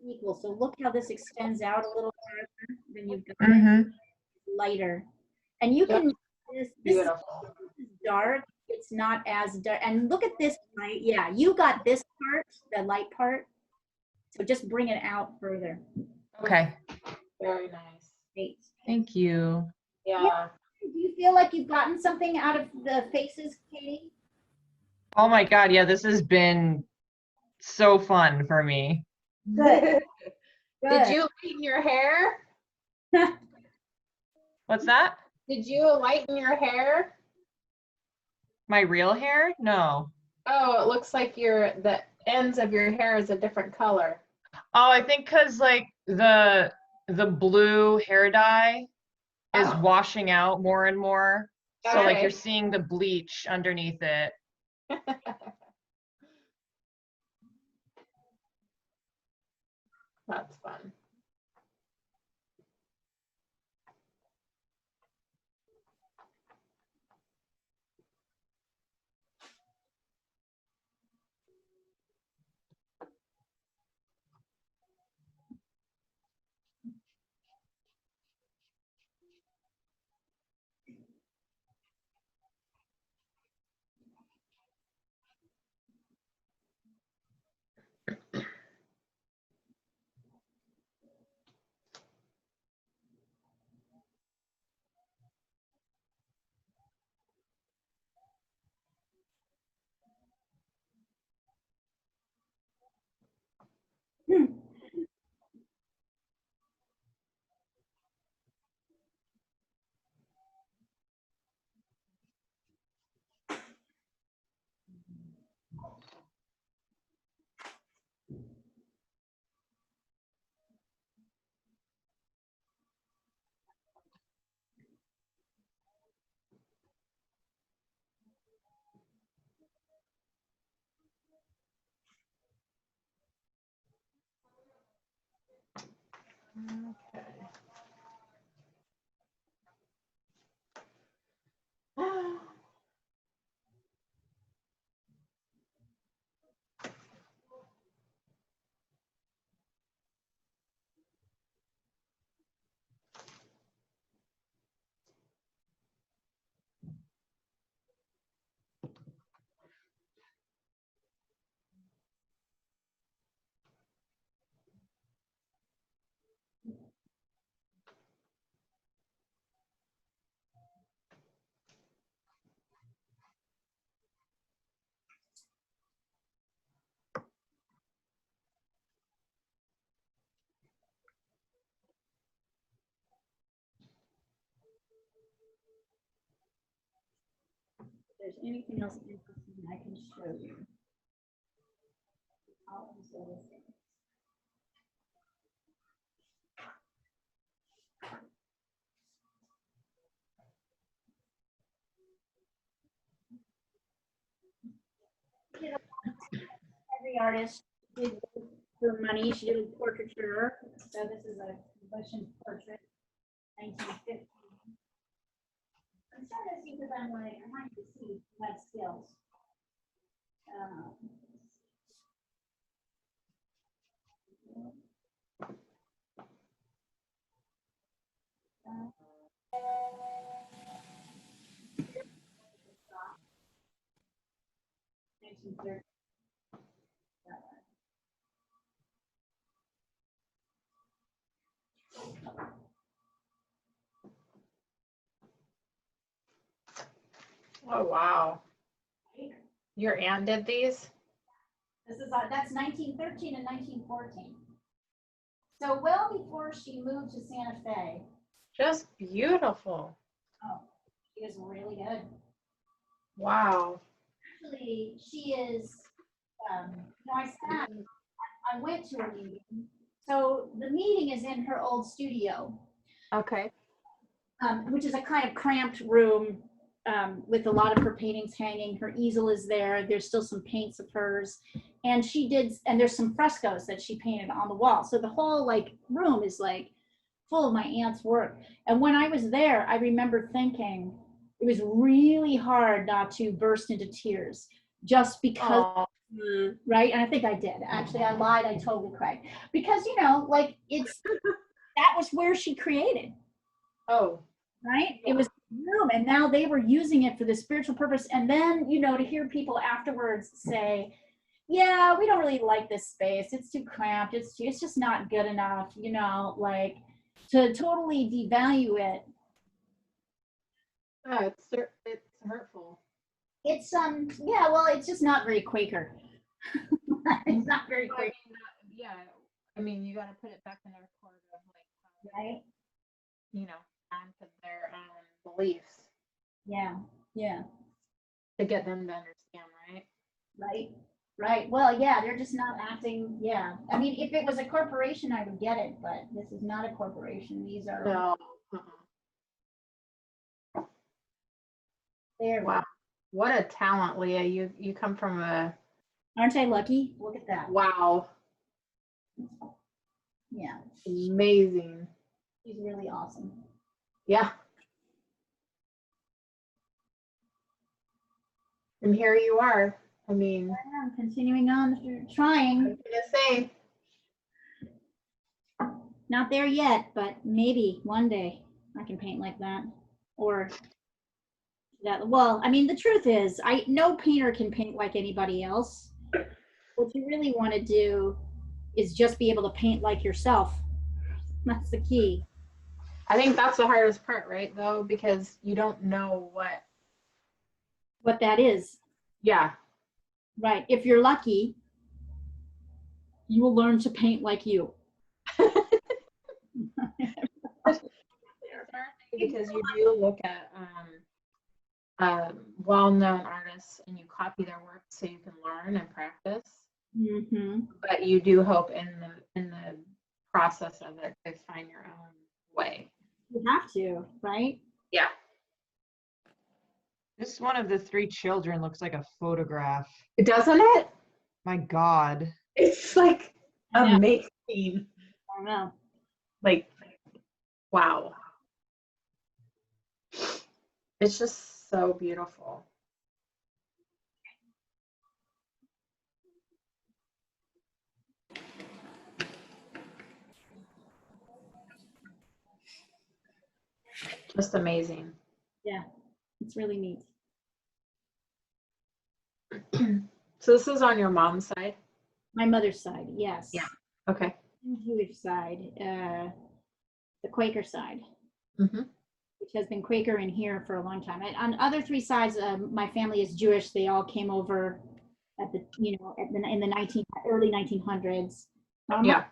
equal. So look how this extends out a little farther than you've got Mm-hmm. lighter. And you can, this is Beautiful. dark, it's not as dark. And look at this light. Yeah, you got this part, the light part. So just bring it out further. Okay. Very nice. Great. Thank you. Yeah. Do you feel like you've gotten something out of the faces, Katie? Oh my God. Yeah, this has been so fun for me. Good. Did you lighten your hair? What's that? Did you lighten your hair? My real hair? No. Oh, it looks like the ends of your hair is a different color. Oh, I think because like the blue hair dye is Oh. washing out more and more. So like Okay. you're seeing the bleach underneath it. That's fun. Okay. If there's anything else interesting I can show you. I'll also look at it. Every artist did for money. She did a portraiture. So this is a Russian portrait, 1950. I'm trying to see because I'm like, I might to see who had skills. Um, Oh, wow. Your aunt did these? This is that's 1913 and 1914. So well before she moved to Santa Fe. Just beautiful. Oh, she is really good. Wow. Actually, she is. I went to a meeting. So the meeting is in her old studio, Okay. which is a kind of cramped room. with a lot of her paintings hanging. Her easel is there. There's still some paints of hers. And there's some frescoes that she painted on the wall. So the whole like room is like full of my aunt's work. And when I was there, I remember thinking it was really hard not to burst into tears just because, Aw. right? And I think I did. Actually, I lied. I totally cried. Because, like that was where she created, Oh, right? Yeah. It was a room, and now they were using it for the spiritual purpose. And then, to hear people afterwards say, yeah, we don't really like this space. It's too cramped. It's just not good enough, like to totally devalue it. oh, it's hurtful. It's well, it's just not very Quaker. It's not very Well, I Quaker, mean, yeah, I mean, you got to put it back in their court of like, how, right? on to their beliefs Yeah, yeah, to get them to understand, right? right. Well, yeah, they're just not acting. Yeah, I mean, if it was a corporation, I would get it, but this is not a corporation. These are No. there. Wow. What a talent, Leah. You come from a Aren't I lucky? Look at that. wow, Yeah, amazing. she's really awesome. Yeah. And here you are. I mean, Yeah, I'm continuing on, I trying. was gonna say, Not there yet, but maybe one day I can paint like that. Or that, well, I mean, the truth is, no painter can paint like anybody else. What you really want to do is just be able to paint like yourself. That's the key. I think that's the hardest part, right? Though, because you don't know What that is, yeah. right? If you're lucky, you will learn to paint like you. Because you do look at well-known artists and you copy their work so you can learn and practice. Mm-hmm. But you do hope in the process of it to find your own way. You have to, right? Yeah. This one of the three children looks like a photograph. Doesn't it? My God. It's like I know. amazing. I don't know. Like, wow. It's just so beautiful. Just amazing. Yeah, it's really neat. So this is on your mom's side? My mother's side, yes. Yeah. Okay. Jewish side, the Quaker side, Mm-hmm. which has been Quaker in here for a long time. And on other three sides, my family is Jewish. They all came over at the, in the early 1900s. Yeah.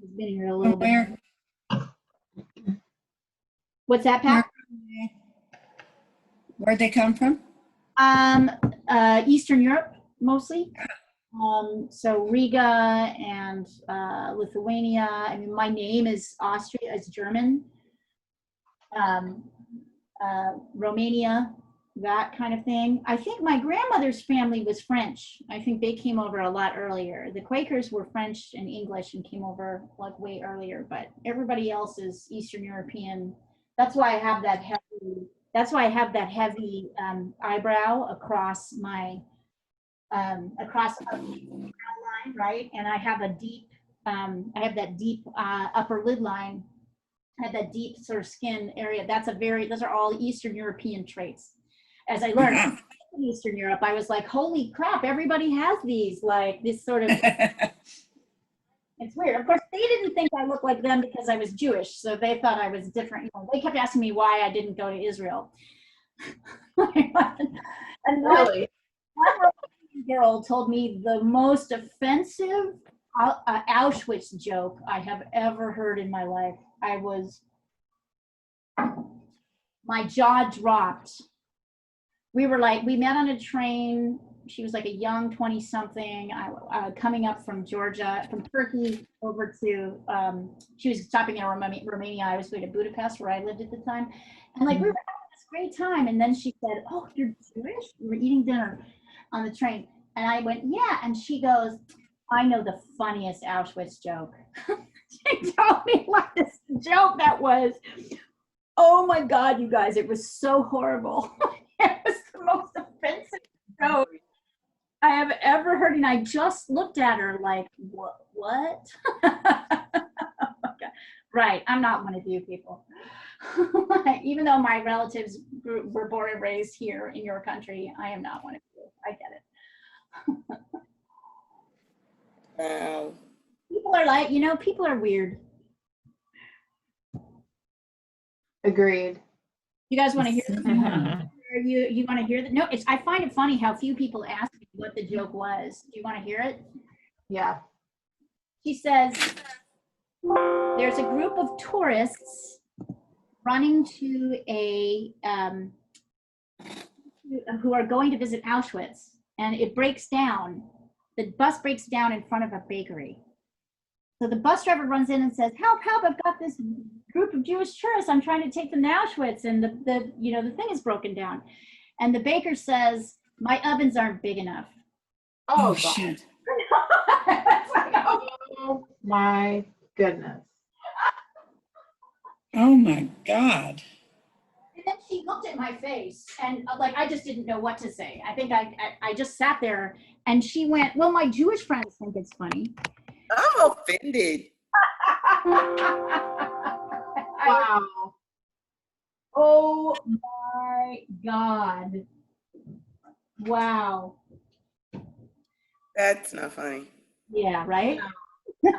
Has been here a little bit. Where, What's that, Pat? where'd they come from? Eastern Europe mostly. So Riga and Lithuania. I mean, my name is Austria, is German. Romania, that kind of thing. I think my grandmother's family was French. I think they came over a lot earlier. The Quakers were French and English and came over like way earlier, but everybody else is Eastern European. That's why I have that heavy eyebrow across my across the line, right? And I have that deep upper lid line. I have that deep sort of skin area. Those are all Eastern European traits. As I learned in Eastern Europe, I was like, holy crap, everybody has these, like this sort of, it's weird. Of course, they didn't think I looked like them because I was Jewish. So they thought I was different. They kept asking me why I didn't go to Israel. And Really? one Romanian girl told me the most offensive Auschwitz joke I have ever heard in my life. My jaw dropped. We met on a train. She was like a young 20-something coming up from Georgia, from Turkey over to, she was stopping in Romania. I was going to Budapest where I lived at the time. And like we were having this great time. And then she said, oh, you're Jewish? We were eating dinner on the train. And I went, yeah. And she goes, I know the funniest Auschwitz joke. She told me what this joke that was. Oh my God, you guys, it was so horrible. It was the most offensive joke I have ever heard. And I just looked at her like, what? Right, I'm not one of you people. Even though my relatives were born and raised here in your country, I am not one of you. I get it. Wow. People are like, people are weird. Agreed. You guys want to hear? Yeah. You want to hear that? No, I find it funny how few people ask me what the joke was. Do you want to hear it? Yeah. She says, there's a group of tourists running to who are going to visit Auschwitz, and it breaks down. The bus breaks down in front of a bakery. So the bus driver runs in and says, help, I've got this group of Jewish tourists. I'm trying to take them to Auschwitz, and the thing is broken down. And the baker says, my ovens aren't big enough. Oh, Oh, God. shit. Oh my goodness. Oh, my God. And then she looked at my face, and I just didn't know what to say. I think I just sat there, and she went, well, my Jewish friends think it's funny. I'm offended. Wow. Oh my God. Wow. That's not funny. Yeah, right? No.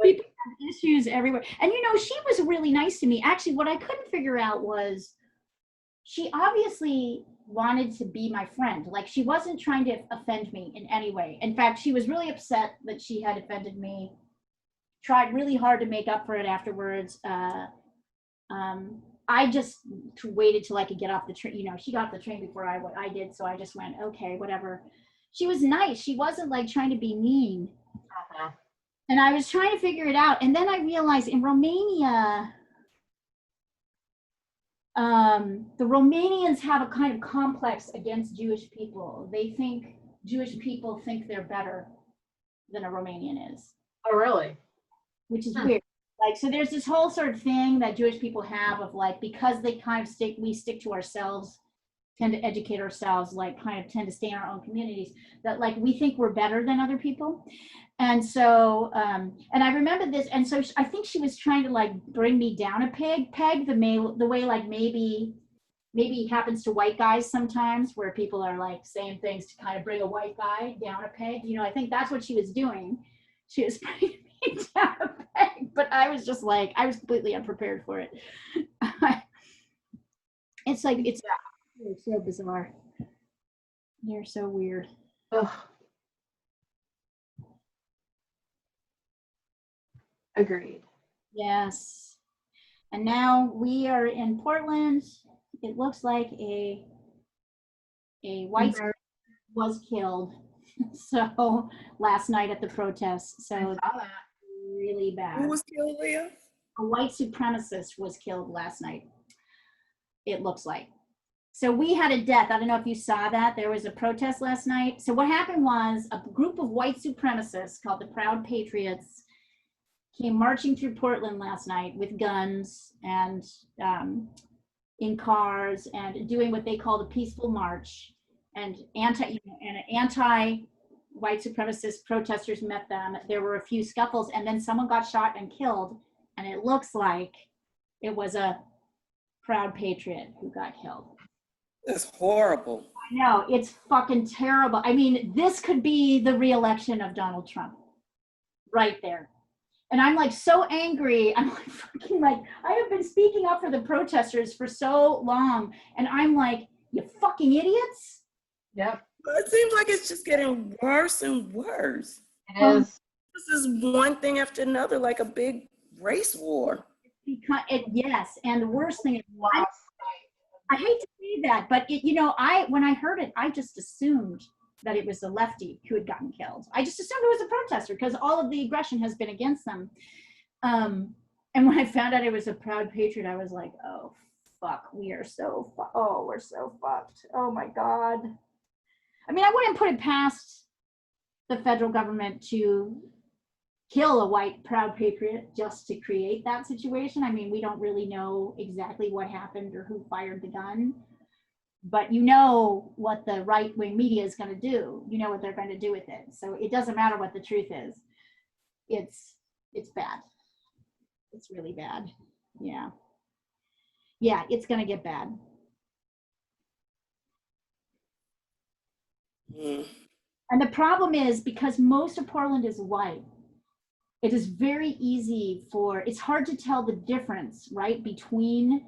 People have issues everywhere. And she was really nice to me. Actually, what I couldn't figure out was she obviously wanted to be my friend. Like, she wasn't trying to offend me in any way. In fact, she was really upset that she had offended me, tried really hard to make up for it afterwards. I just waited till I could get off the train. She got off the train before I did, so I just went, okay, whatever. She was nice. She wasn't trying to be mean. Uh-huh. And I was trying to figure it out. And then I realized in Romania, the Romanians have a kind of complex against Jewish people. They think Jewish people think they're better than a Romanian is, Oh, really? which is weird. So there's this whole sort of thing that Jewish people have of because they kind of we stick to ourselves, tend to educate ourselves, kind of tend to stay in our own communities, that we think we're better than other people. And so, and I remember this, and so I think she was trying to bring me down a peg, the way maybe happens to white guys sometimes, where people are saying things to kind of bring a white guy down a peg. I think that's what she was doing. She was bringing me down a peg, but I was just I was completely unprepared for it. It's so bizarre. They're so weird. Ugh. Agreed. Yes. And now we are in Portland. It looks like a white was killed. So last night at the protests. So I saw that. really bad. Who was killed, Leah? A white supremacist was killed last night. It looks like. So we had a death. I don't know if you saw that. There was a protest last night. So what happened was a group of white supremacists called the Proud Patriots came marching through Portland last night with guns and in cars and doing what they called a peaceful march. And anti-white supremacist protesters met them. There were a few scuffles, and then someone got shot and killed. And it looks like it was a Proud Patriot who got killed. That's horrible. I know, it's fucking terrible. I mean, this could be the re-election of Donald Trump right there. And I'm so angry. I'm fucking I have been speaking up for the protesters for so long. And I'm you fucking idiots. Yep. But it seems like it's just getting worse and worse. It is. This is one thing after another, like a big race war. Yes. And the worst thing is, Last I hate to say that, but when I heard it, I just assumed that it was a lefty who had gotten killed. I just assumed it was a protester because all of the aggression has been against them. And when I found out it was a Proud Patriot, I was like, oh, fuck. We are so oh, we're so fucked. Oh my God. I mean, I wouldn't put it past the federal government to kill a white proud patriot just to create that situation. I mean, we don't really know exactly what happened or who fired the gun, but you know what the right-wing media is going to do. You know what they're going to do with it. So it doesn't matter what the truth is. It's bad. It's really bad. Yeah. Yeah, it's going to get bad. Mm. And the problem is because most of Portland is white, it is very easy it's hard to tell the difference, right, between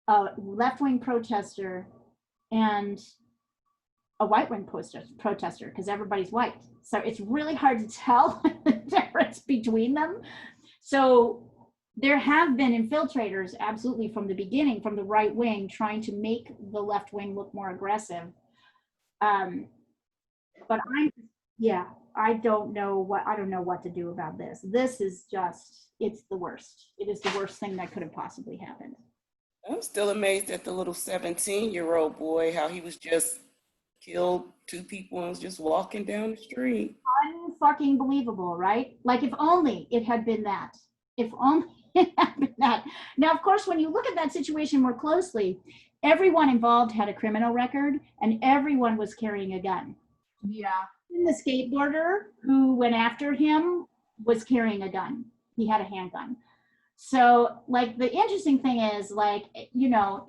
a left-wing protester and a right-wing protester because everybody's white. So it's really hard to tell the difference between them. So there have been infiltrators absolutely from the beginning, from the right wing, trying to make the left wing look more aggressive. But I don't know what to do about this. This is just, it's the worst. It is the worst thing that could have possibly happened. I'm still amazed at the little 17-year-old boy, how he was just killed 2 people and was just walking down the street. Unfucking believable, right? Like if only it had been that. If only it had been that. Now, of course, when you look at that situation more closely, everyone involved had a criminal record and everyone was carrying a gun. Yeah. The skateboarder who went after him was carrying a gun. He had a handgun. So, like, the interesting thing is, like, you know,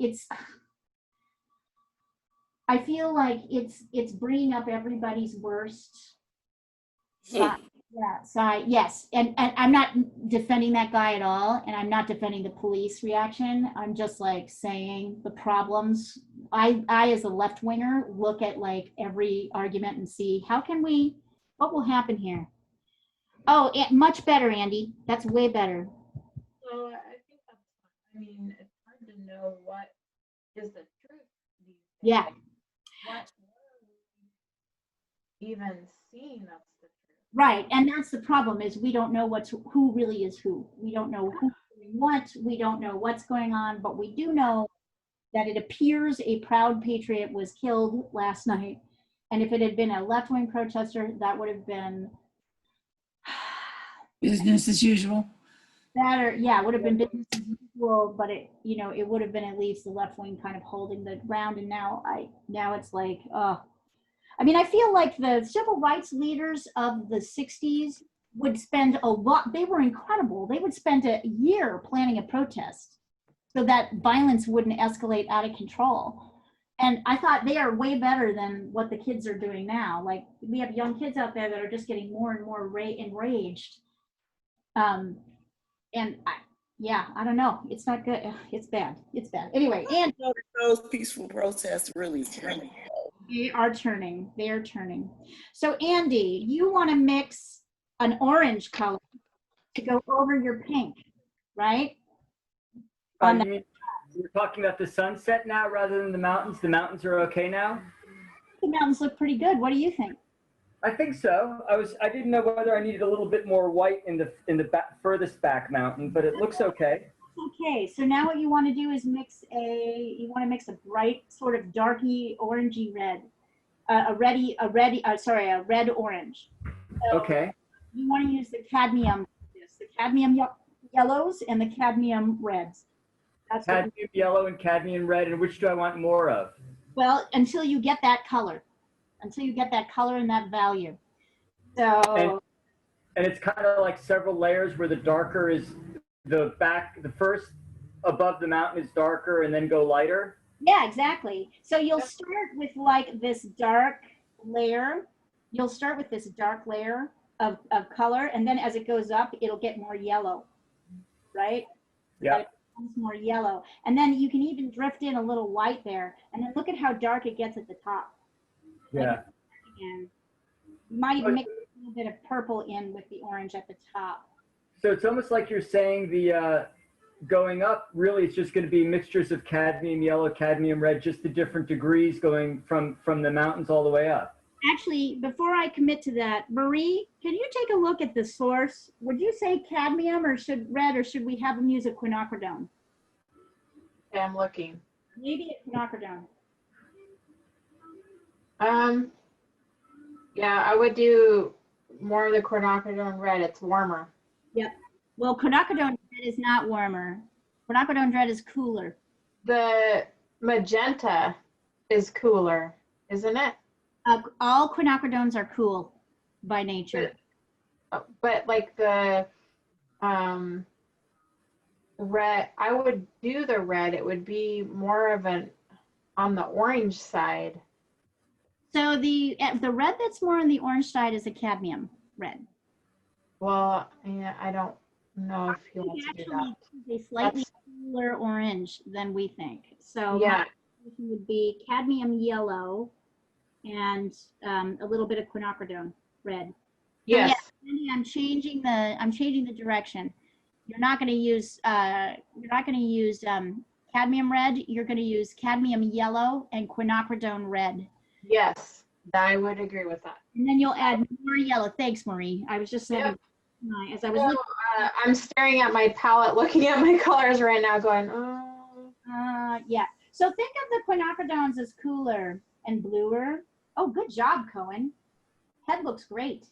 I feel like it's bringing up everybody's worst side. Yeah, side. Yes, and I'm not defending that guy at all, and I'm not defending the police reaction. I'm just like saying the problems. I as a left winger look at like every argument and see what will happen here. Oh, much better, Andy. That's way better. So I think that's, I mean, it's hard to know what is the truth these days. Yeah. What even seen of the truth. Right, and that's the problem is we don't know who really is who. We don't know who what. We don't know what's going on, but we do know that it appears a proud patriot was killed last night. And if it had been a left-wing protester, that would have been Business as usual. better. Yeah, it would have been business as usual, but it would have been at least the left wing kind of holding the ground. And now it's like, I mean, I feel like the civil rights leaders of the 60s would spend they were incredible. They would spend a year planning a protest so that violence wouldn't escalate out of control. And I thought they are way better than what the kids are doing now. Like we have young kids out there that are just getting more and more enraged. And I don't know. It's not good. It's bad. It's bad. Anyway, and Those peaceful protests really. they are turning. They are turning. So Andy, you want to mix an orange color to go over your pink, right? We're talking about the sunset now rather than the mountains. The mountains are okay now? The mountains look pretty good. What do you think? I think so. I didn't know whether I needed a little bit more white in the furthest back mountain, but it looks okay. Okay, so now what you want to do is mix a bright sort of darky orangey red, a red orange. So Okay. you want to use the cadmium yellows and the cadmium reds. That's Cadmium yellow and cadmium red, and which do I want more of? well, until you get that color, and that value. So And it's kind of like several layers where the darker is the first above the mountain is darker and then go lighter. yeah, exactly. So you'll start with like this dark layer. You'll start with this dark layer of color, and then as it goes up, it'll get more yellow, right? Yeah. More yellow, and then you can even drift in a little white there, and then look at how dark it gets at the top. Yeah. And you might even mix a little bit of purple in with the orange at the top. So it's almost like you're saying the going up, really it's just going to be mixtures of cadmium yellow, cadmium red, just the different degrees going from the mountains all the way up. Actually, before I commit to that, Marie, can you take a look at the source? Would you say cadmium or should we have them use a quinacridone? Okay, I'm looking. Maybe it's quinacridone. Yeah, I would do more of the quinacridone red. It's warmer. Yep. Well, quinacridone red is not warmer. Quinacridone red is cooler. The magenta is cooler, isn't it? All quinacridones are cool by nature. But like the red, I would do the red. It would be more of an on the orange side. So the red that's more on the orange side is a cadmium red. Well, yeah, I don't know if he wants to do that. Actually, is a slightly cooler orange than we think. So Yeah, my solution would be cadmium yellow and a little bit of quinacridone red. yes, Andy, I'm changing the direction. You're not going to use cadmium red. You're going to use cadmium yellow and quinacridone red. yes, I would agree with that. And then you'll add more yellow. Thanks, Marie. I was just having, as I was So, looking. I'm staring at my palette, looking at my colors right now, going, oh. Yeah. So think of the quinacridones as cooler and bluer. Oh, good job, Cohen. Head looks great.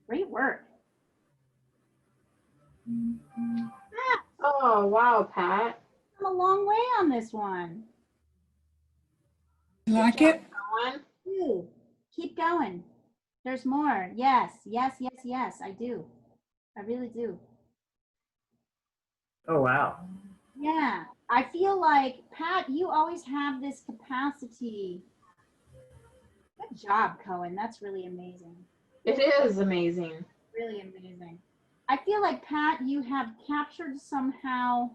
Great work. Oh, wow, Pat. Come a long way on this one. You like it? One. Ooh, keep going. There's more. Yes, yes, yes, yes, I do. I really do. Oh, wow. Yeah, I feel like, Pat, you always have this capacity. Good job, Cohen. That's really amazing. It is amazing. Really amazing. I feel like, Pat, you have captured somehow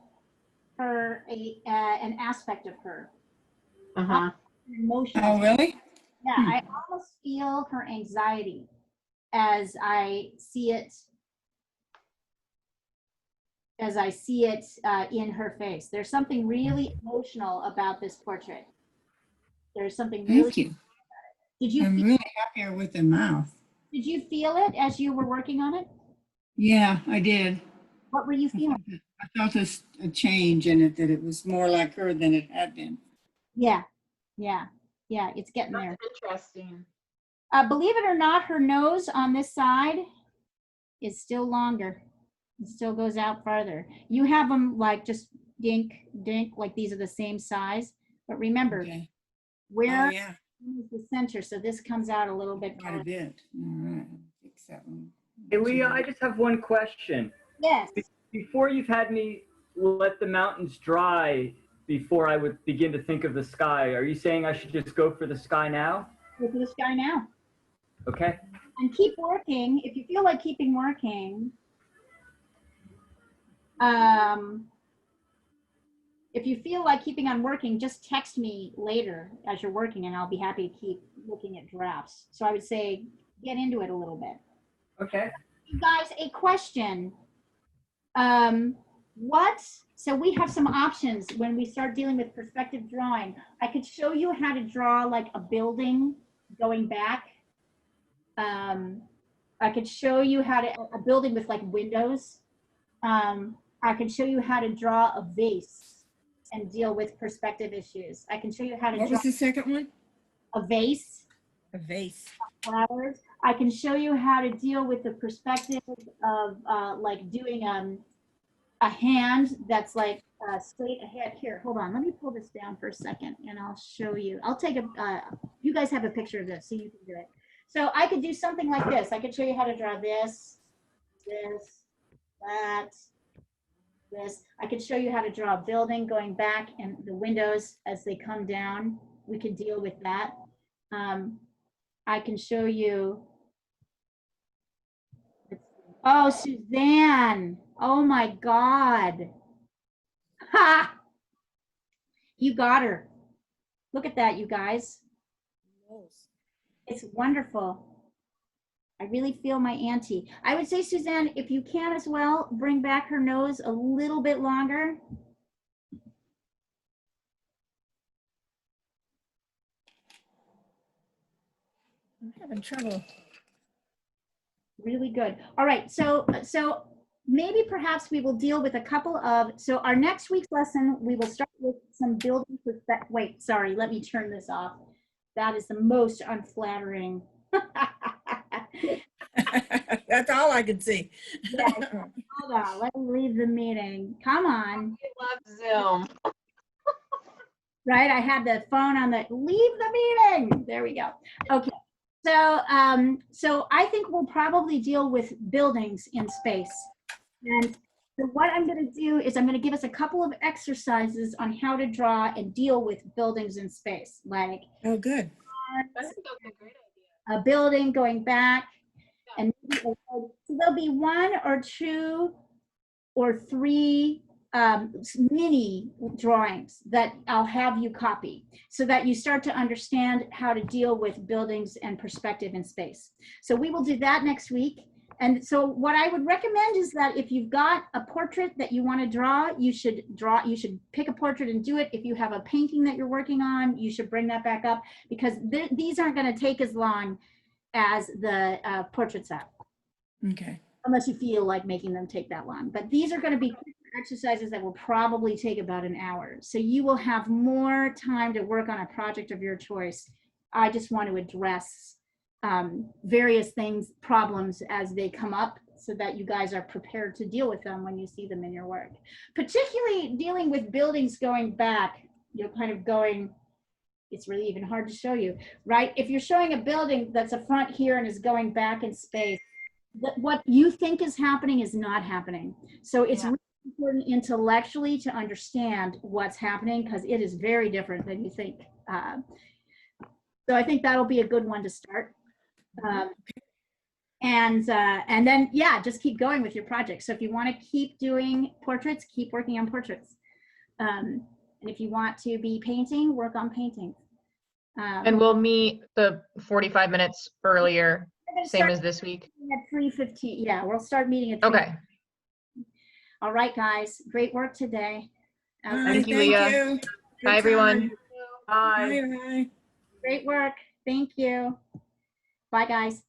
an aspect of her. Uh-huh. Emotional. Oh, really? Yeah, I almost feel her anxiety as I see it in her face. There's something really emotional about this portrait. There's something really. Thank you. Did you I'm feel, really happier with the mouth. did you feel it as you were working on it? Yeah, I did. What were you feeling? I felt a change in it, that it was more like her than it had been. Yeah, yeah, yeah. It's getting there. That's interesting. Believe it or not, her nose on this side is still longer. It still goes out farther. You have them like just dink, dink, like these are the same size. But remember, Okay. where Oh, yeah, is the center? So this comes out a little bit quite a farther. bit. All right, I'll fix that one. Hey, Leah, I just have one question. Yes. Before you've had me let the mountains dry before I would begin to think of the sky, are you saying I should just go for the sky now? Go for this guy now. Okay. And keep working. If you feel like keeping working, if you feel like keeping on working, just text me later as you're working and I'll be happy to keep looking at drafts. So I would say get into it a little bit. Okay. You guys, a question. So we have some options when we start dealing with perspective drawing. I could show you how to draw like a building going back. I could show you how to, a building with like windows. I can show you how to draw a vase and deal with perspective issues. I can show you how to What draw was the second one? a vase, A vase. flowers. I can show you how to deal with the perspective of like doing a hand that's like straight ahead. Here, hold on. Let me pull this down for a second and I'll show you. I'll take you guys have a picture of this so you can do it. So I could do something like this. I could show you how to draw this, that, this. I could show you how to draw a building going back and the windows as they come down. We could deal with that. I can show you. Oh, Suzanne. Oh my God. Ha! You got her. Look at that, you guys. It's wonderful. I really feel my auntie. I would say, Suzanne, if you can as well, bring back her nose a little bit longer. I'm having trouble. Really good. All right, so maybe perhaps we will deal with a couple of, so our next week's lesson, we will start with some building perspective. Wait, sorry, let me turn this off. That is the most unflattering. That's all I can see. Yes. Hold on, let me leave the meeting. Come on. I love Zoom. Right, I had the phone on the, leave the meeting. There we go. Okay, so so I think we'll probably deal with buildings in space. And so what I'm going to do is I'm going to give us a couple of exercises on how to draw and deal with buildings in space, like Oh, good. I think that's a great idea. a building going back, and so there'll be 1 or 2 or 3 mini drawings that I'll have you copy so that you start to understand how to deal with buildings and perspective in space. So we will do that next week. And so what I would recommend is that if you've got a portrait that you want to draw, you should pick a portrait and do it. If you have a painting that you're working on, you should bring that back up, because these aren't going to take as long as the portraits are, Okay. unless you feel like making them take that long. But these are going to be exercises that will probably take about an hour. So you will have more time to work on a project of your choice. I just want to address various things, problems as they come up, so that you guys are prepared to deal with them when you see them in your work. Particularly dealing with buildings going back, you're kind of going, it's really even hard to show you, right? If you're showing a building that's a front here and is going back in space, what you think is happening is not happening. So it's really important intellectually to understand what's happening, because it is very different than you think. So I think that'll be a good one to start. And then, yeah, just keep going with your project. So if you want to keep doing portraits, keep working on portraits. And if you want to be painting, work on painting. And we'll meet the 45 minutes earlier, same as this week. At 3:15. Yeah, we'll start meeting at 3:15. Okay. All right, guys. Great work today. All right, Thank you, Leah. Good Bye, everyone. time. Bye. Bye. Great work. Thank you. Bye, guys.